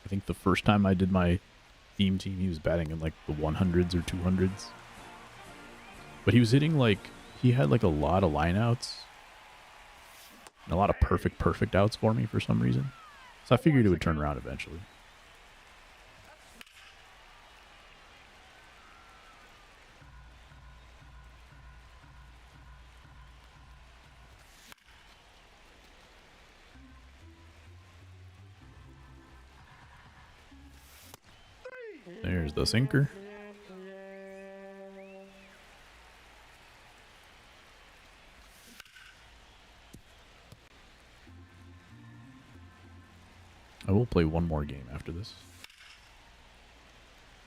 I think the first time I did my theme team, he was batting in like the 100s or 200s. But he was hitting like, he had like a lot of lineouts. And a lot of perfect outs for me for some reason. So I figured it would turn around eventually. There's the sinker. I will play one more game after this.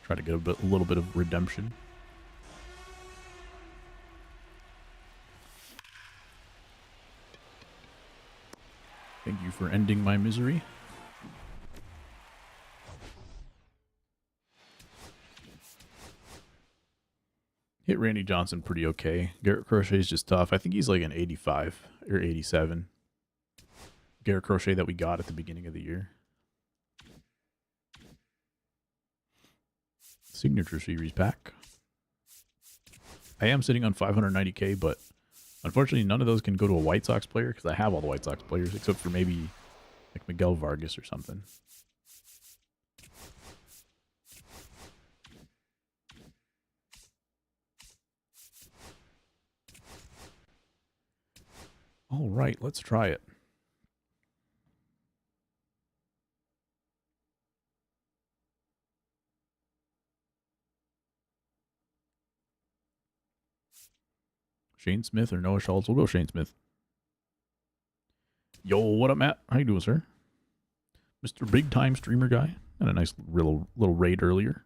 Try to get a little bit of redemption. Thank you for ending my misery. Hit Randy Johnson pretty okay. Garrett Crochet is just tough. I think he's like an 85 or 87. Garrett Crochet that we got at the beginning of the year. Signature Series pack. I am sitting on 590k, but unfortunately none of those can go to a White Sox player because I have all the White Sox players except for maybe like Miguel Vargas or something. All right, let's try it. Shane Smith or Noah Schultz? We'll go Shane Smith. Yo, what up, Matt? How you doing, sir? Mr. Big Time Streamer Guy. Had a nice little raid earlier.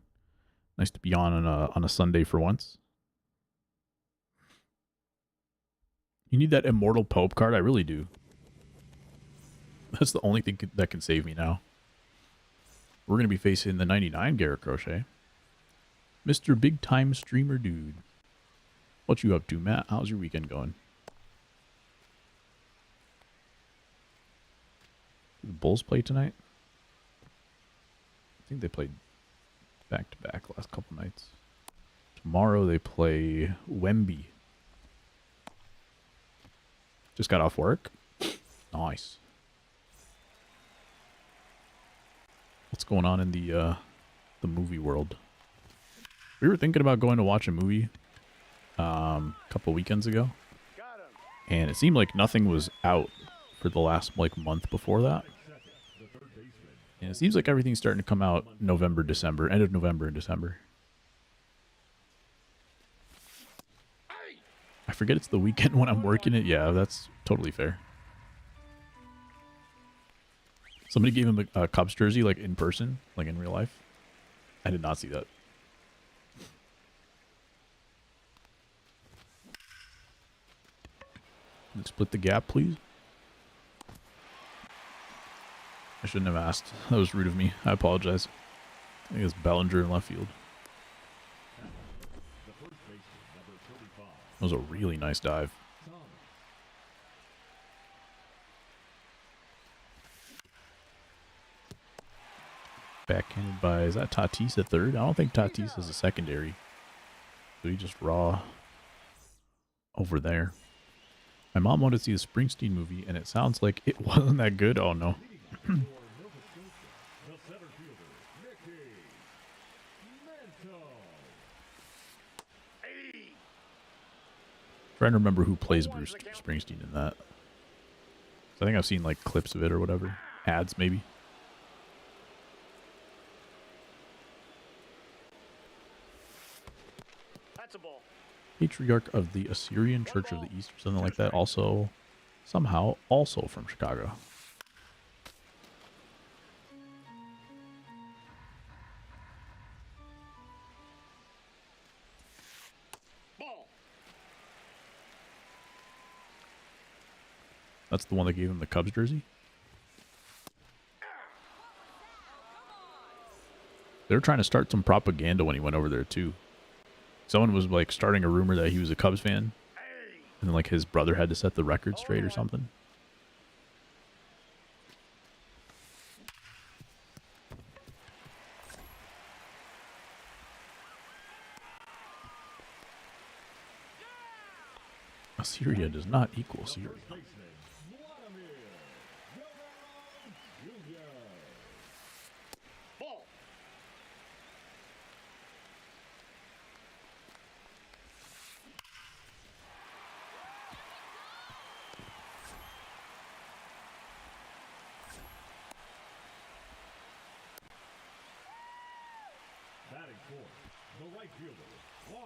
Nice to be on a Sunday for once. You need that Immortal Pope card? I really do. That's the only thing that can save me now. We're going to be facing the 99 Garrett Crochet. Mr. Big Time Streamer Dude. What you up to, Matt? How's your weekend going? Did the Bulls play tonight? I think they played back-to-back last couple nights. Tomorrow they play Wemby. Just got off work. Nice. What's going on in the movie world? We were thinking about going to watch a movie a couple weekends ago, and it seemed like nothing was out for the last like month before that. And it seems like everything's starting to come out November, December, end of November and December. I forget it's the weekend when I'm working it. Yeah, that's totally fair. Somebody gave him a Cubs jersey, like in person, like in real life. I did not see that. Let's split the gap, please. I shouldn't have asked. That was rude of me. I apologize. I think it's Bellinger in left field. The first baseman, number 35. That was a really nice dive. Thomas. Backhanded by, is that Tatis at third? I don't think Tatis is a secondary. So he just raw over there. My mom wanted to see the Springsteen movie, and it sounds like it wasn't that good. Oh, no. For Nova Scotia, the center fielder, Mickey Mantle. Hey. Trying to remember who plays Bruce Springsteen in that. I think I've seen, like, clips of it or whatever. Ads, maybe. That's a ball. Patriarch of the Assyrian Church of the East or something like that. Also, somehow, also from Chicago. Ball. That's the one that gave him the Cubs jersey. They were trying to start some propaganda when he went over there, too. Someone was, like, starting a rumor that he was a Cubs fan. Hey. And then, like, his brother had to set the record straight or something. Assyria does not equal Syria. Baseman, Vladimir Guerrero Jr. Ball. Batting fourth, the right fielder, Juan.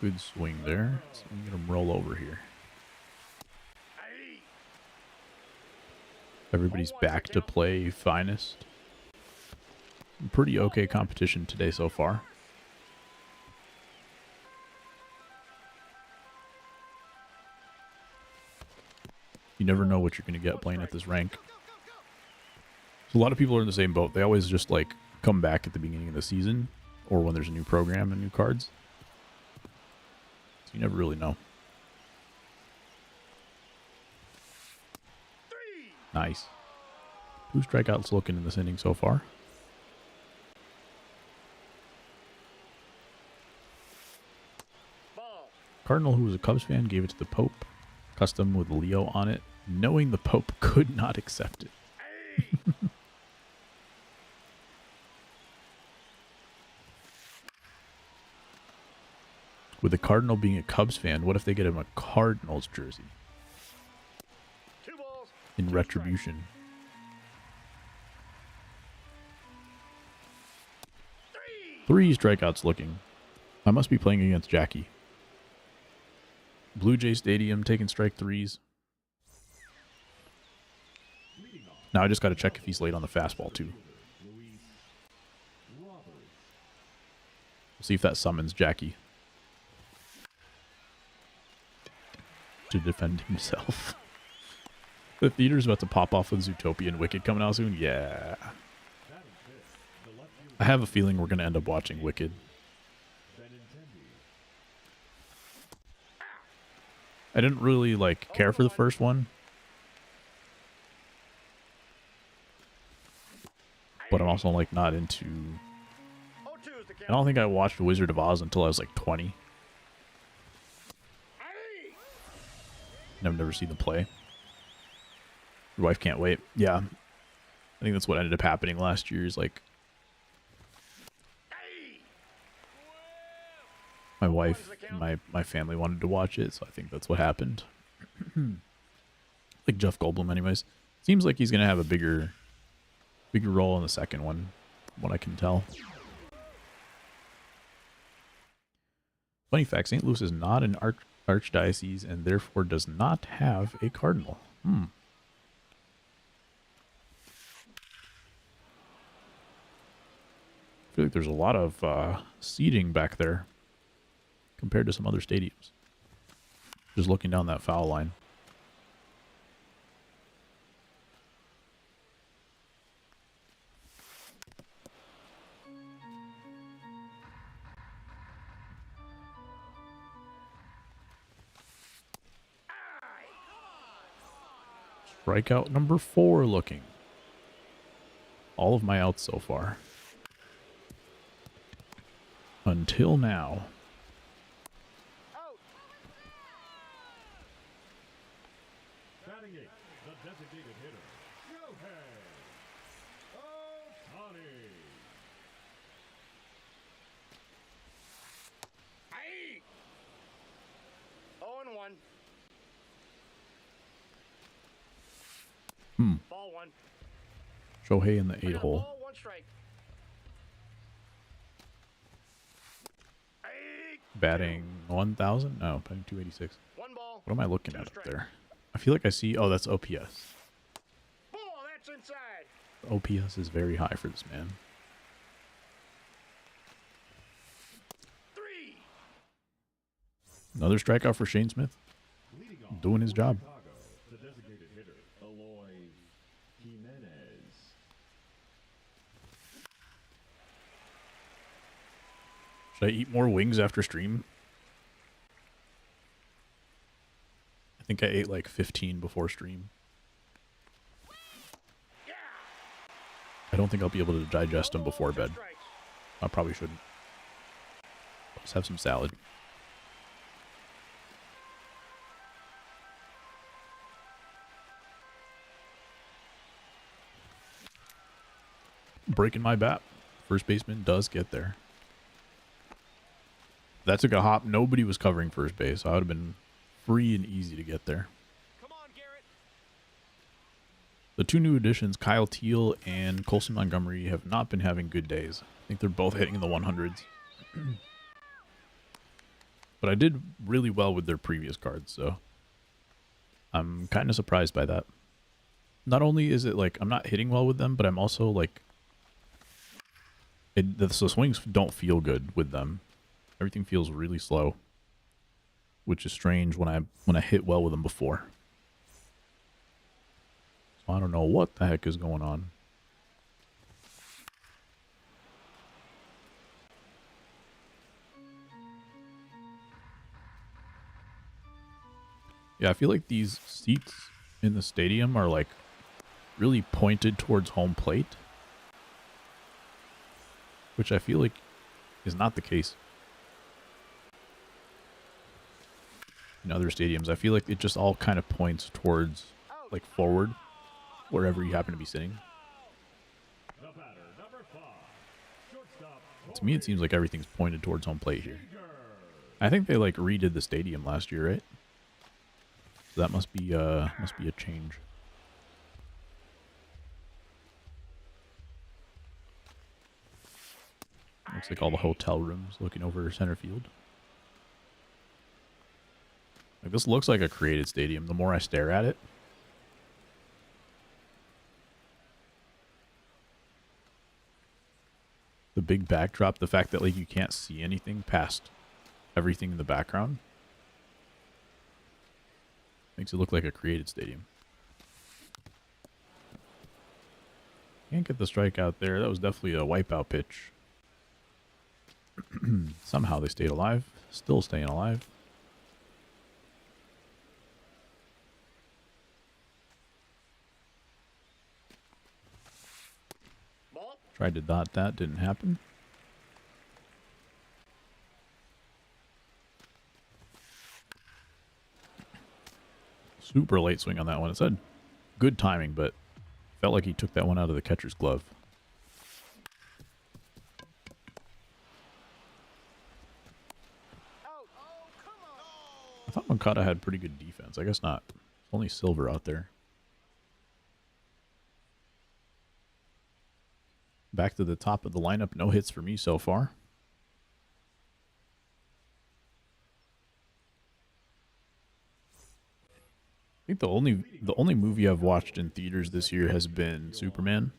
Good swing there. So I'm going to roll over here. Hey. Everybody's back to play finest. Pretty okay competition today so far. You never know what you're going to get playing at this rank. So a lot of people are in the same boat. They always just like come back at the beginning of the season or when there's a new program and new cards. So you never really know. Three. Nice. 2 strikeouts looking in this inning so far. Ball. Cardinal, who was a Cubs fan, gave it to the Pope. Custom with Leo on it, knowing the Pope could not accept it. Hey. With the Cardinal being a Cubs fan, what if they get him a Cardinals jersey 2 balls. in retribution? 3 strikeouts looking. I must be playing against Jackie. Blue Jay Stadium taking strike 3s. Leading off, Now I just got to check if he's late on the fastball too. Luis Roberts. See if that summons Jackie to defend himself. The theater's about to pop off with Zootopia and Wicked coming out soon. Yeah. Batting fifth, the left fielder, I have a feeling we're going to end up watching Wicked. Benintendi. I didn't really like care for the first one, but I'm also like not into. 0-2 is the count. I don't think I watched Wizard of Oz until I was like 20. Hey. And I've never seen the play. Your wife can't wait. Yeah, I think that's what ended up happening last year. Is like Hey. my wife and my family wanted to watch it, so I think that's what happened. Like Jeff Goldblum, anyways. Seems like he's gonna have a bigger role in the second one, from what I can tell. Funny fact: St. Louis is not an archdiocese and therefore does not have a cardinal. I feel like there's a lot of seating back there compared to some other stadiums. Just looking down that foul line. Strikeout number 4 looking. All of my outs so far. Until now. Out. Batting eighth, the designated hitter, Shohei Ohtani. Aye. 0-1. Ball 1. Shohei in the I 8 got a hole. ball, 1 strike. Aye. Batting 1,000? No, batting 286. 1 ball. What am I looking 2 at up strikes. there? I feel like I see... Oh, that's OPS. Ball, that's inside. OPS is very high for this man. 3. Another strikeout for Shane Smith. Leading off Doing his for job. Chicago, the designated hitter, Eloy Jimenez. Should I eat more wings after stream? I think I ate like 15 before stream. Yeah. I don't think I'll be able to digest them before 2 bed. strikes. I probably shouldn't. Let's have some salad. Breaking my bat. First baseman does get there. That took a hop. Nobody was covering first base, so I would have been free and easy to get there. Come on, Garrett. The 2 new additions, Kyle Teal and Colson Montgomery, have not been having good days. I think they're both hitting in the 100s. But I did really well with their previous cards, so I'm kind of surprised by that. Not only is it like I'm not hitting well with them, but I'm also like... the swings don't feel good with them. Everything feels really slow, which is strange when I hit well with them before. So I don't know what the heck is going on. Yeah, I feel like these seats in the stadium are like really pointed towards home plate, which I feel like is not the case in other stadiums. I feel like it just all kind of points towards like forward, wherever you happen to be sitting. The batter, number 5, shortstop. To me, it seems like everything's pointed towards home plate here. I think they like redid the stadium last year, right? So that must be a change. Looks like all the hotel rooms looking over center field. Like, this looks like a created stadium the more I stare at it. The big backdrop, the fact that like you can't see anything past everything in the background makes it look like a created stadium. Can't get the strikeout there. That was definitely a wipeout pitch. Somehow they stayed alive. Still staying alive. Ball. Tried to dot that. Didn't happen. Super late swing on that one. It said good timing, but felt like he took that one out of the catcher's glove. Out. Oh, come on. I thought Moncada had pretty good defense. I guess not. It's only Silver out there. Back to the top of the lineup. No hits for me so far. I think the only movie I've watched in theaters this year has been Superman.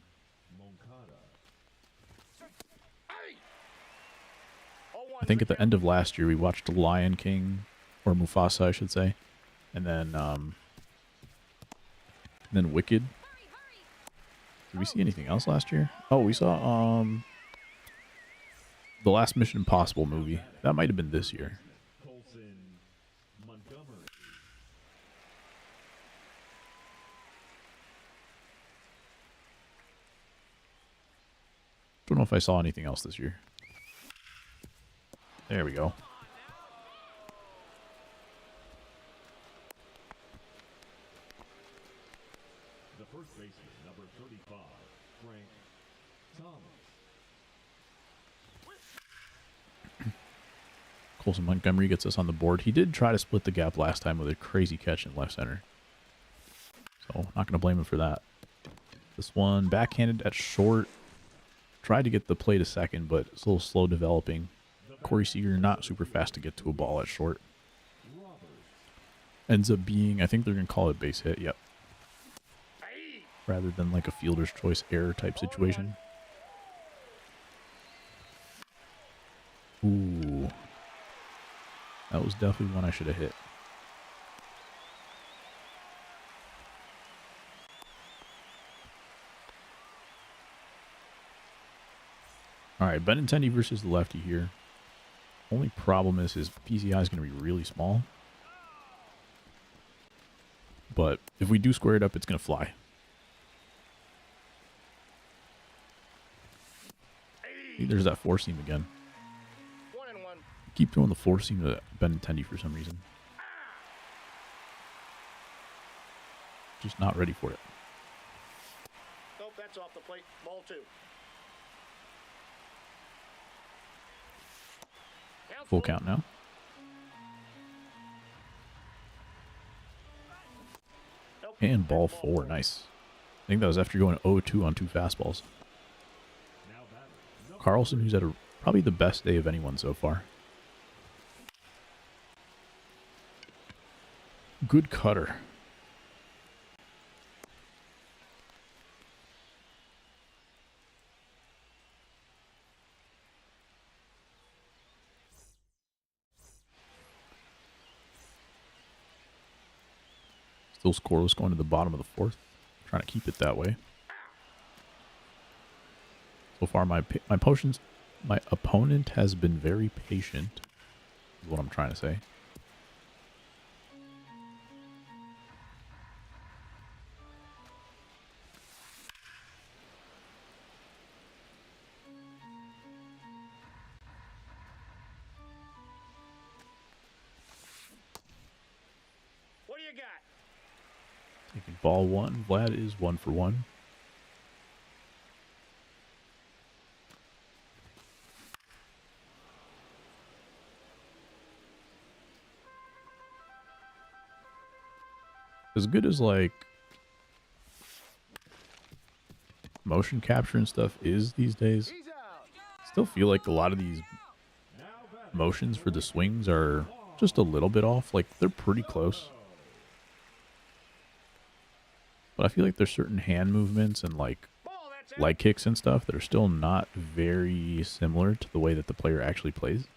Aye. 0-1. I think at the end of last year we watched Lion King, or Mufasa, I should say, and then Wicked. Did we see anything else last year? Oh, we saw the last Mission Impossible movie. That might have been this year. Colson Montgomery. if I saw anything else this year. There we go. The first baseman, number 35, Frank Thomas. Colson Montgomery gets us on the board. He did try to split the gap last time with a crazy catch in left center. So, not going to blame him for that. This one, backhanded at short. Tried to get the play to second, but it's a little slow developing. Corey Seager, not super fast to get to a ball at short. Ends up being, I think they're going to call it base hit, yep. Rather than like a fielder's choice error type situation. Ooh. That was definitely one I should have hit. Alright, Benintendi versus the lefty here. Only problem is his PCI is going to be really small. But if we do square it up, it's going to fly. There's that four seam again. 1-1. Keep throwing the four seam to Benintendi for some reason. Just not ready for it. Nope, that's off the plate. Ball 2. Full count now. Nope. And ball 4, nice. I think that was after going 0-2 on 2 fastballs. Carlson, who's had probably the best day of anyone so far. Good cutter. Still scoreless going to the bottom of the 4th. Trying to keep it that way. So far, my opponent has been very patient, is what I'm trying to say. What do you got? Taking ball 1. Vlad is 1 for 1. As good as like motion capture and stuff is these days, still feel like a lot of these motions for the swings are just a little bit off. Like they're pretty close. But I feel like there's certain hand movements and like leg kicks and stuff that are still not very similar to the way that the player actually plays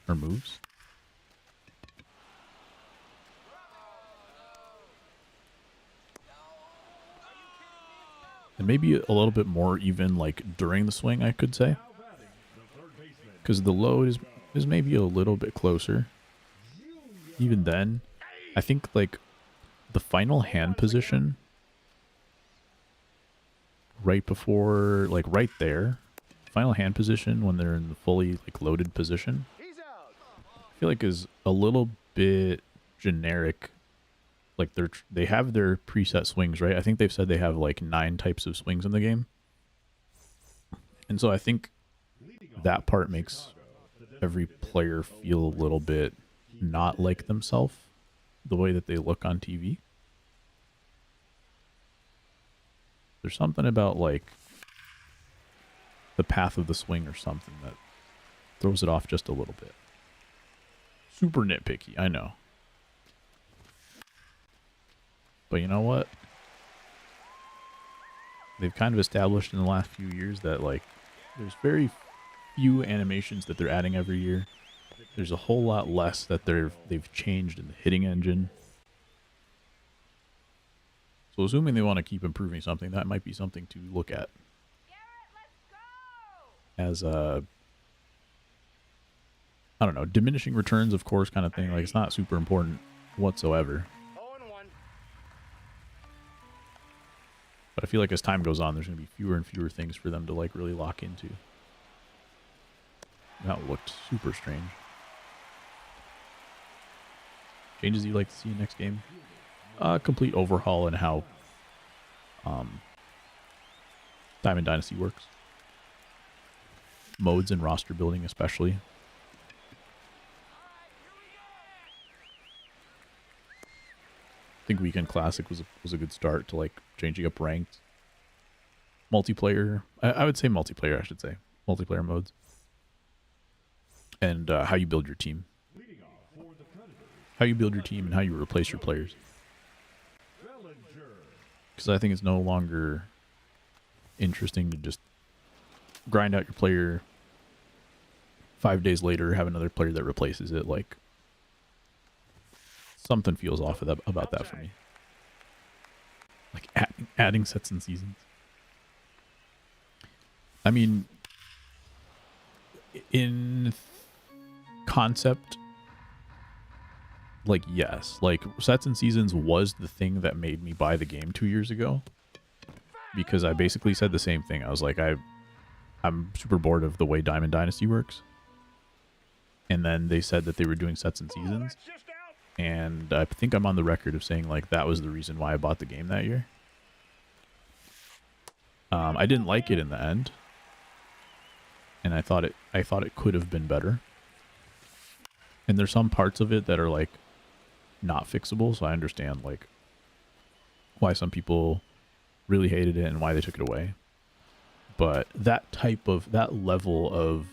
or moves. And maybe a little bit more even like during the swing, I could say. Because the load is maybe a little bit closer. Even then, I think like the final hand position right before, like right there, final hand position when they're in the fully like loaded position, I feel like is a little bit generic. Like they have their preset swings, right? I think they've said they have like 9 types of swings in the game. And so I think that part makes every player feel a little bit not like themselves, the way that they look on TV. There's something about like the path of the swing or something that throws it off just a little bit. Super nitpicky, I know. But you know what? They've kind of established in the last few years that like there's very few animations that they're adding every year. There's a whole lot less that they've changed in the hitting engine. So assuming they want to keep improving something, that might be something to look at. As a, I don't know, diminishing returns, of course, kind of thing. Like it's not super important whatsoever. But I feel like as time goes on, there's going to be fewer and fewer things for them to like really lock into. That looked super strange. Changes you'd like to see in next game? Complete overhaul in how Diamond Dynasty works. Modes and roster building especially. I think Weekend Classic was a good start to like changing up ranked. Multiplayer, I would say multiplayer, I should say. Multiplayer modes. And how you build your team. How you build your team and how you replace your players. Because I think it's no longer interesting to just grind out your player 5 days later, have another player that replaces it. Like, something feels off of that, about that for me. Like adding sets and seasons. I mean, in concept, like, yes, like sets and seasons was the thing that made me buy the game 2 years ago, because I basically said the same thing. I was like, I'm super bored of the way Diamond Dynasty works, and then they said that they were doing sets and seasons, and I think I'm on the record of saying like that was the reason why I bought the game that year. I didn't like it in the end, and I thought it could have been better. And there's some parts of it that are like not fixable, so I understand like why some people really hated it and why they took it away. But that level of,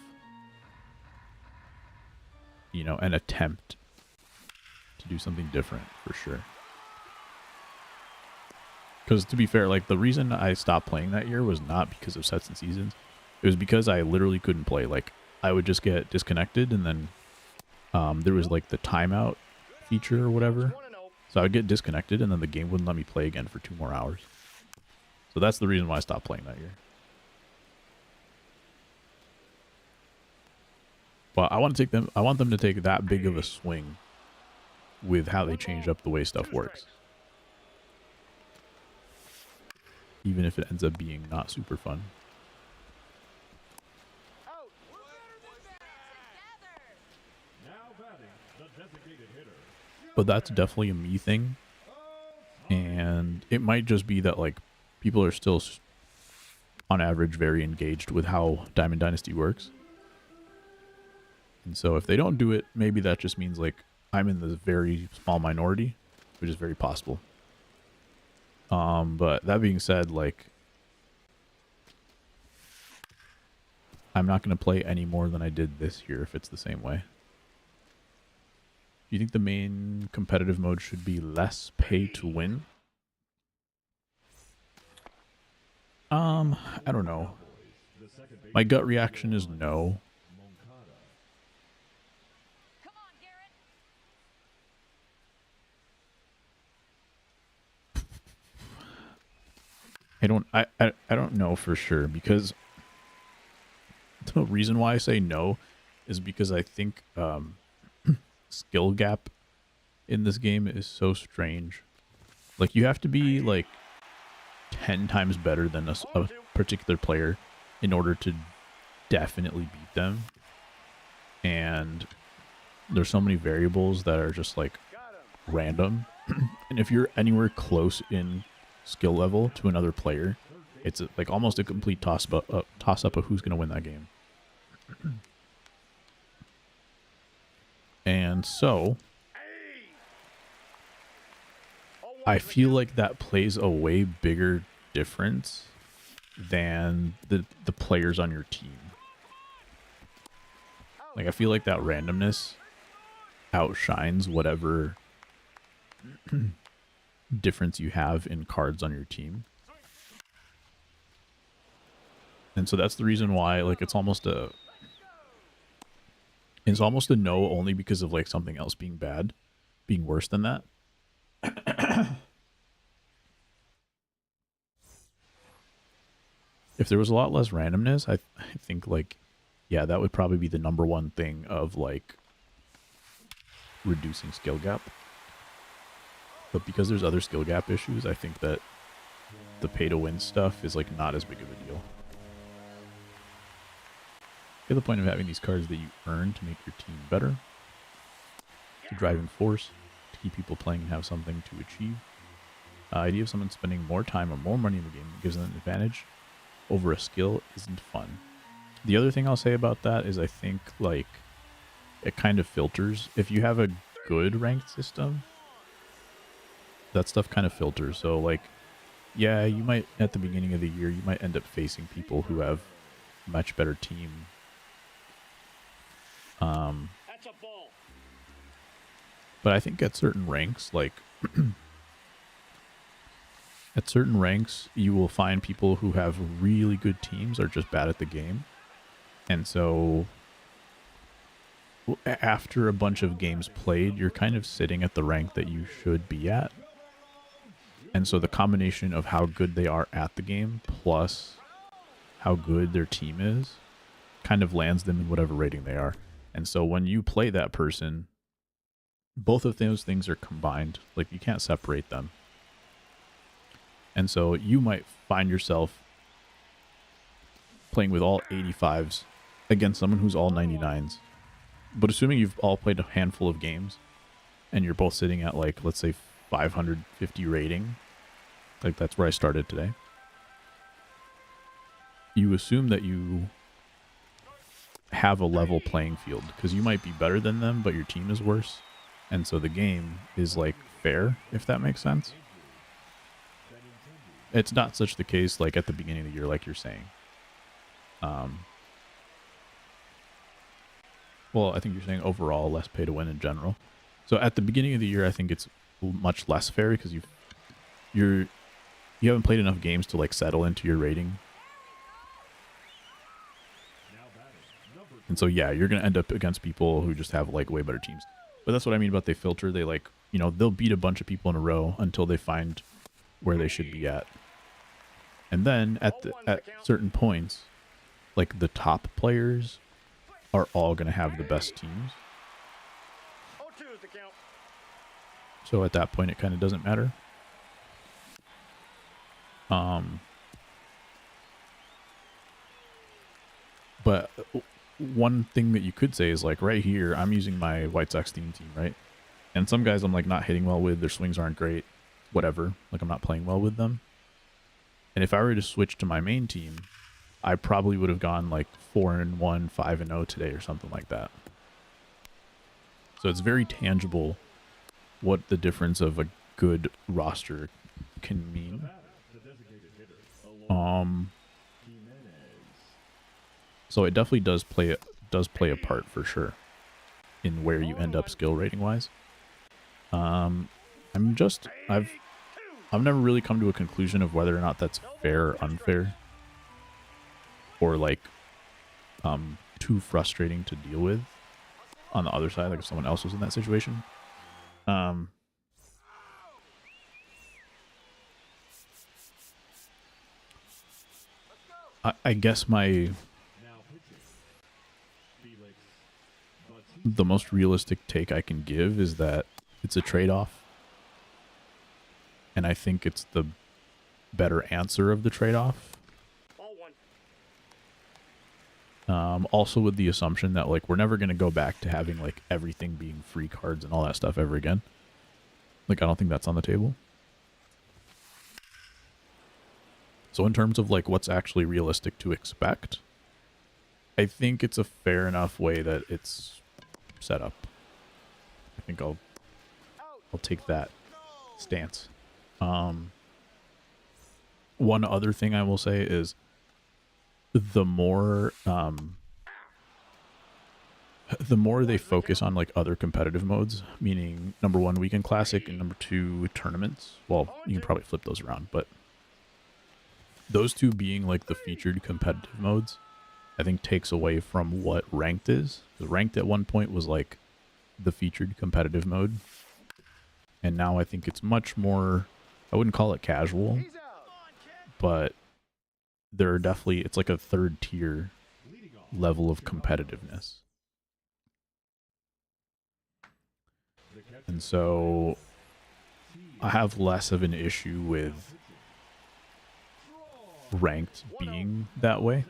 you know, an attempt to do something different, for sure. Because to be fair, like the reason I stopped playing that year was not because of sets and seasons. It was because I literally couldn't play. Like, I would just get disconnected, and then there was like the timeout feature or whatever. So I would get disconnected, and then the game wouldn't let me play again for 2 more hours. So that's the reason why I stopped playing that year. But I want them to take that big of a swing with how they change up the way stuff works. Even if it ends up being not super fun. But that's definitely a me thing. And it might just be that like people are still on average very engaged with how Diamond Dynasty works. And so if they don't do it, maybe that just means like I'm in the very small minority, which is very possible. But that being said, like, I'm not going to play any more than I did this year if it's the same way. Do you think the main competitive mode should be less pay to win? I don't know. My gut reaction is no. I don't know for sure, because the reason why I say no is because I think skill gap in this game is so strange. Like, you have to be like 10 times better than a particular player in order to definitely beat them. And there's so many variables that are just like random. And if you're anywhere close in skill level to another player, it's like almost a complete toss up of who's going to win that game. And so I feel like that plays a way bigger difference than the players on your team. Like, I feel like that randomness outshines whatever difference you have in cards on your team. And so that's the reason why, like, it's almost a no, only because of like something else being bad, being worse than that. If there was a lot less randomness, I think like, yeah, that would probably be the number one thing of like reducing skill gap. But because there's other skill gap issues, I think that the pay to win stuff is like not as big of a deal. get the point of having these cards that you earn to make your team better. The driving force to keep people playing and have something to achieve. Idea of someone spending more time or more money in the game that gives them an advantage over a skill isn't fun. The other thing I'll say about that is I think like it kind of filters. If you have a good ranked system, that stuff kind of filters. So like, yeah, you might at the beginning of the year you might end up facing people who have much better team. That's a ball. But I think at certain ranks, like at certain ranks, you will find people who have really good teams are just bad at the game. And so after a bunch of games played, you're kind of sitting at the rank that you should be at. And so the combination of how good they are at the game plus how good their team is kind of lands them in whatever rating they are. And so when you play that person, both of those things are combined. Like you can't separate them. And so you might find yourself playing with all 85s against someone who's all 99s. But assuming you've all played a handful of games and you're both sitting at like, let's say 550 rating, like that's where I started today. You assume that you have a level playing field because you might be better than them, but your team is worse. And so the game is like fair, if that makes sense. It's not such the case like at the beginning of the year, like you're saying. Well, I think you're saying overall less pay to win in general. So at the beginning of the year, I think it's much less fair because you haven't played enough games to like settle into your rating. And so yeah, you're gonna end up against people who just have like way better teams. But that's what I mean about they filter. They like, you know, they'll beat a bunch of people in a row until they find where they should be at. And then at certain points, like the top players are all going to have the best teams. 0-2 is the count. So at that point, it kind of doesn't matter. But one thing that you could say is like right here, I'm using my White Sox team, right? And some guys I'm like not hitting well with, their swings aren't great, whatever. Like I'm not playing well with them. And if I were to switch to my main team, I probably would have gone like 4-1, 5-0 today or something like that. So it's very tangible what the difference of a good roster can mean. So it definitely does play a part for sure in where you end up skill rating wise. I've never really come to a conclusion of whether or not that's fair or unfair, or like too frustrating to deal with on the other side, like if someone else was in that situation. I guess the most realistic take I can give is that it's a trade-off. And I think it's the better answer of the trade-off. Ball one. Also with the assumption that like we're never going to go back to having like everything being free cards and all that stuff ever again. Like I don't think that's on the table. So in terms of like what's actually realistic to expect, I think it's a fair enough way that it's set up. I think I'll take that stance. One other thing I will say is the more they focus on like other competitive modes, meaning number one, weekend classic, and number two, tournaments. Well, you can probably flip those around, but those two being like the featured competitive modes, I think takes away from what ranked is. The ranked at one point was like the featured competitive mode. And now I think it's much more, I wouldn't call it casual, but there are definitely, it's like a third tier level of competitiveness. And so I have less of an issue with ranked being that way.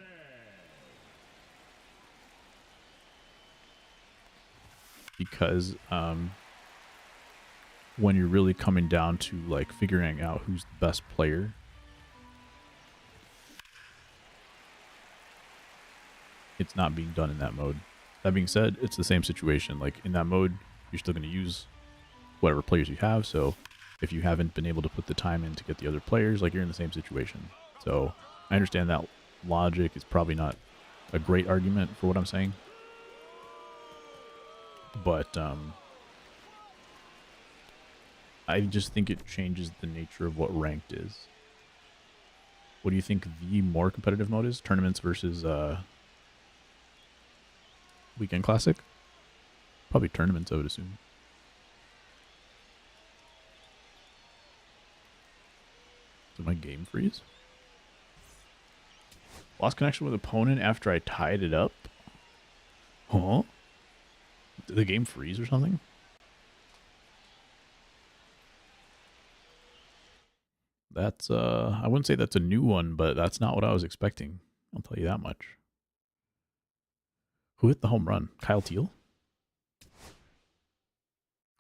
because when you're really coming down to like figuring out who's the best player, it's not being done in that mode. That being said, it's the same situation. Like in that mode, you're still going to use whatever players you have. So if you haven't been able to put the time in to get the other players, like you're in the same situation. So I understand that logic is probably not a great argument for what I'm saying. But I just think it changes the nature of what ranked is. What do you think the more competitive mode is? Tournaments versus Weekend Classic? Probably tournaments, I would assume. Did my game freeze? Lost connection with opponent after I tied it up? Huh? Did the game freeze or something? That's, I wouldn't say that's a new one, but that's not what I was expecting. I'll tell you that much. Who hit the home run? Kyle Teal?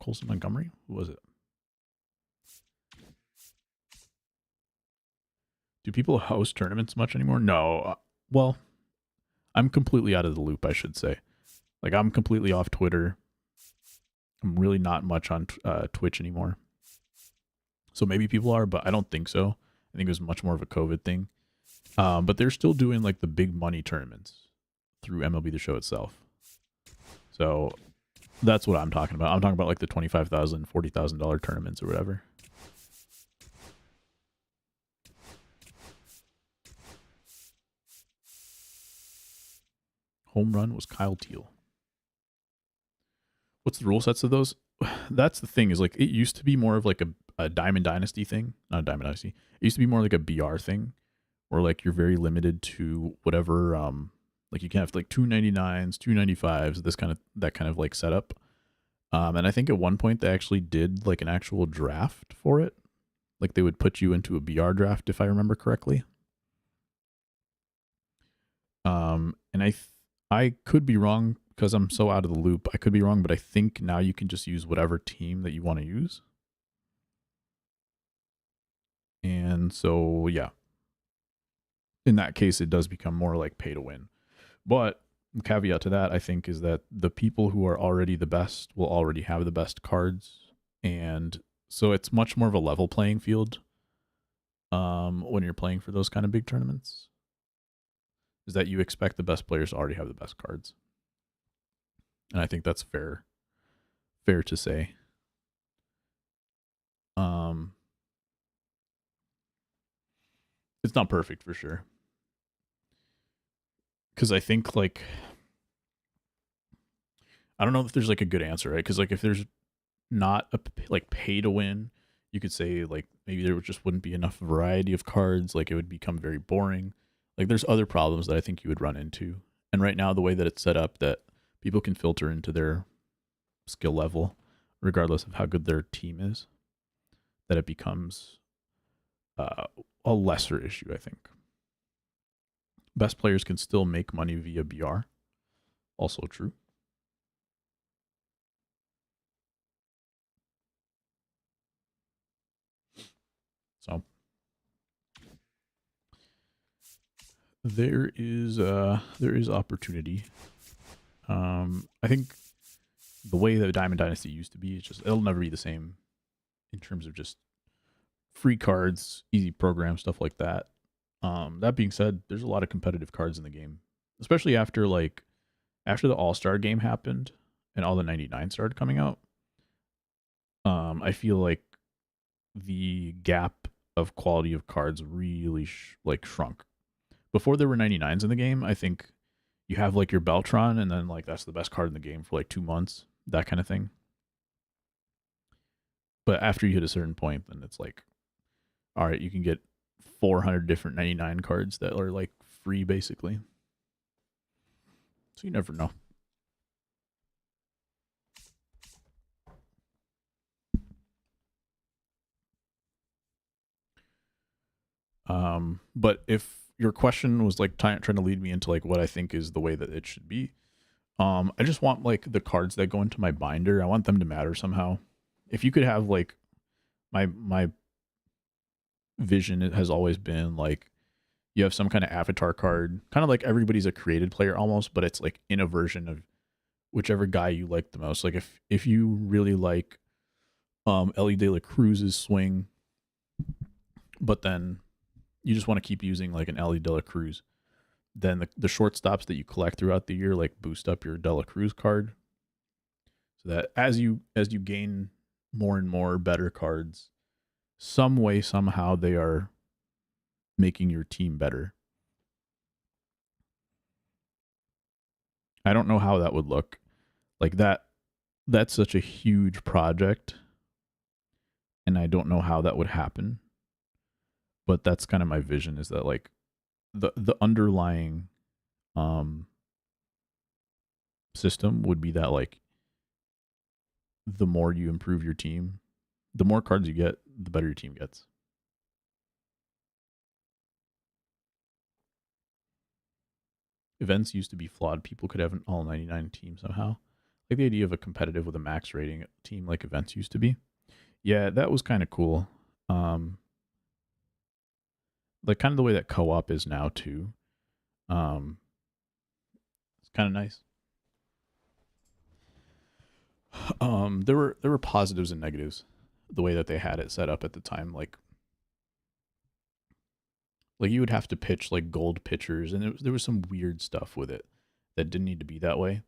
Colson Montgomery? Who was it? Do people host tournaments much anymore? No. Well, I'm completely out of the loop, I should say. Like, I'm completely off Twitter. I'm really not much on Twitch anymore. So maybe people are, but I don't think so. I think it was much more of a COVID thing. But they're still doing, like, the big money tournaments through MLB The Show itself. So that's what I'm talking about. I'm talking about, like, the $25,000, $40,000 tournaments or whatever. Home run was Kyle Teal. What's the rule sets of those? That's the thing, is like it used to be more of like a Diamond Dynasty thing. Not a Diamond Dynasty. It used to be more like a BR thing where like you're very limited to whatever like you can have like 299s, 295s, that kind of like setup. And I think at one point they actually did like an actual draft for it. Like they would put you into a BR draft if I remember correctly. And I could be wrong because I'm so out of the loop. I could be wrong, but I think now you can just use whatever team that you want to use. And so, yeah. In that case, it does become more like pay to win. But the caveat to that, I think, is that the people who are already the best will already have the best cards. And so it's much more of a level playing field when you're playing for those kind of big tournaments. Is that you expect the best players to already have the best cards. And I think that's fair to say. It's not perfect for sure. Because I think like, I don't know if there's like a good answer, right? Because like if there's not a like pay to win, you could say like maybe there just wouldn't be enough variety of cards. Like it would become very boring. Like there's other problems that I think you would run into. And right now the way that it's set up, that people can filter into their skill level regardless of how good their team is, that it becomes a lesser issue, I think. Best players can still make money via BR. Also true. So there is opportunity. I think the way that Diamond Dynasty used to be, it'll never be the same in terms of just free cards, easy program, stuff like that. That being said, there's a lot of competitive cards in the game, especially after the All-Star game happened and all the 99 started coming out. I feel like the gap of quality of cards really shrunk. Before there were 99s in the game, I think you have like your Beltron and then like that's the best card in the game for like 2 months, that kind of thing. But after you hit a certain point, then it's like, all right, you can get 400 different 99 cards that are like free basically. So you never know. But if your question was like trying to lead me into like what I think is the way that it should be, I just want like the cards that go into my binder. I want them to matter somehow. If you could have like my vision, it has always been like you have some kind of avatar card, kind of like everybody's a created player almost, but it's like in a version of whichever guy you like the most. Like if you really like Ellie De La Cruz's swing, but then you just want to keep using like an Ellie De La Cruz, then the shortstops that you collect throughout the year like boost up your De La Cruz card, so that as you gain more and more better cards, some way somehow they are making your team better. I don't know how that would look. Like that's such a huge project, and I don't know how that would happen. But that's kind of my vision, is that like the underlying system would be that like the more you improve your team, the more cards you get, the better your team gets. Events used to be flawed. People could have an all 99 team somehow. Like the idea of a competitive with a max rating team like events used to be. Yeah, that was kind of cool. Like kind of the way that co-op is now too. It's kind of nice. There were positives and negatives the way that they had it set up at the time. Like you would have to pitch like gold pitchers, and there was some weird stuff with it that didn't need to be that way.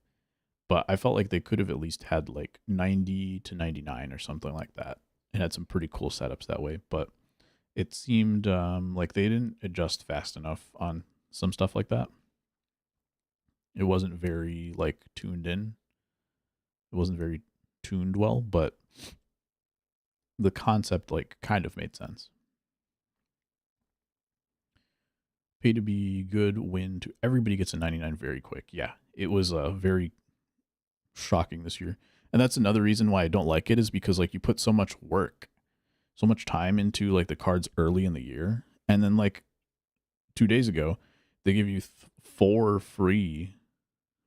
But I felt like they could have at least had like 90 to 99 or something like that, and had some pretty cool setups that way. But it seemed like they didn't adjust fast enough on some stuff like that. It wasn't very like tuned in. It wasn't very tuned well, but the concept like kind of made sense. Pay to be good, win to everybody gets a 99 very quick. Yeah, it was very shocking this year. And that's another reason why I don't like it, is because like you put so much work, so much time into like the cards early in the year, and then like 2 days ago they give you 4 free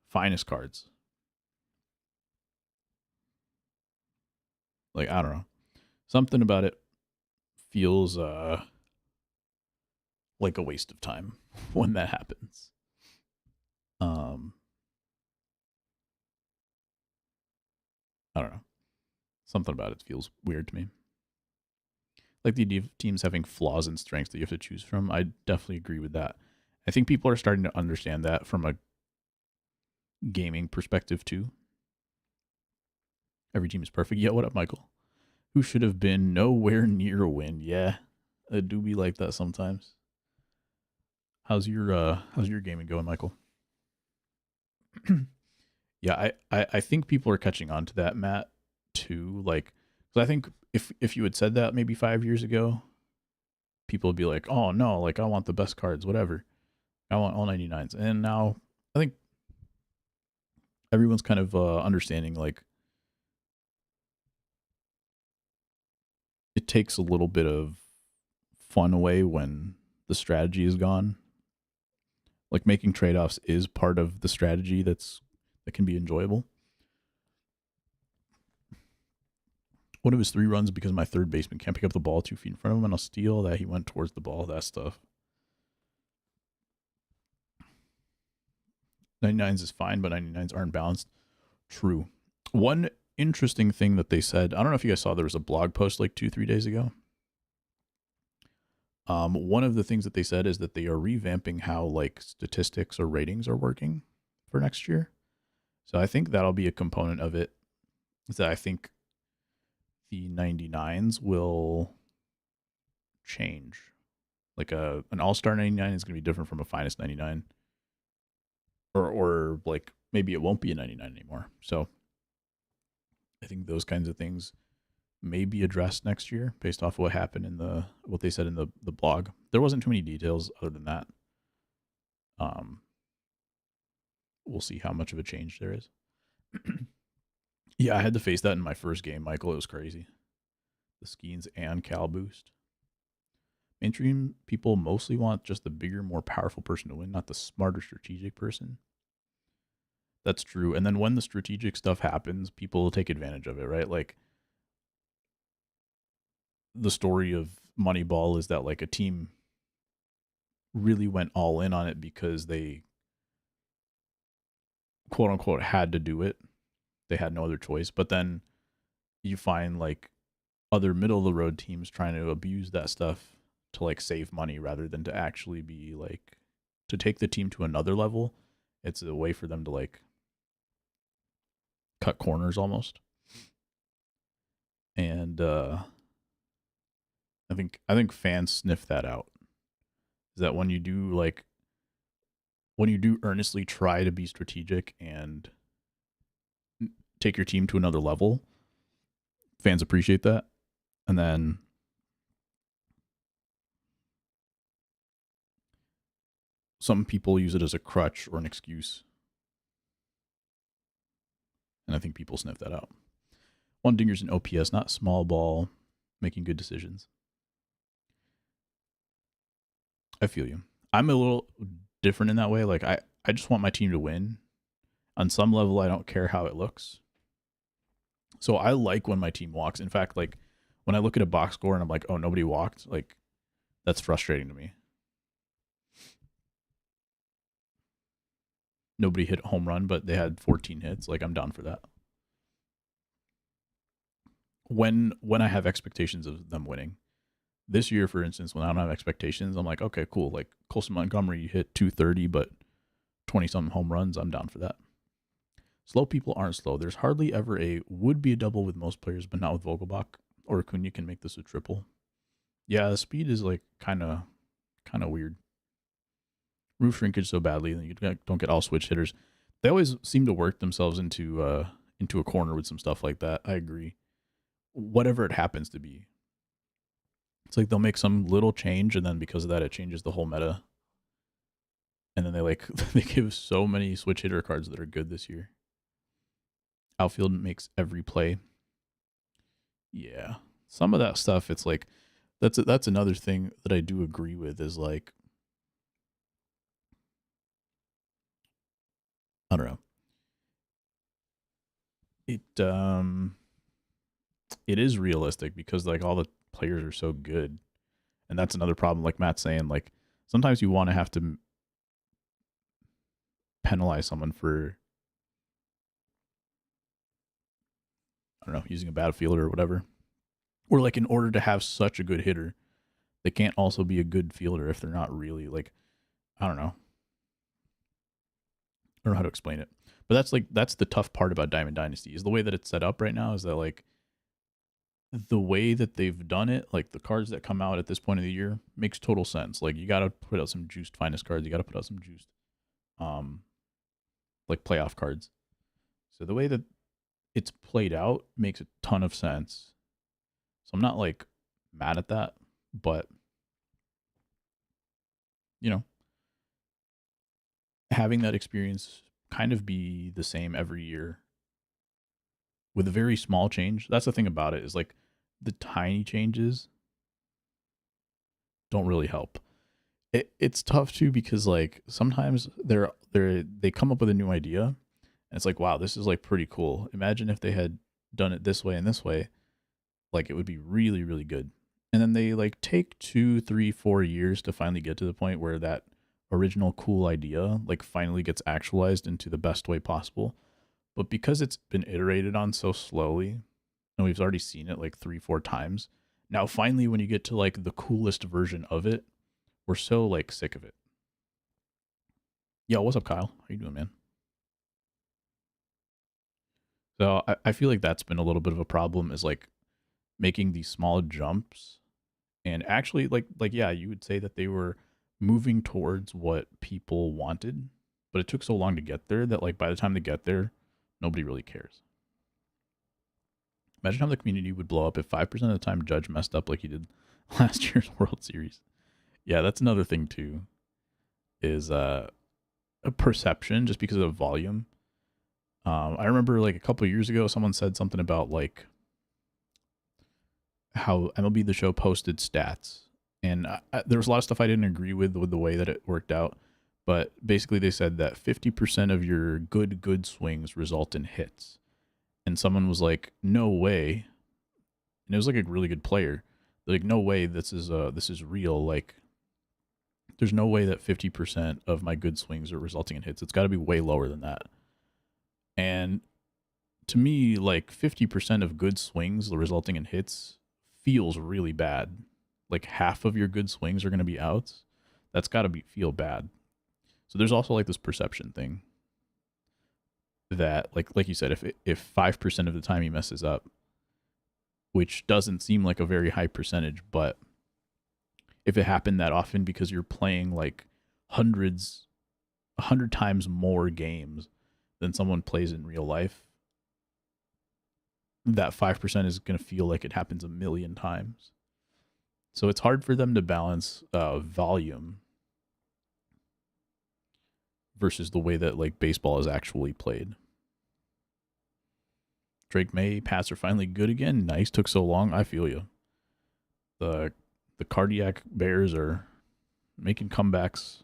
finest cards. Like I don't know. Something about it feels like a waste of time when that happens. I don't know. Something about it feels weird to me. Like the idea of teams having flaws and strengths that you have to choose from, I definitely agree with that. I think people are starting to understand that from a gaming perspective too. Every team is perfect. Yeah, what up, Michael? Who should have been nowhere near a win? Yeah, I do be like that sometimes. How's your gaming going, Michael? Yeah, I think people are catching on to that, Matt, too. Like, because I think if you had said that maybe 5 years ago, people would be like, "Oh no, like I want the best cards, whatever. I want all 99s." And now I think everyone's kind of understanding like it takes a little bit of fun away when the strategy is gone. Like making trade-offs is part of the strategy that can be enjoyable. One of his 3 runs because my third baseman can't pick up the ball 2 feet in front of him, and I'll steal that he went towards the ball. That stuff. 99s is fine, but 99s aren't balanced. True. One interesting thing that they said, I don't know if you guys saw, there was a blog post like 2-3 days ago. One of the things that they said is that they are revamping how like statistics or ratings are working for next year. So I think that'll be a component of it. Is that I think the 99s will change. Like an all-star 99 is going to be different from a finest 99. Or like maybe it won't be a 99 anymore. So I think those kinds of things may be addressed next year based off of what happened in what they said in the blog. There wasn't too many details other than that. We'll see how much of a change there is. Yeah, I had to face that in my first game, Michael. It was crazy. The Skeens and Cal boost. Mainstream people mostly want just the bigger, more powerful person to win, not the smarter strategic person. That's true. And then when the strategic stuff happens, people will take advantage of it, right? Like the story of Moneyball is that like a team really went all in on it because they quote unquote had to do it. They had no other choice. But then you find like other middle of the road teams trying to abuse that stuff to like save money rather than to actually be like to take the team to another level. It's a way for them to like cut corners almost. And I think fans sniff that out. Is that when you do earnestly try to be strategic and take your team to another level, fans appreciate that. And then some people use it as a crutch or an excuse. And I think people sniff that out. One dinger's an OPS, not small ball, making good decisions. I feel you. I'm a little different in that way. Like I just want my team to win. On some level, I don't care how it looks. So I like when my team walks. In fact, like when I look at a box score and I'm like, oh, nobody walked, like that's frustrating to me. Nobody hit a home run, but they had 14 hits. Like I'm down for that. When I have expectations of them winning. This year, for instance, when I don't have expectations, I'm like, okay, cool. Like Colson Montgomery hit 230, but 20-something home runs. I'm down for that. Slow people aren't slow. There's hardly ever a would be a double with most players, but not with Vogelbach. Or Acuna can make this a triple. Yeah, the speed is like kind of weird. Roof shrinkage so badly that you don't get all switch hitters. They always seem to work themselves into a corner with some stuff like that. I agree. Whatever it happens to be. It's like they'll make some little change, and then because of that, it changes the whole meta. And then they give so many switch hitter cards that are good this year. Outfield makes every play. Yeah, some of that stuff, it's like that's another thing that I do agree with is like I don't know. It is realistic because like all the players are so good. And that's another problem, like Matt's saying, like sometimes you want to have to penalize someone for, I don't know, using a bad fielder or whatever. Or like in order to have such a good hitter, they can't also be a good fielder if they're not really like, I don't know. I don't know how to explain it. But that's the tough part about Diamond Dynasty is the way that it's set up right now is that like the way that they've done it, like the cards that come out at this point of the year makes total sense. Like you got to put out some juiced finest cards. You got to put out some juiced, like playoff cards. So the way that it's played out makes a ton of sense. So I'm not like mad at that, but you know, having that experience kind of be the same every year with a very small change. That's the thing about it is like the tiny changes don't really help. It's tough too because like sometimes they come up with a new idea and it's like, wow, this is like pretty cool. Imagine if they had done it this way and this way, like it would be really, really good. And then they like take 2, 3, 4 years to finally get to the point where that original cool idea like finally gets actualized into the best way possible. But because it's been iterated on so slowly, and we've already seen it like 3, 4 times, now finally when you get to like the coolest version of it, we're so like sick of it. Yo, what's up, Kyle? How you doing, man? So I feel like that's been a little bit of a problem is like making these small jumps. And actually like yeah, you would say that they were moving towards what people wanted, but it took so long to get there that like by the time they get there, nobody really cares. Imagine how the community would blow up if 5% of the time Judge messed up like he did last year's World Series. Yeah, that's another thing too, is a perception just because of volume. I remember like a couple of years ago, someone said something about like how MLB The Show posted stats. And there was a lot of stuff I didn't agree with the way that it worked out. But basically, they said that 50% of your good swings result in hits. And someone was like, "No way!" And it was like a really good player. They're like, "No way! This is real. Like, there's no way that 50% of my good swings are resulting in hits. It's got to be way lower than that." And to me, like 50% of good swings resulting in hits feels really bad. Like half of your good swings are going to be outs. That's got to feel bad. So there's also like this perception thing that like you said, if 5% of the time he messes up, which doesn't seem like a very high percentage, but if it happened that often because you're playing like 100 times more games than someone plays in real life, that 5% is going to feel like it happens a million times. So it's hard for them to balance volume versus the way that like baseball is actually played. Drake May, Pats are finally good again. Nice, took so long. I feel you. The cardiac Bears are making comebacks.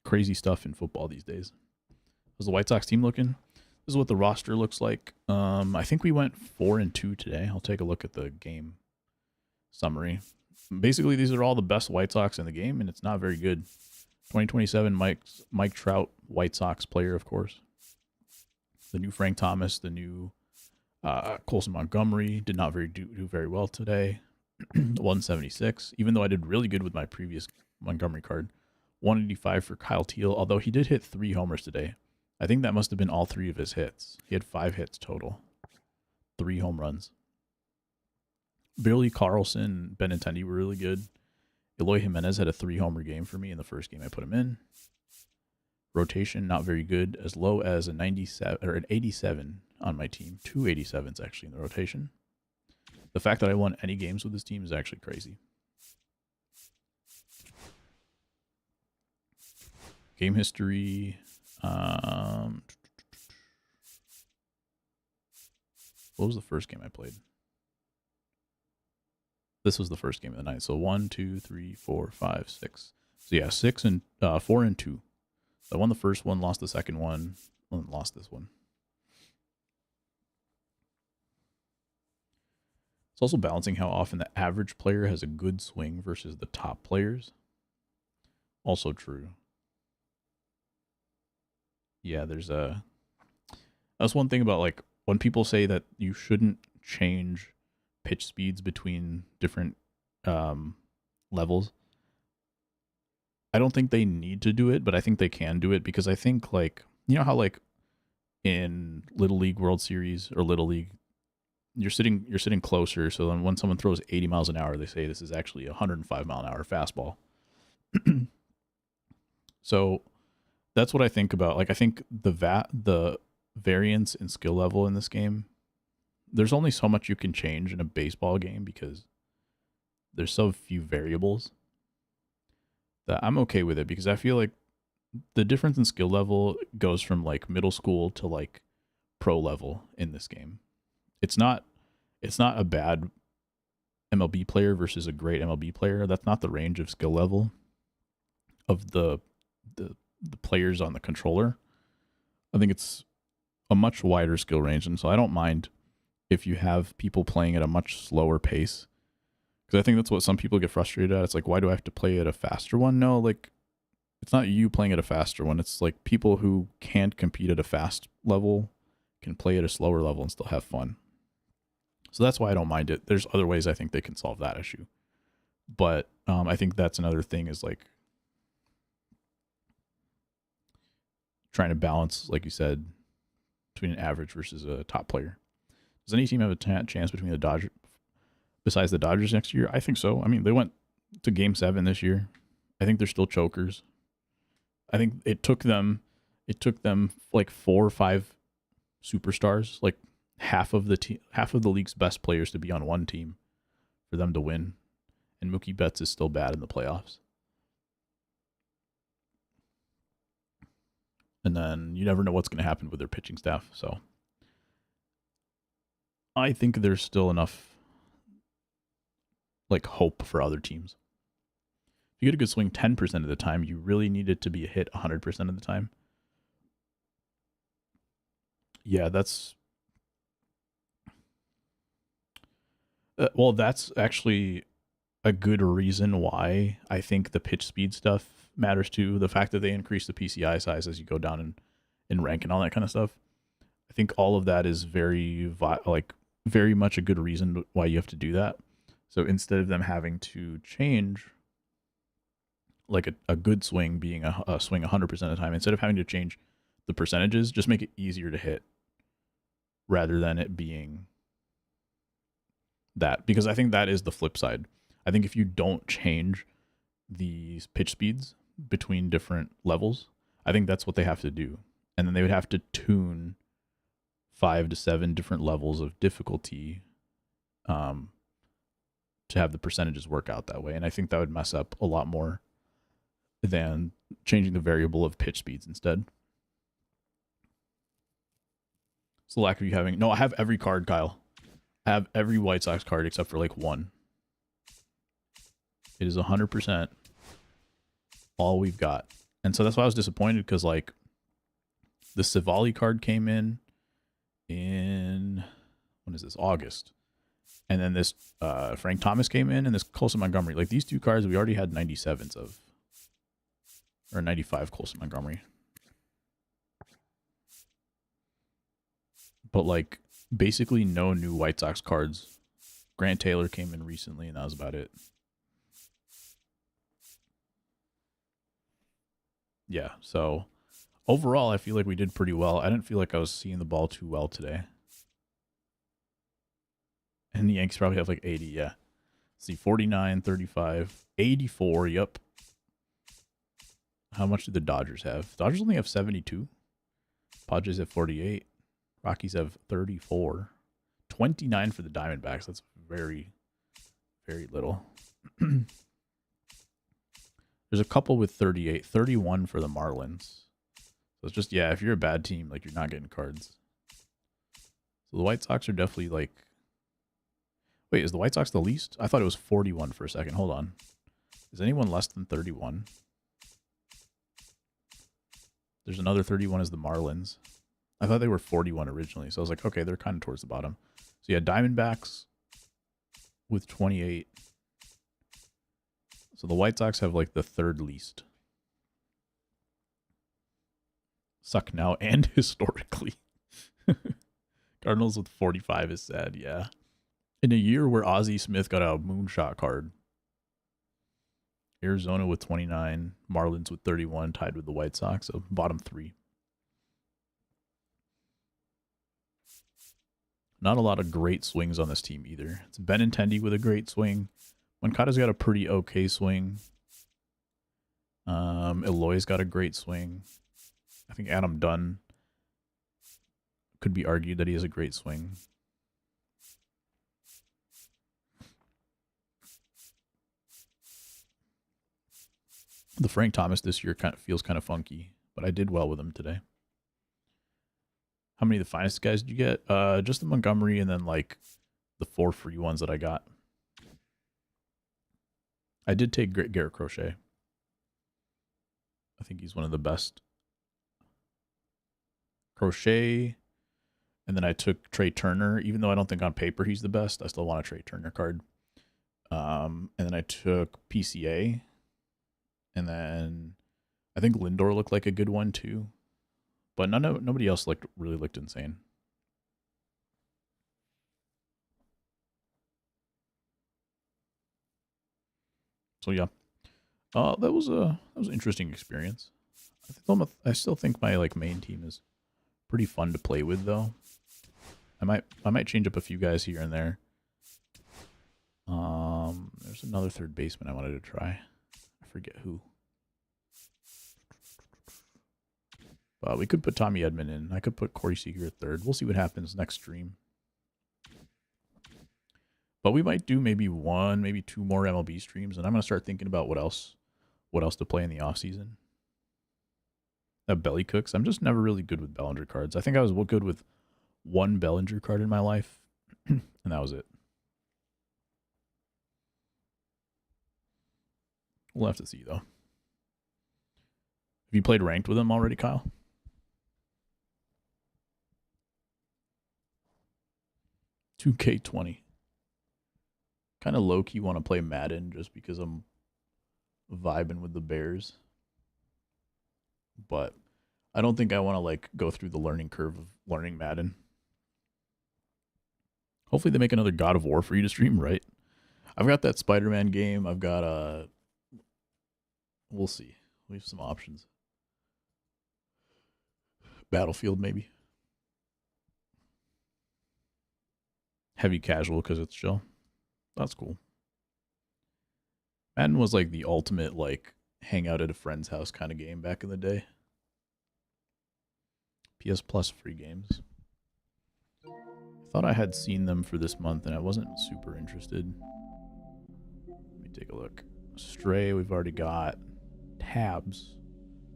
Crazy stuff in football these days. How's the White Sox team looking? This is what the roster looks like. I think we went 4-2 today. I'll take a look at the game summary. Basically, these are all the best White Sox in the game, and it's not very good. 2027 Mike Trout, White Sox player, of course. The new Frank Thomas, the new Colson Montgomery did not do very well today. 176, even though I did really good with my previous Montgomery card. 185 for Kyle Teal, although he did hit 3 homers today. I think that must have been all 3 of his hits. He had 5 hits total. 3 home runs. Billy Carlson, Benintendi were really good. Eloy Jimenez had a 3-homer game for me in the first game I put him in. Rotation, not very good, as low as a 97 or an 87 on my team. 2 87s actually in the rotation. The fact that I won any games with this team is actually crazy. Game history. What was the first game I played? This was the first game of the night. So 1, 2, 3, 4, 5, 6. So yeah, 4 and 2. So I won the first one, lost the second one, and lost this one. It's also balancing how often the average player has a good swing versus the top players. Also true. Yeah, that's one thing about like when people say that you shouldn't change pitch speeds between different levels. I don't think they need to do it, but I think they can do it because I think like, you know how like in Little League World Series or Little League, you're sitting closer. So then when someone throws 80 miles an hour, they say this is actually a 105 mile an hour fastball. So that's what I think about. Like I think the variance in skill level in this game, there's only so much you can change in a baseball game because there's so few variables that I'm okay with it because I feel like the difference in skill level goes from like middle school to like pro level in this game. It's not a bad MLB player versus a great MLB player. That's not the range of skill level of the players on the controller. I think it's a much wider skill range, and so I don't mind if you have people playing at a much slower pace. Because I think that's what some people get frustrated at. It's like, why do I have to play at a faster one? No, like, it's not you playing at a faster one. It's like people who can't compete at a fast level can play at a slower level and still have fun. So that's why I don't mind it. There's other ways I think they can solve that issue. But I think that's another thing is like trying to balance, like you said, between an average versus a top player. Does any team have a chance between the Dodgers, besides the Dodgers next year? I think so. I mean, they went to Game 7 this year. I think they're still chokers. I think it took them like 4 or 5 superstars, like half of the league's best players to be on one team for them to win. And Mookie Betts is still bad in the playoffs. And then you never know what's going to happen with their pitching staff. So I think there's still enough like hope for other teams. you get a good swing 10% of the time, you really need it to be a hit 100% of the time. Yeah, that's... well, that's actually a good reason why I think the pitch speed stuff matters too. The fact that they increase the PCI size as you go down in rank and all that kind of stuff. I think all of that is very much a good reason why you have to do that. So instead of them having to change like a good swing being a swing 100% of the time, instead of having to change the percentages, just make it easier to hit rather than it being that. Because I think that is the flip side. I think if you don't change these pitch speeds between different levels, I think that's what they have to do. And then they would have to tune 5 to 7 different levels of difficulty to have the percentages work out that way. And I think that would mess up a lot more than changing the variable of pitch speeds instead. It's the lack of you having... No, I have every card, Kyle. I have every White Sox card except for like one. It is 100% all we've got. And so that's why I was disappointed, because like the Savali card came in when is this? August. And then this Frank Thomas came in, and this Colson Montgomery. Like these two cards we already had 97s of. Or 95 Colson Montgomery. But like basically no new White Sox cards. Grant Taylor came in recently, and that was about it. Yeah, so overall, I feel like we did pretty well. I didn't feel like I was seeing the ball too well today. And the Yankees probably have like 80, yeah. Let's see, 49, 35, 84, yep. How much do the Dodgers have? Dodgers only have 72. Padres have 48. Rockies have 34. 29 for the Diamondbacks. That's very, very little. There's a couple with 38. 31 for the Marlins. So it's just, yeah, if you're a bad team, like you're not getting cards. So the White Sox are definitely like... Wait, is the White Sox the least? I thought it was 41 for a second. Hold on. Is anyone less than 31? There's another 31 as the Marlins. I thought they were 41 originally. So I was like, okay, they're kind of towards the bottom. So yeah, Diamondbacks with 28. So the White Sox have like the third least. Suck now and historically. Cardinals with 45 is sad, yeah. In a year where Ozzie Smith got a moonshot card. Arizona with 29, Marlins with 31, tied with the White Sox, so bottom three. Not a lot of great swings on this team either. It's Benintendi with a great swing. Moncada's got a pretty okay swing. Eloy's got a great swing. I think Adam Dunn could be argued that he has a great swing. The Frank Thomas this year kind of feels kind of funky, but I did well with him today. How many of the finest guys did you get? Just the Montgomery and then like the 4 free ones that I got. I did take Garrett Crochet. I think he's one of the best. Crochet, and then I took Trey Turner. Even though I don't think on paper he's the best, I still want a Trey Turner card. And then I took PCA. And then I think Lindor looked like a good one too. But nobody else really looked insane. So yeah. That was an interesting experience. I still think my like main team is pretty fun to play with though. I might change up a few guys here and there. There's another third baseman I wanted to try. I forget who. We could put Tommy Edman in. I could put Corey Seager at third. We'll see what happens next stream. But we might do maybe 1, maybe 2 more MLB streams, and I'm gonna start thinking about what else to play in the off season. That Belly Cooks. I'm just never really good with Bellinger cards. I think I was good with 1 Bellinger card in my life, and that was it. We'll have to see, though. Have you played ranked with him already, Kyle? $2K20. Kind of low-key want to play Madden just because I'm vibing with the Bears. But I don't think I want to like go through the learning curve of learning Madden. Hopefully they make another God of War for you to stream, right? I've got that Spider-Man game. I've got we'll see. We have some options. Battlefield maybe. Heavy casual because it's chill. That's cool. Madden was like the ultimate like hang out at a friend's house kind of game back in the day. PS Plus free games. I thought I had seen them for this month and I wasn't super interested. Let me take a look. Stray, we've already got. Tabs.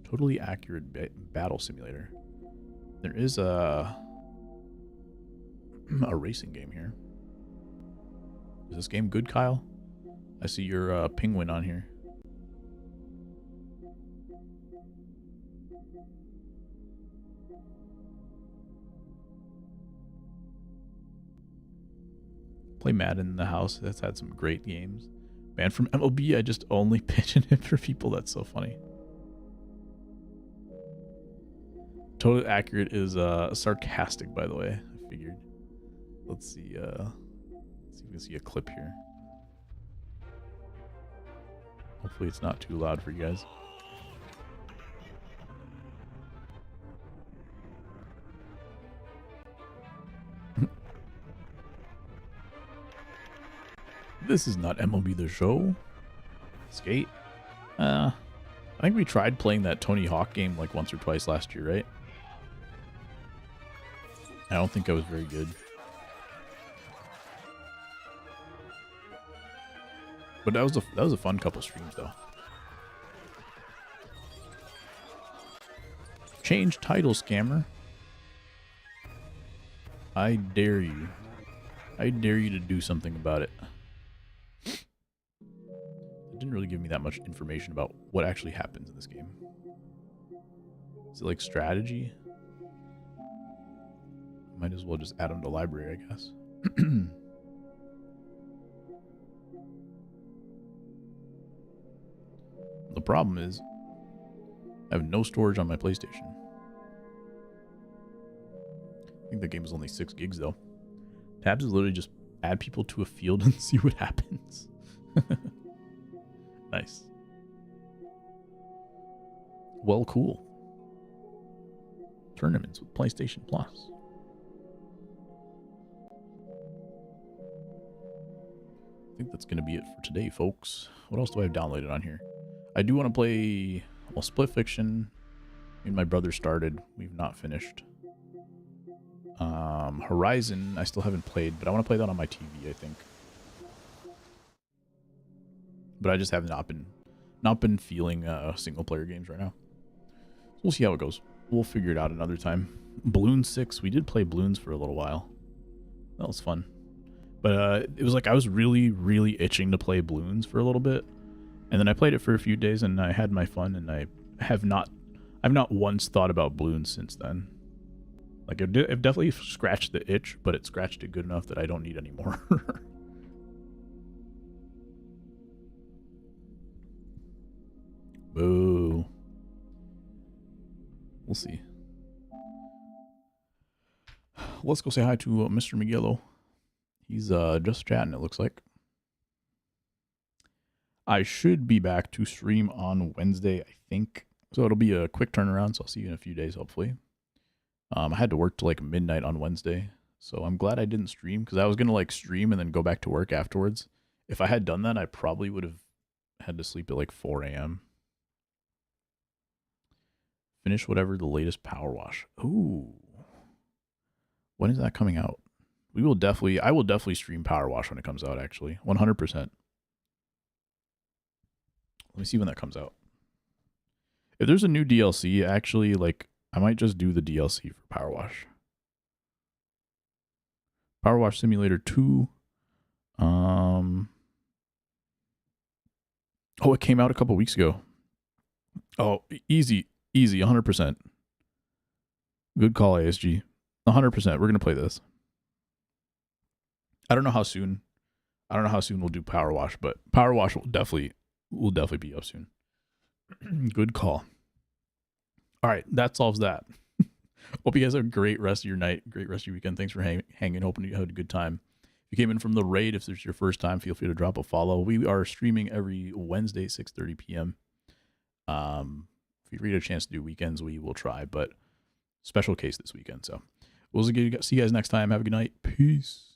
Totally accurate battle simulator. There is a racing game here. Is this game good, Kyle? I see your penguin on here. Play Madden in the house. That's had some great games. Man from MLB, I just only pitch it for people. That's so funny. Totally accurate is sarcastic, by the way. I figured. Let's see. Let's see if we can see a clip here. Hopefully it's not too loud for you guys. This is not MLB The Show. Skate. I think we tried playing that Tony Hawk game like once or twice last year, right? I don't think I was very good. But that was a fun couple streams though. Change title, scammer. I dare you. I dare you to do something about it. It didn't really give me that much information about what actually happens in this game. Is it like strategy? Might as well just add them to library, I guess. The problem is I have no storage on my PlayStation. I think the game is only 6 gigs though. Tabs is literally just add people to a field and see what happens. Nice. Well, cool. Tournaments with PlayStation Plus. I think that's going to be it for today, folks. What else do I have downloaded on here? I do want to play, well, Split Fiction. Me and my brother started. We've not finished. Horizon, I still haven't played, but I want to play that on my TV, I think. But I just have not been feeling single player games right now. So we'll see how it goes. We'll figure it out another time. Balloon 6, we did play Balloons for a little while. That was fun. But it was like I was really, really itching to play Balloons for a little bit. And then I played it for a few days and I had my fun, and I've not once thought about Balloons since then. Like I've definitely scratched the itch, but it scratched it good enough that I don't need any more. Boo. We'll see. Let's go say hi to Mr. Miguelo. He's just chatting, it looks like. I should be back to stream on Wednesday, I think. So it'll be a quick turnaround, so I'll see you in a few days, hopefully. I had to work till like midnight on Wednesday, so I'm glad I didn't stream, because I was going to like stream and then go back to work afterwards. If I had done that, I probably would have had to sleep at like 4 a.m. Finish whatever the latest Power Wash. Ooh. When is that coming out? I will definitely stream Power Wash when it comes out, actually. 100%. Let me see when that comes out. If there's a new DLC, actually, like, I might just do the DLC for Power Wash. Power Wash Simulator 2. Oh, it came out a couple weeks ago. Oh, easy, 100%. Good call, ASG. 100%. We're gonna play this. I don't know how soon. We'll do Power Wash, but Power Wash will definitely be up soon. Good call. All right, that solves that. Hope you guys have a great rest of your night, great rest of your weekend. Thanks for hanging. Hoping you had a good time. If you came in from the raid, if this is your first time, feel free to drop a follow. We are streaming every Wednesday, 6:30 p.m. If you get a chance to do weekends, we will try, but special case this weekend. So we'll see you guys next time. Have a good night. Peace.